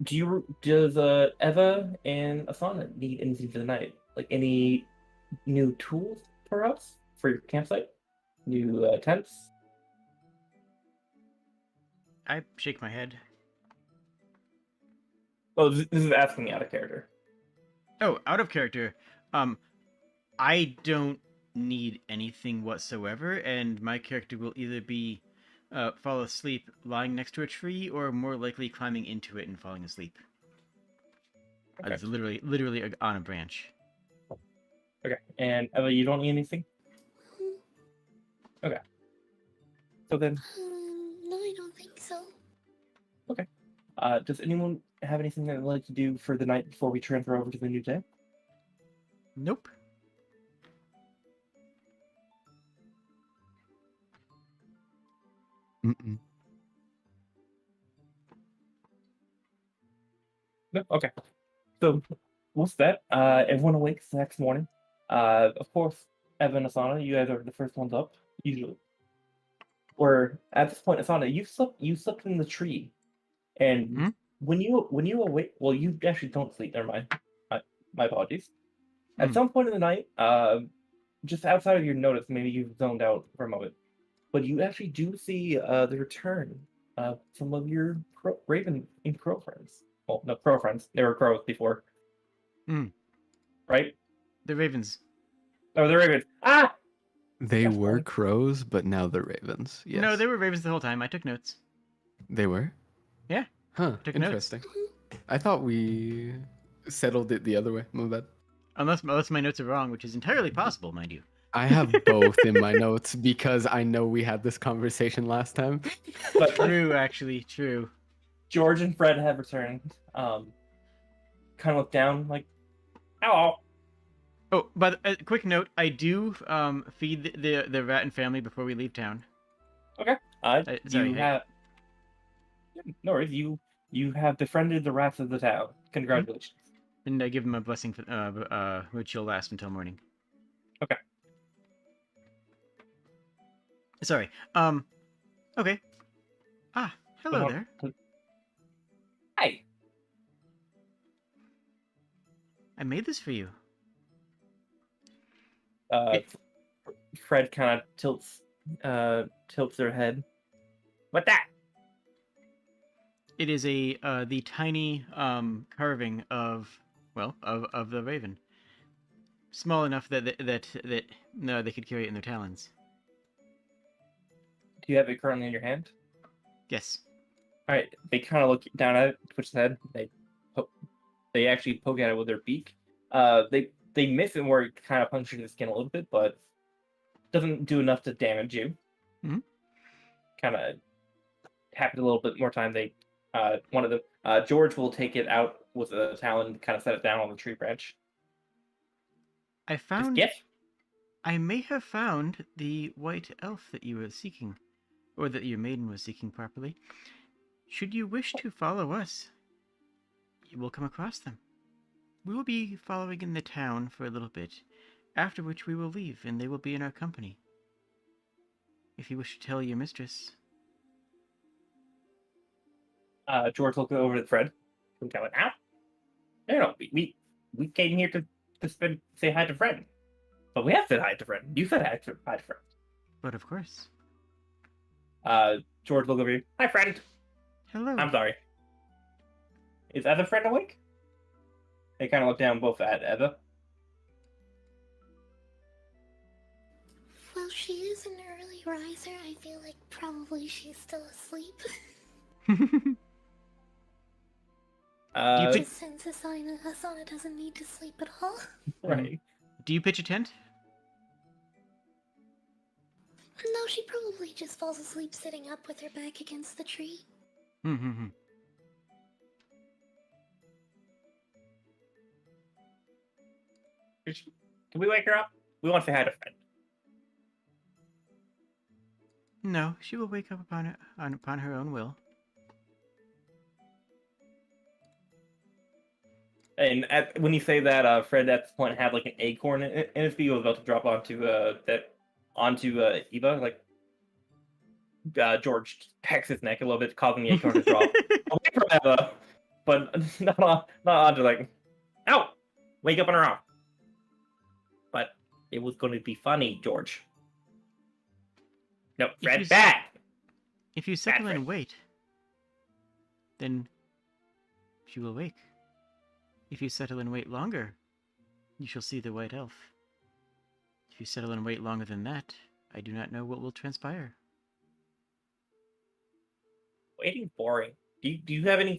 Does Eva and Asana need anything for the night? Like any new tools, perhaps, for your campsite? New tents? I shake my head. Oh, this is asking me out of character. Oh, out of character. I don't need anything whatsoever, and my character will either be fall asleep lying next to a tree, or more likely climbing into it and falling asleep. Okay. It's literally on a branch. Okay. And Eva, you don't need anything? Okay. So then, No, I don't think so. does anyone have anything that they'd like to do for the night before we transfer over to the new day? Nope. Mm-mm. No? Okay. So, what's that? Everyone awakes the next morning. Of course, Eva and Asana, you guys are the first ones up, usually. Or at this point, Asana, you slept in the tree. And Hmm? when you awake, well, you actually don't sleep. Never mind. My apologies. At Hmm. some point in the night, just outside of your notice, maybe you've zoned out for a moment, but you actually do see the return of some of your raven and crow friends. Well, no, crow friends. They were crows before, Hmm. right? The ravens. Oh, the ravens. Ah! They That's were fine. crows, but now they're ravens. Yes. No, they were ravens the whole time. I took notes. They were? Yeah. Huh, Took notes. interesting. I thought we settled it the other way. My bad. Unless my notes are wrong, which is entirely possible, mind you. I have both in my notes because I know we had this conversation last time. But True, actually, true. George and Fred have returned. Kind of look down, like, ow. Oh, but a quick note: I do feed the rat and family before we leave town. Okay. Sorry, You hey. have. Yeah, no worries. You have befriended the rats of the town. Congratulations. And I give them a blessing, which will last until morning. Okay. Sorry. Okay. Ah, hello there. Hi. I made this for you. Fred kind of tilts their head. What that? It is the tiny carving of the raven, small enough that no, they could carry it in their talons. Do you have it currently in your hand? Yes. All right. They kind of look down at it, twitch their head. They actually poke at it with their beak. They miss it where it kind of punctures the skin a little bit, but doesn't do enough to damage you. Mm-hmm. Kind of tap it a little bit more time. They one of them, George will take it out with a talon, kind of set it down on the tree branch. I Just get. I may have found the white elf that you were seeking. or that your maiden was seeking properly. Should you wish to follow us, you will come across them. We will be following in the town for a little bit, after which we will leave, and they will be in our company. If you wish to tell your mistress. George will go over to Fred and tell it out. No, we came here to say hi to Fred. But we have said hi to Fred. You said hi to Fred. But of course. George will go over here. Hi, Fred. Hello. I'm sorry. Is Eva Fred awake? They kind of look down both at Eva. Well, she is an early riser. I feel like probably she's still asleep. Just since Asana doesn't need to sleep at all. Right. Do you pitch a tent? No, she probably just falls asleep sitting up with her back against the tree. Can we wake her up? We want to say hi to Fred. No, she will wake up upon her own will. And when you say that, Fred at this point had like an acorn in his feet, was about to drop onto Eva. Like George pecks his neck a little bit, causing the acorn to drop away from Eva, but not onto like, ow, wake up on her arm. But it was going to be funny, George. No, Fred, back. If you settle and wait, then she will wake. If you settle and wait longer, you shall see the white elf. If you settle and wait longer than that, I do not know what will transpire. Waiting boring. Do you have any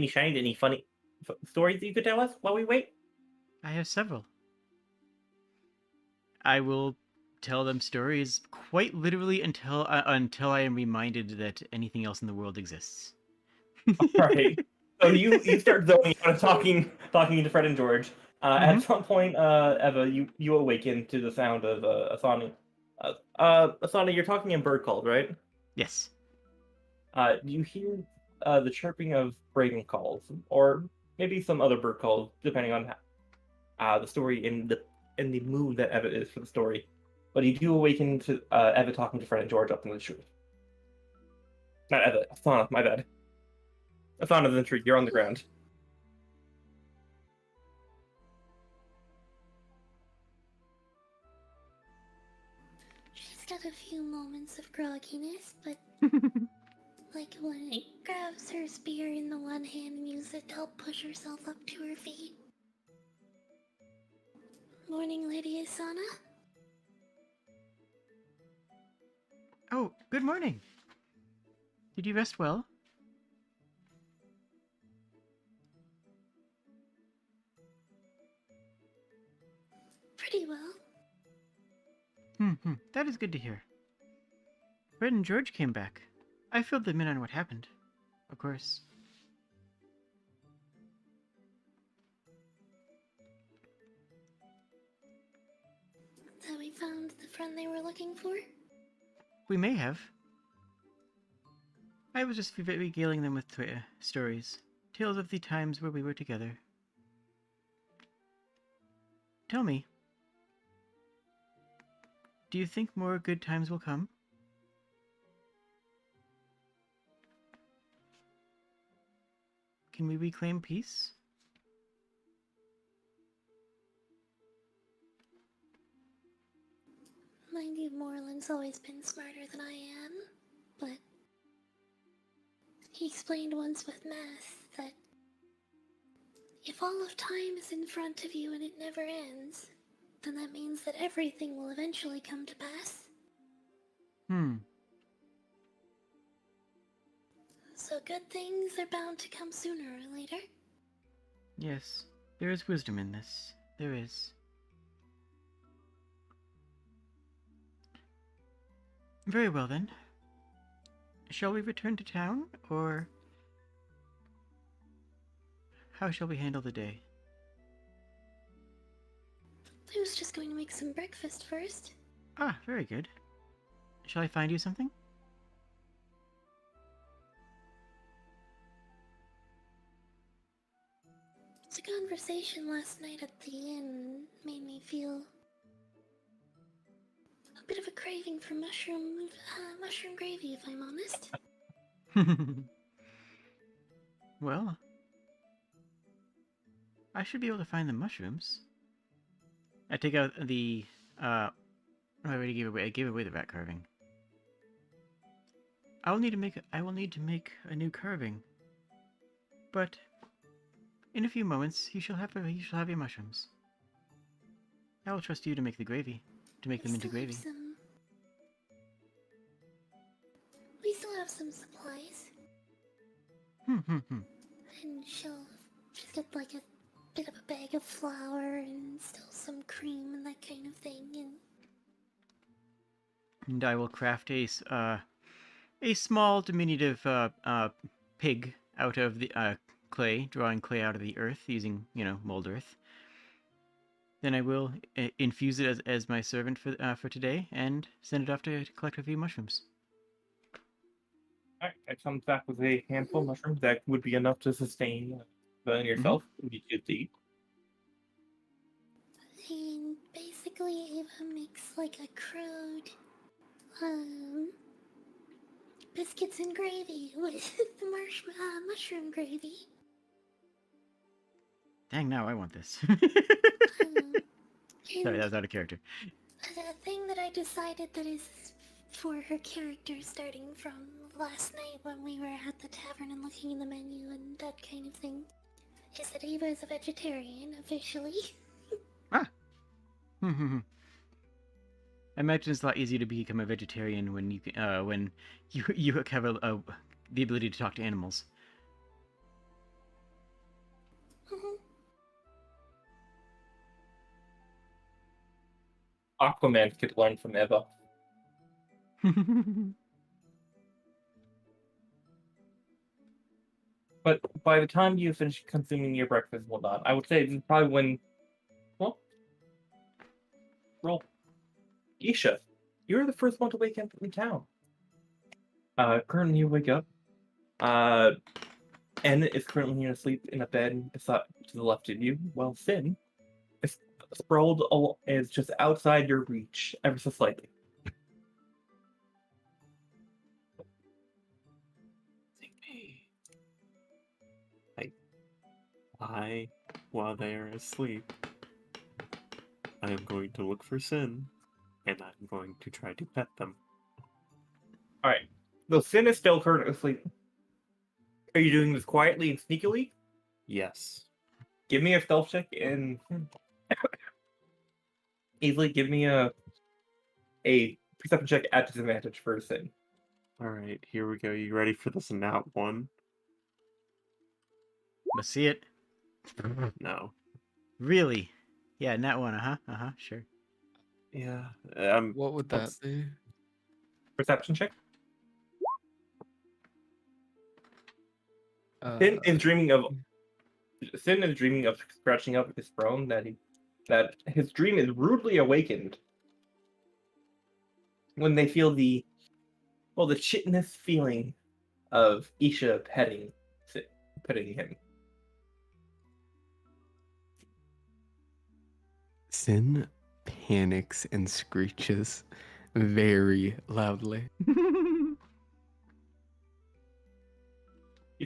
shiny, any funny stories that you could tell us while we wait? I have several. I will tell them stories quite literally until I am reminded that anything else in the world exists. All right. So you start zoning out and talking to Fred and George. At some point, Eva, you awaken to the sound of Asana. Asana, you're talking in bird calls, right? Yes. You hear the chirping of raven calls, or maybe some other bird calls, depending on the story in the mood that Eva is for the story. But you do awaken to Eva talking to Fred and George up in the tree. Not Eva, Asana, my bad. Asana's in the tree, you're on the ground. She's got a few moments of grogginess, but like when it grabs her spear in the one hand and uses it to help push herself up to her feet. Morning, Lady Asana. Oh, good morning. Did you rest well? Pretty well. That is good to hear. Fred and George came back. I filled them in on what happened. Of course. So we found the friend they were looking for? We may have. I was just regaling them with stories. Tales of the times where we were together. Tell me. Do you think more good times will come? Can we reclaim peace? Mind you, Moreland's always been smarter than I am, but he explained once with math that if all of time is in front of you and it never ends, then that means that everything will eventually come to pass. So good things are bound to come sooner or later. Yes, there is wisdom in this. There is. Very well then. Shall we return to town, or how shall we handle the day? I was just going to make some breakfast first. Ah, very good. Shall I find you something? The conversation last night at the inn made me feel a bit of a craving for mushroom gravy, if I'm honest. Well, I should be able to find the mushrooms. I take out the I already gave away. I gave away the rat carving. I will need to make a new carving. But in a few moments, you shall have your mushrooms. I will trust you to make the gravy, to make them into gravy. We still have some supplies. And And she'll just get like a bit of a bag of flour and still some cream and that kind of thing. And I will craft a small diminutive pig out of the clay, drawing clay out of the earth using mold earth. Then I will infuse it as my servant for today and send it off to collect a few mushrooms. Alright, it comes back with a handful of mushrooms that would be enough to sustain yourself. Would be good to eat. And basically Ava makes like a crowed biscuits and gravy with the mushroom gravy. Dang, now I want this. Sorry, that was out of character. The thing that I decided that is for her character starting from last night when we were at the tavern and looking in the menu and that kind of thing is that Ava is a vegetarian officially. Ah. I imagine it's a lot easier to become a vegetarian when you have the ability to talk to animals. Aquaman could learn from Eva. But by the time you finish consuming your breakfast and whatnot, I would say this is probably when, well, roll. Isha, you're the first one to wake up in town. Currently you wake up. N is currently asleep in a bed to the left of you, while Sin is sprawled is just outside your reach, ever so slightly. While they are asleep, I am going to look for Sin, and I'm going to try to pet them. Alright. So Sin is still currently asleep. Are you doing this quietly and sneakily? Yes. Give me a stealth check and easily give me a perception check at disadvantage for Sin. Alright, here we go. You ready for this nat one? Let's see it. No. Really? Yeah, nat one. Sure. Yeah. What would that be? Perception check? Sin is dreaming of scratching up his throne that his dream is rudely awakened when they feel the chitness feeling of Isha petting him. Sin panics and screeches very loudly. You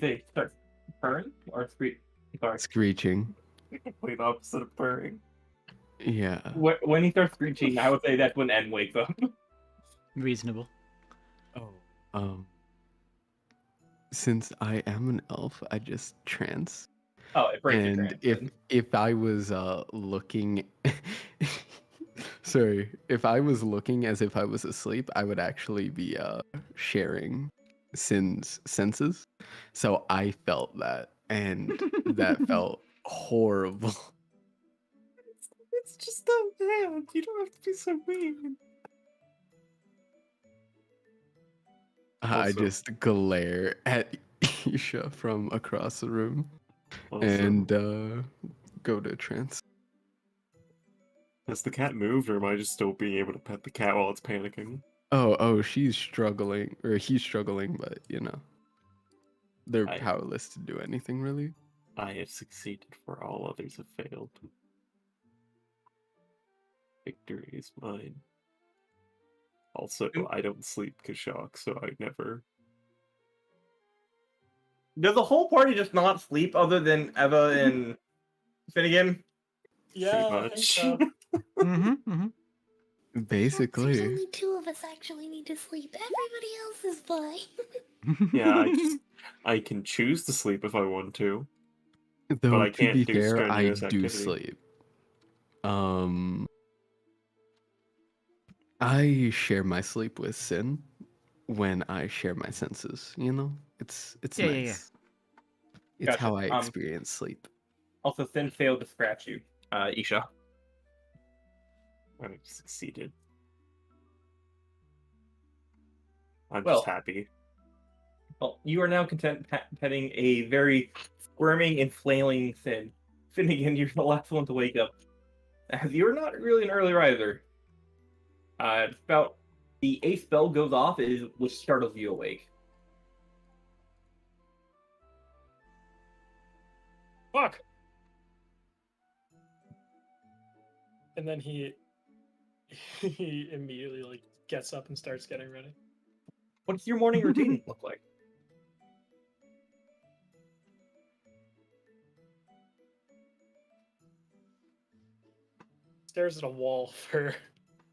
say start purring or screech? Sorry. Screeching. Complete opposite of purring. Yeah. When he starts screeching, I would say that's when N wakes up. Reasonable. Oh. Since I am an elf, I just trance. Oh, it breaks And your trance. if I was looking sorry, if I was looking as if I was asleep, I would actually be sharing Sin's senses. So I felt that, and that felt horrible. It's just a man. You don't have to be so mean. I Also- just glare at Isha from across the room Also, and go to trance. has the cat moved, or am I just still being able to pet the cat while it's panicking? Oh, she's struggling, or he's struggling, but they're I- powerless to do anything really. I have succeeded where all others have failed. Victory is mine. Also, I don't sleep Kashak, so I never. Does the whole party just not sleep other than Eva and Finnegan? Yeah, I think much. so. Basically. There's only 2 of us actually need to sleep. Everybody else is fine. Yeah, I can choose to sleep if I want to, Though, but I to be can't do fair, I strenuous do activity. sleep. I share my sleep with Sin when I share my senses, you know? It's Yeah, nice. yeah, yeah. It's Gotcha. how I experience sleep. Also, Sin failed to scratch you, Isha. I've succeeded. I'm Well, just happy. Well, you are now content petting a very squirming and flailing Sin. Finnegan, you're the last one to wake up. As you're not really an early riser. It's about the 8th bell goes off, which startles you awake. Fuck. And then he immediately like gets up and starts getting ready. What does your morning routine look like? Stares at a wall for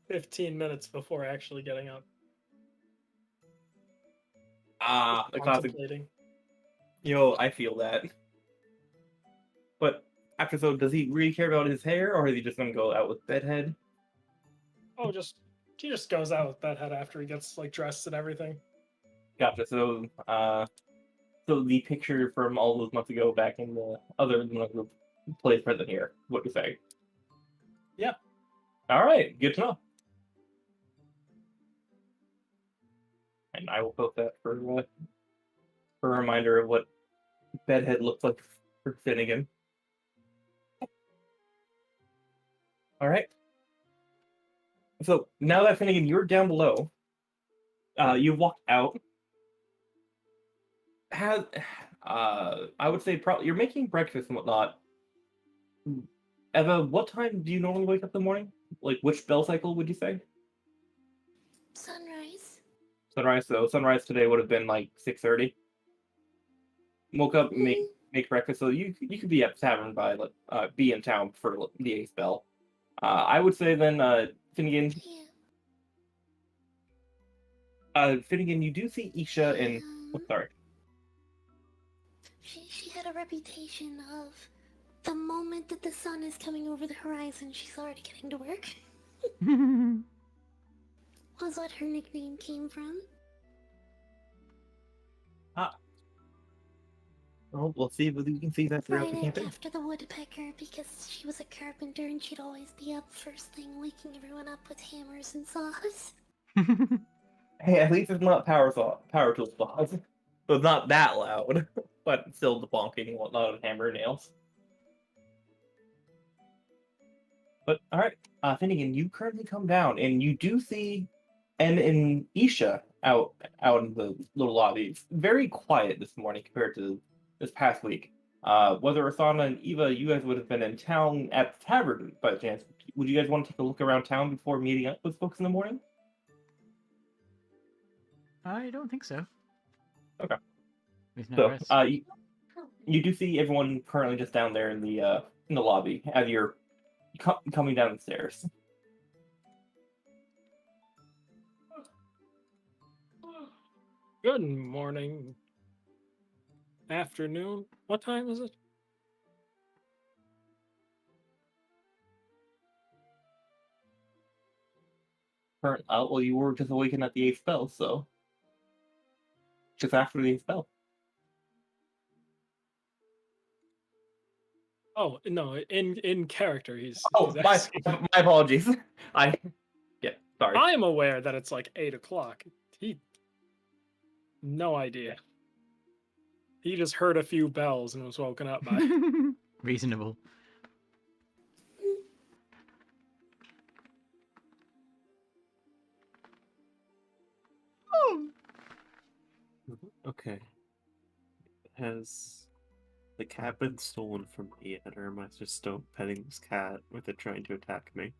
15 minutes before actually getting up. The classic. Contemplating. Yo, I feel that. But after so, does he really care about his hair, or is he just gonna go out with bedhead? Oh, he just goes out with bedhead after he gets like dressed and everything. Gotcha. So, so the picture from all those months ago back in the other group plays present here. What do you say? Yeah. All right. Good to know. And I will post that for a reminder of what bedhead looks like for Finnegan. All right. So now that Finnegan, you're down below. You walked out. I would say probably you're making breakfast and whatnot. Eva, what time do you normally wake up in the morning? Like which bell cycle would you say? Sunrise. Sunrise. So sunrise today would have been like 6:30. Woke up, make breakfast. So you could be at the tavern by be in town for the 8th bell. I would say then Finnegan. Yeah. Finnegan, you do see Isha and sorry. She had a reputation of the moment that the sun is coming over the horizon, she's already getting to work. Was what her nickname came from. Well, we'll see if we can see that throughout Right the campaign. after the woodpecker, because she was a carpenter and she'd always be up first thing, waking everyone up with hammers and saws. Hey, at least it's not power tool saws. So it's not that loud, but still the bonking and whatnot of hammer nails. But all right, Finnegan, you currently come down and you do see and Isha out in the little lobby. It's very quiet this morning compared to this past week. Whether Asana and Eva, you guys would have been in town at the tavern by chance. Would you guys want to take a look around town before meeting up with folks in the morning? I don't think so. Okay. So, you do see everyone currently just down there in the lobby as you're coming down the stairs. Good morning. Afternoon. What time is it? Well, you were just awakened at the 8th spell, so just after the 8th spell. Oh no! In character, he's. Oh, he's my apologies. Sorry. I am aware that it's like 8 o'clock. No idea. He just heard a few bells and was woken up by. Reasonable. Okay. Has The cat been stolen from me yet, or am I just still petting this cat with it trying to attack me?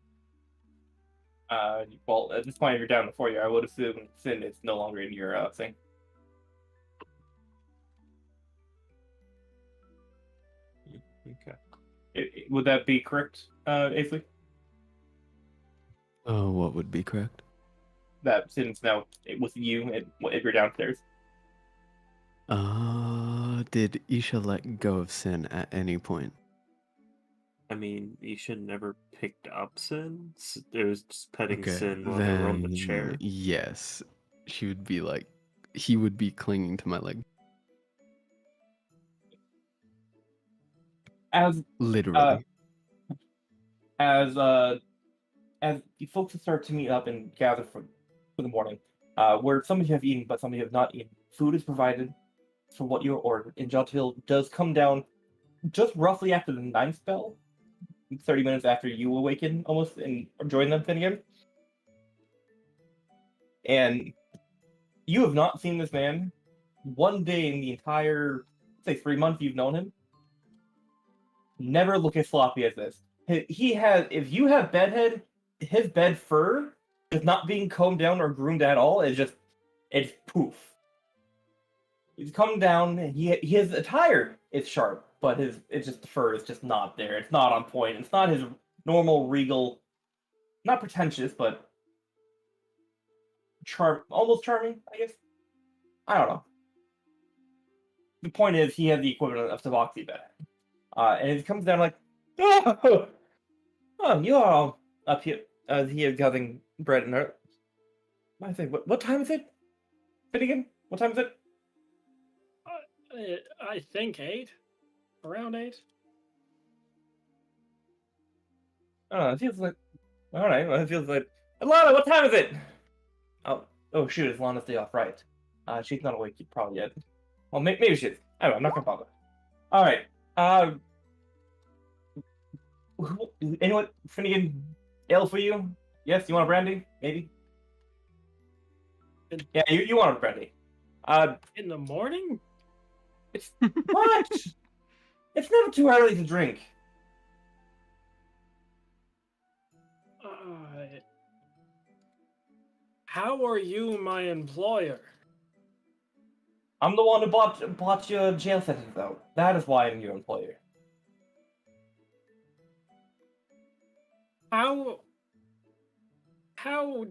Well, at this point, if you're down before you, I would assume Sin is no longer in your thing. Okay. Would that be correct, Aisley? Oh, what would be correct? That Sin's now with you and if you're downstairs. Did Isha let go of Sin at any point? I mean, Isha never picked up Sin. It was just petting Okay, Sin while they were on the chair. then yes, she would be like, he would be clinging to my leg, As literally. as you folks start to meet up and gather for the morning, where some of you have eaten, but some of you have not eaten, food is provided for what you ordered. And Jothill does come down just roughly after the 9th bell, 30 minutes after you awaken, almost, and join them again. And you have not seen this man one day in the entire, say, 3 months you've known him. Never look as sloppy as this. He has, if you have bedhead, his bed fur is not being combed down or groomed at all. It's poof. He's come down. His attire is sharp, but it's just the fur is just not there. It's not on point. It's not his normal regal, not pretentious, but almost charming, I guess. I don't know. The point is, he has the equivalent of Tabaxi bed. And it comes down like, oh, you are all up here, here gathering bread and earth. I say, what time is it? Finnegan, what time is it? I think 8. Around 8. It feels like. All right, well, it feels like. Alana, what time is it? Oh, shoot, it's Lana's day off, right? She's not awake probably yet. Well, maybe she is. I don't know, I'm not gonna bother. All right. Anyone, Finnegan, ale for you? Yes, you want a brandy? Maybe. Yeah, you want a brandy. In the morning? It's what? It's never too early to drink. How are you my employer? I'm the one who bought your jail sentence, though. That is why I'm your employer. How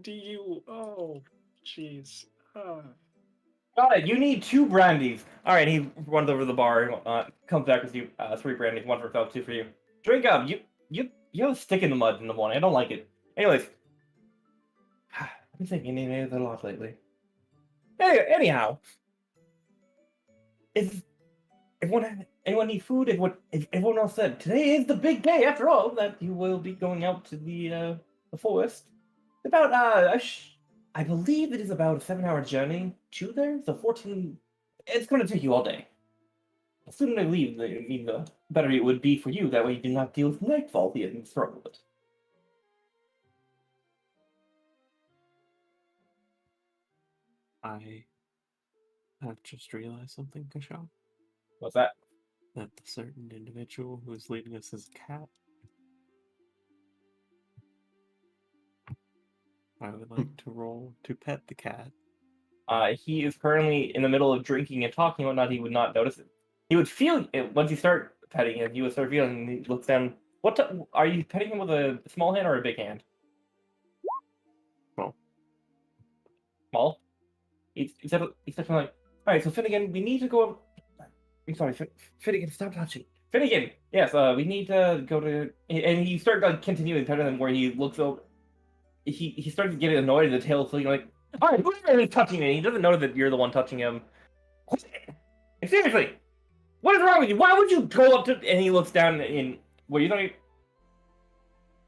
do you... Oh, jeez. Got it. You need 2 brandies. All right. He runs over to the bar. Comes back with you 3 brandies, 1 for himself, 2 for you. Drink up. You have a stick in the mud in the morning. I don't like it. Anyways, I've been thinking it a lot lately. Anyhow, if anyone need food? If everyone else said today is the big day after all that you will be going out to the forest. About I believe it is about a 7-hour journey to there. So 14. It's going to take you all day. The sooner they leave, the better it would be for you. That way you do not deal with nightfall here and struggle with it. I have just realized something, Kashaw. What's that? That the certain individual who is leading us as a cat. I would like to roll to pet the cat. He is currently in the middle of drinking and talking and whatnot. He would not notice it. He would feel it once you start petting him. He would start feeling. He looks down. Are you petting him with a small hand or a big hand? Small. Small. He's like, all right. So Finnegan, we need to go. I'm sorry, Finnegan, stop touching. Finnegan, yes. We need to go to. And he started like continuing petting him, where he looks over. He starts getting annoyed at the tail, so like, all right, whoever is touching me, he doesn't know that you're the one touching him. Seriously, what is wrong with you? Why would you go up to? And he looks down in where you don't.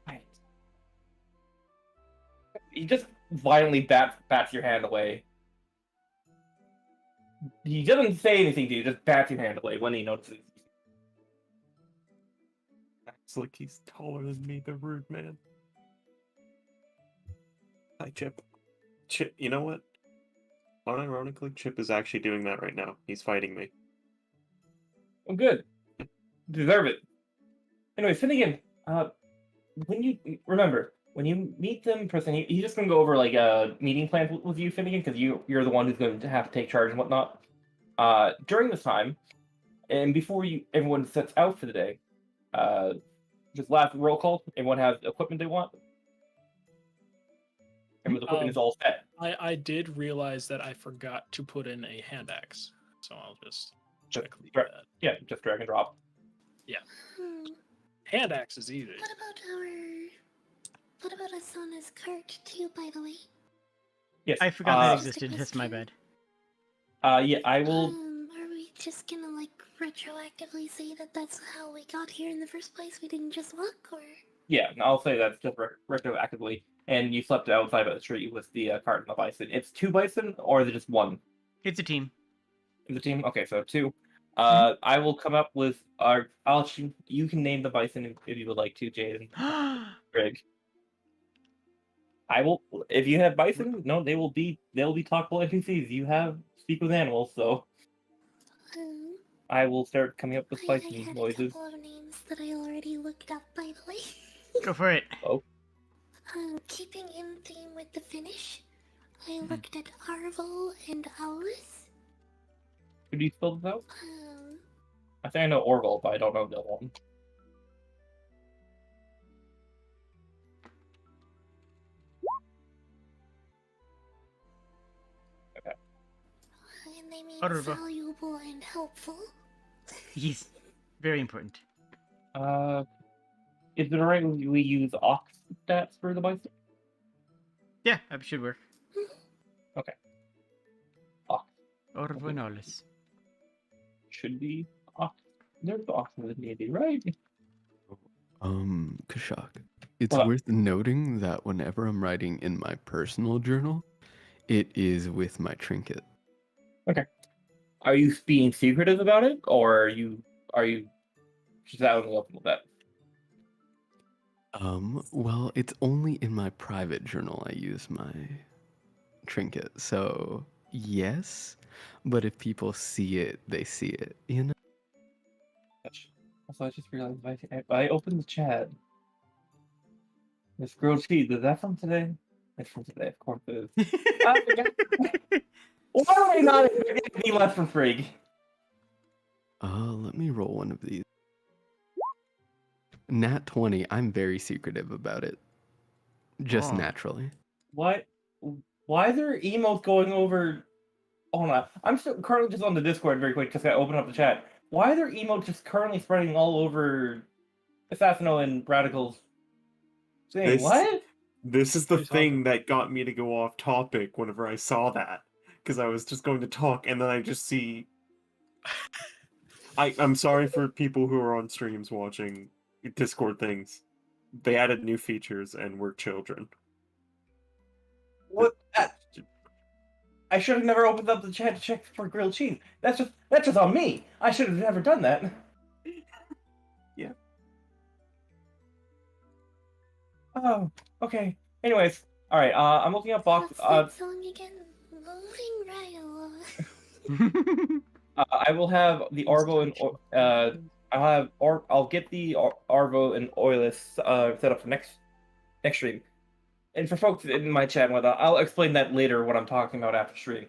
Right. He just violently bats your hand away. He doesn't say anything to you; just bats your hand away when he notices. It's like he's taller than me, the rude man. Hi, Chip. Chip, you know what? Unironically, Chip is actually doing that right now. He's fighting me. Oh, good. Deserve it. Anyway, Finnegan, when you meet them in person, he's just gonna go over like a meeting plan with you, Finnegan, because you're the one who's going to have to take charge and whatnot. During this time, and before everyone sets out for the day, just last roll call. Everyone has equipment they want. Everyone's equipment is all set. I did realize that I forgot to put in a hand axe, so I'll just check that. Yeah, just drag and drop. Yeah. Hand axe is easy. What about Asana's cart too, by the way? Yes. I forgot that existed. That's my bad. Yeah, I will. Are we just gonna like retroactively say that that's how we got here in the first place? We didn't just walk, or? Yeah, I'll say that's just retroactively. And you slept outside by the tree with the cart and the bison. It's 2 bison, or is it just 1? It's a team. It's a team? Okay, so 2. I will come up with our. You can name the bison if you would like to, Jaden. Greg. I will. If you have bison, no, they will be talkable NPCs. You have speak with animals, so I will start coming up with bison I had noises. a couple of names that I already looked up, by the way. Go for it. Oh. Keeping in theme with the Finnish, I looked at Arvo and Aulis. Could you spell this out? I think I know Orval, but I don't know the other one. Okay. And they mean Arvo. valuable and helpful. Yes. Very important. Is it alright if we use ox stats for the bison? Yeah, that should work. Okay. Ox. Orvonolis. Should be ox. There's the ox in the D&D, right? Kashak, it's What? worth noting that whenever I'm writing in my personal journal, it is with my trinket. Okay. Are you being secretive about it, or are you just out in the open with that? Well, it's only in my private journal I use my trinket, so yes, but if people see it, they see it, you know? Also, I just realized I opened the chat. This grilled cheese, is that from today? It's from today, of course it is. Why would I not expect any less from Frigg? Let me roll one of these. Nat 20, I'm very secretive about it. Just Oh. naturally. What? Why are there emotes going over? Hold on. I'm still currently just on the Discord very quick, just gotta open up the chat. Why are there emotes just currently spreading all over Assassino and Radical's saying what? This is the What are you thing that got me to go off topic whenever I saw that. Because I was just going to talk, and then I just see... I'm sorry for people who are on streams watching Discord things. They added new features, and we're children. What? I should have never opened up the chat to check for grilled cheese. That's just on me. I should have never done that. Yeah. Oh, okay. Anyways, all right. I'm looking up box. What's that song again? Moving right along. I will have the Arvo and I'll get the Arvo and Oilus set up for next stream. And for folks in my chat and whatnot, I'll explain that later what I'm talking about after stream.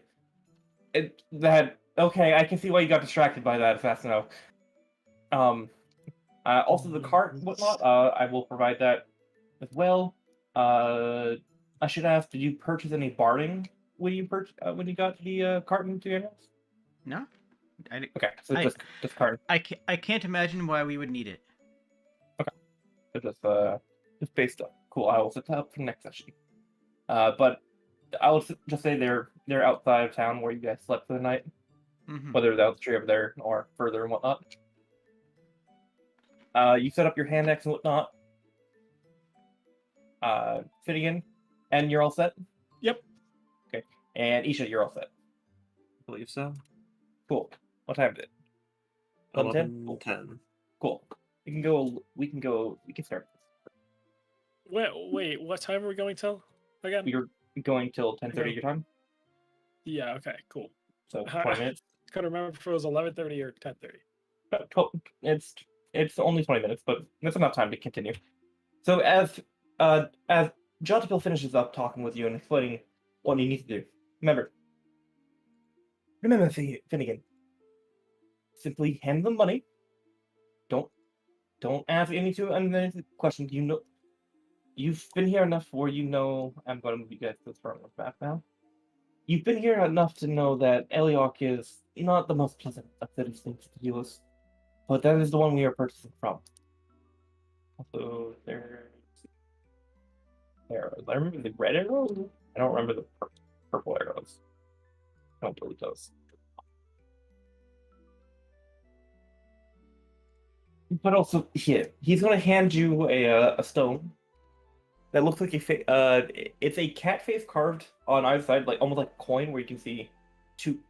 Okay, I can see why you got distracted by that, Assassino. Also the cart and whatnot, I will provide that as well. I should ask, did you purchase any barding when you got the cart into your hands? No? Okay, so just cart. I can't imagine why we would need it. So just base stuff. Cool. I will set that up for next session. But I will just say they're outside of town where you guys slept for the night, whether it's out the tree over there or further and whatnot. You set up your hand axe and whatnot. Finnegan, and you're all set. Yep. Okay. And Isha, you're all set. I believe so. Cool. What time is it? 11:10? 11:10. Cool. We can start this. Wait, what time are we going till again? We're going till 10:30 your time. Yeah, okay, cool. So 20 minutes. Couldn't remember if it was 11:30 or 10:30. It's It's only 20 minutes, but that's enough time to continue. So as Jonathan finishes up talking with you and explaining what you need to do, remember, Finnegan. Simply hand them money. Don't ask any too unnecessary questions. You know, you've been here enough where you know. I'm going to move you guys to the front of the map now. You've been here enough to know that Eliok is not the most pleasant of cities to deal with, but that is the one we are purchasing from. Also, arrows. I remember the red arrows. I don't remember the purple arrows. I don't believe those. But also here, he's gonna hand you a stone that looks like it's a cat face carved on either side, like almost like a coin, where you can see two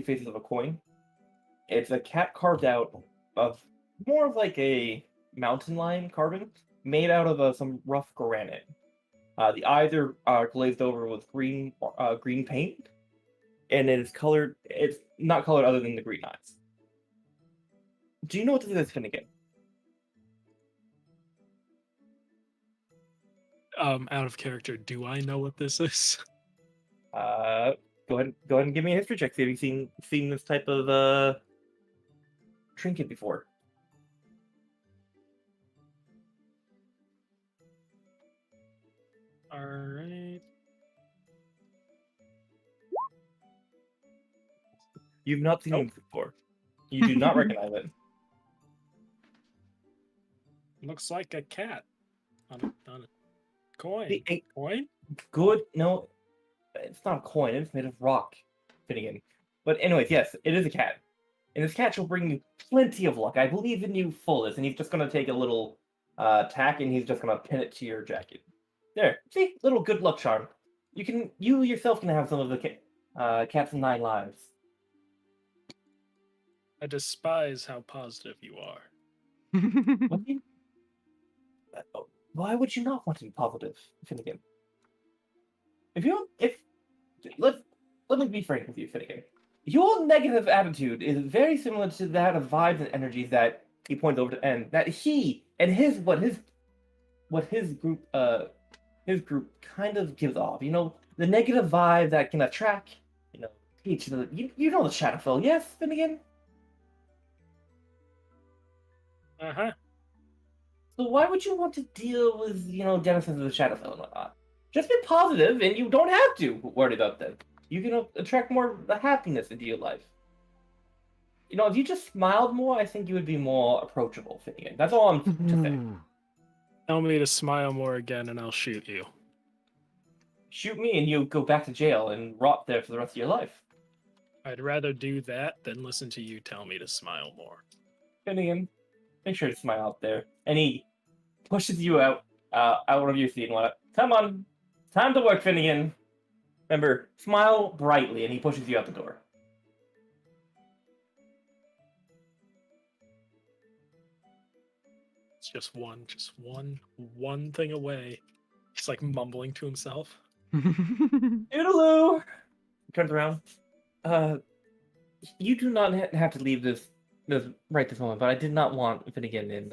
faces of a coin. It's a cat carved out of more of like a mountain lion carving, made out of some rough granite. The eyes are glazed over with green paint, and it is colored. It's not colored other than the green eyes. Do you know what this is, Finnegan? Out of character, do I know what this is? Go ahead and give me a history check. See if you've seen this type of trinket before. All right. You've not seen this before. You do not recognize it. Looks like a cat on a coin. Coin? Good. No, it's not a coin. It's made of rock, Finnegan. But anyways, yes, it is a cat. And this cat shall bring you plenty of luck. I believe in you fullest. And he's just going to take a little tack and he's just going to pin it to your jacket. There. See? Little good luck charm. You yourself can have some of the cat's 9 lives. I despise how positive you are. Why would you not want to be positive, Finnegan? Let me be frank with you, Finnegan. Your negative attitude is very similar to that of vibes and energies that he points over to end. That he and his group kind of gives off. You know, the negative vibe that can attract. You know, you know the Shadowfell, yes, Finnegan. Uh-huh. So why would you want to deal with, denizens of the Shadowfell and whatnot? Just be positive, and you don't have to worry about them. You can attract more happiness into your life. If you just smiled more, I think you would be more approachable, Finnegan. That's all I'm to say. Tell me to smile more again, and I'll shoot you. Shoot me, and you go back to jail and rot there for the rest of your life. I'd rather do that than listen to you tell me to smile more. Finnegan, make sure to smile out there. And he pushes you out of your seat and what? Come on, time to work, Finnegan. Remember, smile brightly, and he pushes you out the door. It's just one thing away. He's like mumbling to himself. Toodaloo! He turns around. You do not have to leave this right this moment, but I did not want Finnegan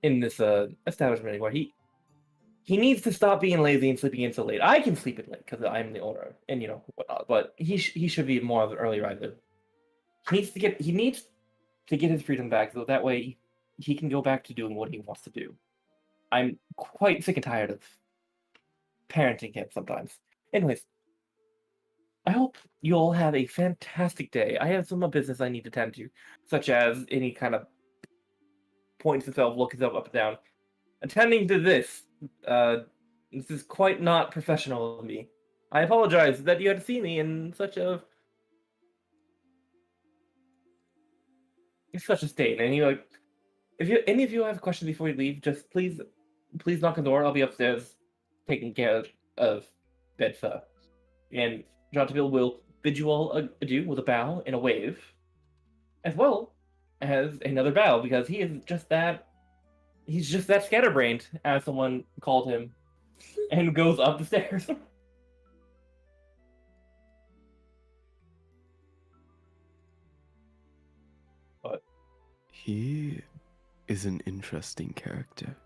in this establishment anymore. He needs to stop being lazy and sleeping in so late. I can sleep in late because I'm the owner and whatnot, but he should be more of an early riser. He needs to get his freedom back so that way he can go back to doing what he wants to do. I'm quite sick and tired of parenting him sometimes. Anyways, I hope you all have a fantastic day. I have some business I need to tend to, such as any kind of points himself, look himself up and down. Attending to this, this is quite not professional of me. I apologize that you had to see me in such a state. And if any of you have questions before you leave, just please knock on the door. I'll be upstairs taking care of Bedfur. And Jonathan will bid you all adieu with a bow and a wave, as well as another bow, because he is just that. He's just that scatterbrained, as someone called him, and goes up the stairs. But He is an interesting character.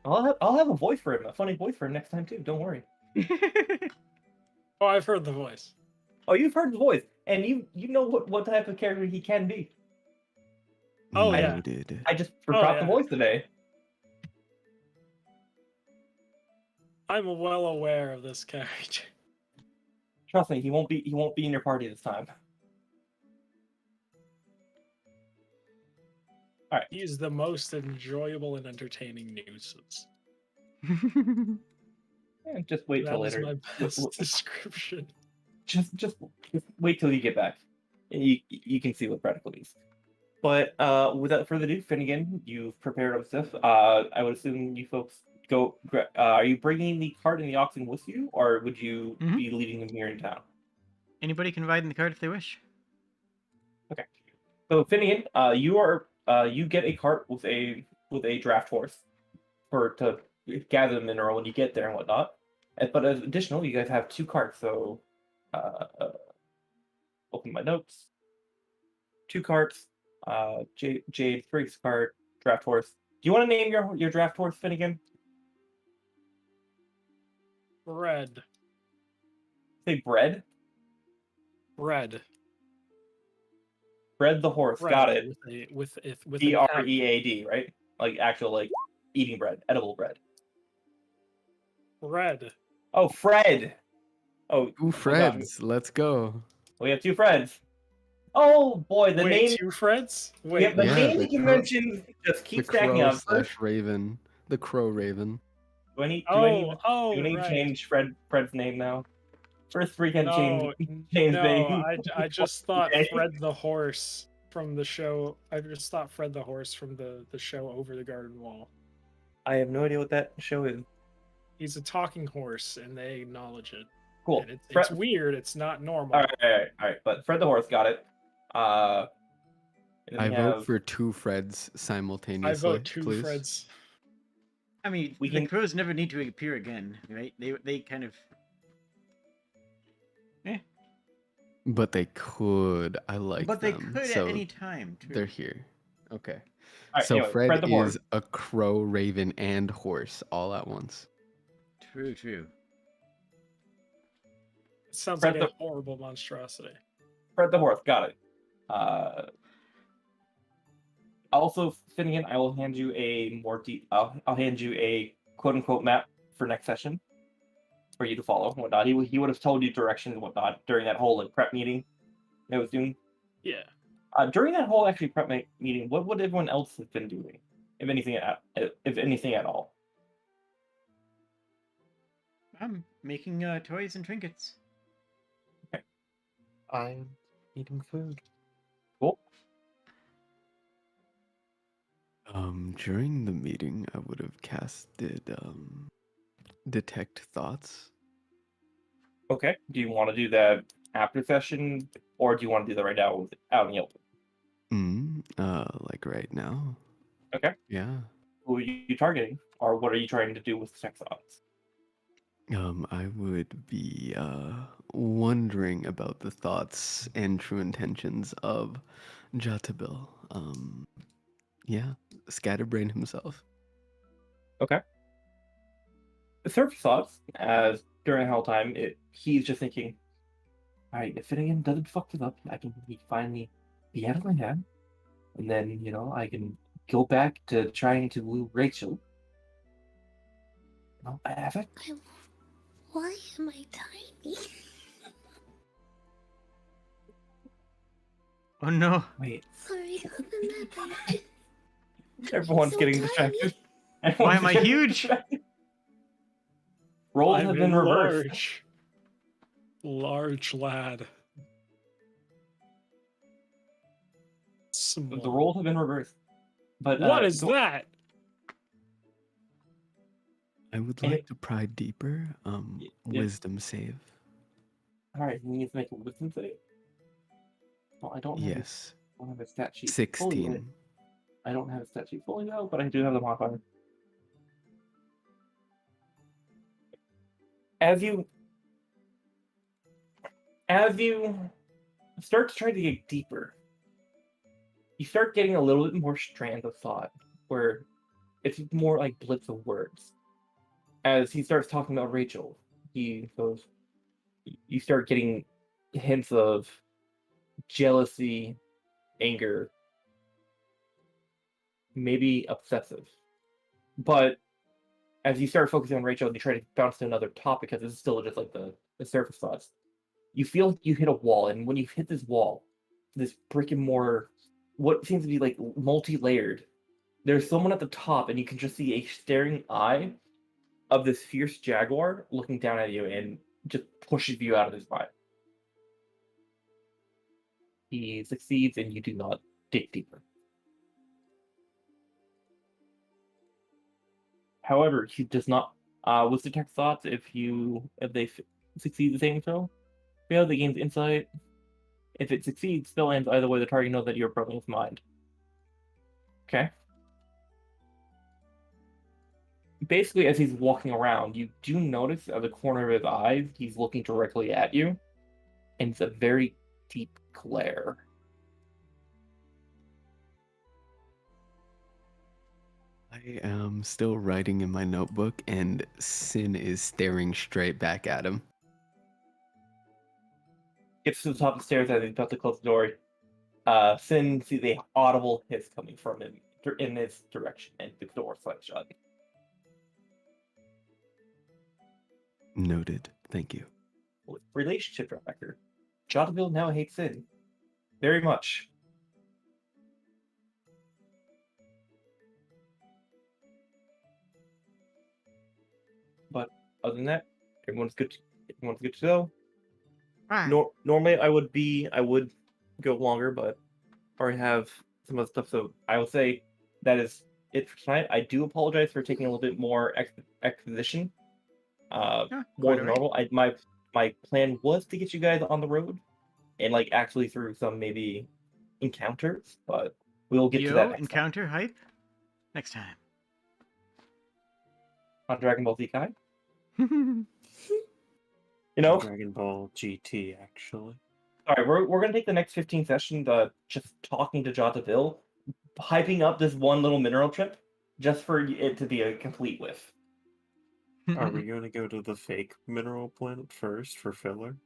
I'll have a voice for him, a funny voice for him next time too. Don't worry. Oh, I've heard the voice. Oh, you've heard the voice, and you know what type of character he can be. Oh, yeah. Noted. I just forgot yeah. the voice today. I'm well aware of this character. Trust me, he won't be in your party this time. All right. He's the most enjoyable and entertaining nuisance. Just wait till That is later. my best description. Just wait till you get back. You can see what practical means. But without further ado, Finnegan, you've prepared up stuff. I would assume you folks go. Are you bringing the cart and the oxen with you, or would you be leaving them here in town? Anybody can ride in the cart if they wish. Okay. So Finnegan, you get a cart with a draft horse to gather the mineral when you get there and whatnot. But as additional, you guys have 2 carts. So open my notes. 2 carts. Jade, Sprig's cart, draft horse. Do you want to name your draft horse, Finnegan? Bread. Say bread. Bread. Bread the horse. Bread Got it. With BREAD, right? Like actual eating bread, edible bread. Bread. Oh, Fred. Oh, 2 Freds. Let's go. We have 2 Freds. Oh boy, the Wait, name. 2 Freds? Wait, Yeah, the name the that you crow- mentioned just The keeps stacking crow up. / raven. The crow raven. Do I need to right. change Fred's name now? First weekend No, change no, name. I just thought Okay. Fred the horse from the show. I just thought Fred the horse from the show Over the Garden Wall. I have no idea what that show is. He's a talking horse, and they acknowledge it. Cool. And it's weird. It's not normal. All right. But Fred the horse got it. And then I we vote have- for 2 Freds I simultaneously. vote 2 please. Freds. I mean, We the can- crows never need to appear again, right? They kind of. But they could. I like But they them. could so at any time. True. they're here. Okay. All right, So anyway, Fred the horse. is a crow, raven, and horse all at once. True. It sounds Fred like a the- horrible monstrosity. Fred the horse got it. Also, Finnegan, I will hand you a more deep. I'll hand you a quote unquote map for next session for you to follow and whatnot. He would have told you directions and whatnot during that whole prep meeting I was doing. Yeah. During that whole prep meeting, what would everyone else have been doing, if anything at all? I'm making toys and trinkets. I'm eating food. Cool. During the meeting, I would have casted detect thoughts. Okay. Do you want to do that after session, or do you want to do that right now out in the open? Like right now. Okay. Yeah. Who are you targeting, or what are you trying to do with detect thoughts? I would be wondering about the thoughts and true intentions of Jatabil. Yeah, Scatterbrain himself. Okay. The surface thoughts, as during the whole time, he's just thinking, all right, if Finnegan doesn't fuck this up, I can finally be out of my hand, and then I can go back to trying to woo Rachel. No, I have it. Why am I tiny? Oh no. Wait, Sorry, I'm not that. everyone's so getting tiny. distracted. Why am I Everyone's huge? distracted. Roles have been reversed. Large lad. Small. The roles have been reversed. But What is that? I would Eh. like to pry deeper. Yeah. Wisdom save. All right, we need to make a wisdom save. Well, I don't have Yes. I don't have a stat sheet. fully yet. 16. I don't have a stat sheet fully though, but I do have the modifier. As you start to try to get deeper you start getting a little bit more strands of thought, where it's more like blips of words. As he starts talking about Rachel, he goes, you start getting hints of jealousy, anger, maybe obsessive. But as you start focusing on Rachel and you try to bounce to another topic, because this is still just like the surface thoughts, you feel you hit a wall, and when you hit this wall, this brick and mortar, what seems to be like multi-layered, there's someone at the top, and you can just see a staring eye of this fierce jaguar looking down at you and just pushes you out of his mind. He succeeds, and you do not dig deeper. However, he does not. With detect thoughts, if they succeed the saving throw, fail, they gains insight. If it succeeds, spell ends either way. The target knows that you're approaching his mind. Okay. Basically, as he's walking around, you do notice at the corner of his eyes, he's looking directly at you, and it's a very deep glare. I am still writing in my notebook, and Sin is staring straight back at him. Gets to the top of the stairs as he's about to close the door. Sin sees a audible hiss coming from him in his direction, and the door slams shut. Noted. Thank you. Relationship director. Jotaville now hates Sin. Very much. But other than that, everyone's good to go. Right. Normally I would go longer, but I already have some other stuff, so I will say that is it for tonight. I do apologize for taking a little bit more exposition. More than normal. My plan was to get you guys on the road and like actually through some maybe encounters, but we'll get to that next encounter time. hype next time On Dragon Ball Z Kai. You know, Dragon Ball GT actually. All right, we're gonna take the next 15 sessions just talking to Jotaville, hyping up this one little mineral trip, just for it to be a complete whiff. Are we going to go to the fake mineral planet first for filler?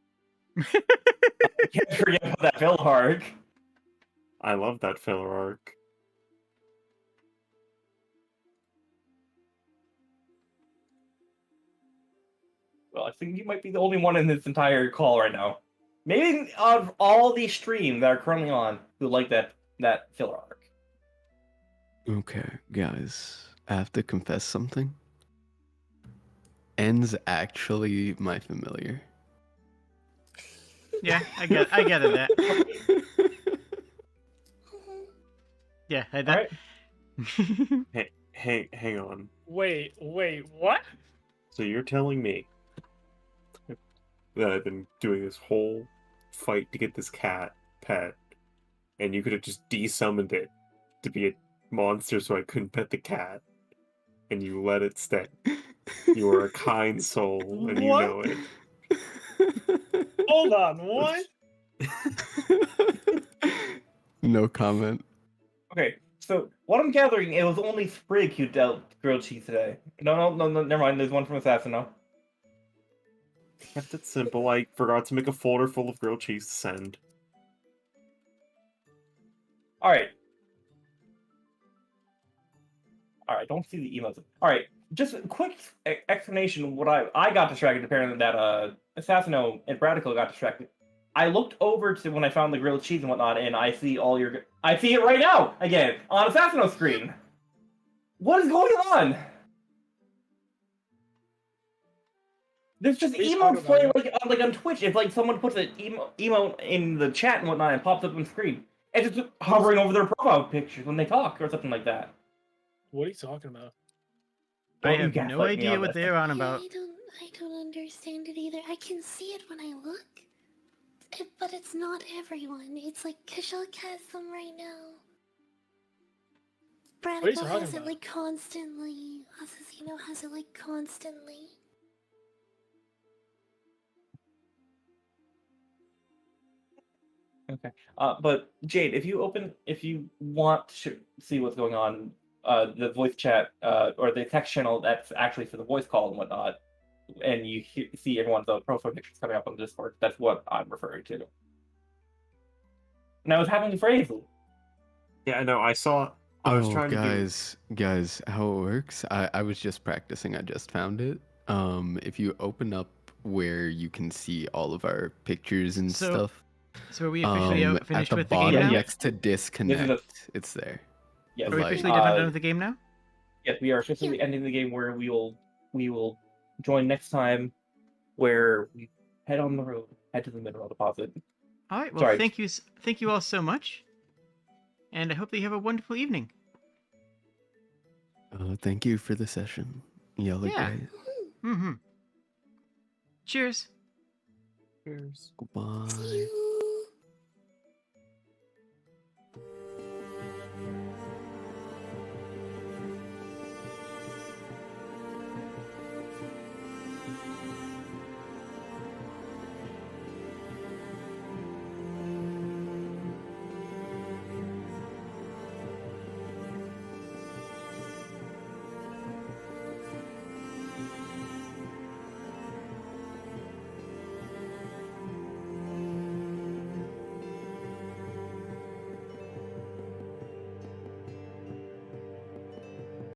I can't forget about that filler arc. I love that filler arc. Well, I think you might be the only one in this entire call right now. Maybe of all the streams that are currently on who like that filler arc. Okay, guys, I have to confess something. N's actually my familiar. Yeah, I gathered that. Yeah, that. Right. Hang on. Wait, what? So you're telling me that I've been doing this whole fight to get this cat pet, and you could have just desummoned it to be a monster so I couldn't pet the cat, and you let it stay. You are a kind soul, and you know it. Hold on, what? No comment. Okay, so what I'm gathering, it was only Sprig who dealt grilled cheese today. No, never mind. There's one from Assassino. Kept it simple. I forgot to make a folder full of grilled cheese to send. Alright, don't see the emails. Alright, just a quick explanation. What I got distracted, apparently, that Assassino and Bradical got distracted. I looked over to when I found the grilled cheese and whatnot, and I see I see it right now, again, on Assassino's screen. What is going on? There's just emotes playing like on Twitch. It's like someone puts an emote in the chat and whatnot and pops up on screen. It's just hovering over their profile pictures when they talk or something like that. What are you talking about? I have no idea what they're on about. I don't understand it either. I can see it when I look, but it's not everyone. It's like Kashak has them right now. Bradical has it like constantly. Assassino has it like constantly. Okay. But Jade, if you want to see what's going on, the voice chat or the text channel that's actually for the voice call and whatnot, and you see everyone's profile pictures coming up on the Discord, that's what I'm referring to. And I was having the phrase. Yeah, I know. I saw. I was trying to do. Guys, how it works? I was just practicing. I just found it. If you open up where you can see all of our pictures and stuff. So are we officially finished at the with the bottom game now? next to disconnect, it's there. Yes. Are we Like, officially done with the game now? Yes, we are officially ending the game where we will join next time, where we head on the road, head to the mineral deposit. All right. Well, thank you all so much, and I hope that you have a wonderful evening. Thank you for the session. Y'all are great. Mm-hmm. Cheers. Cheers. Goodbye. See you.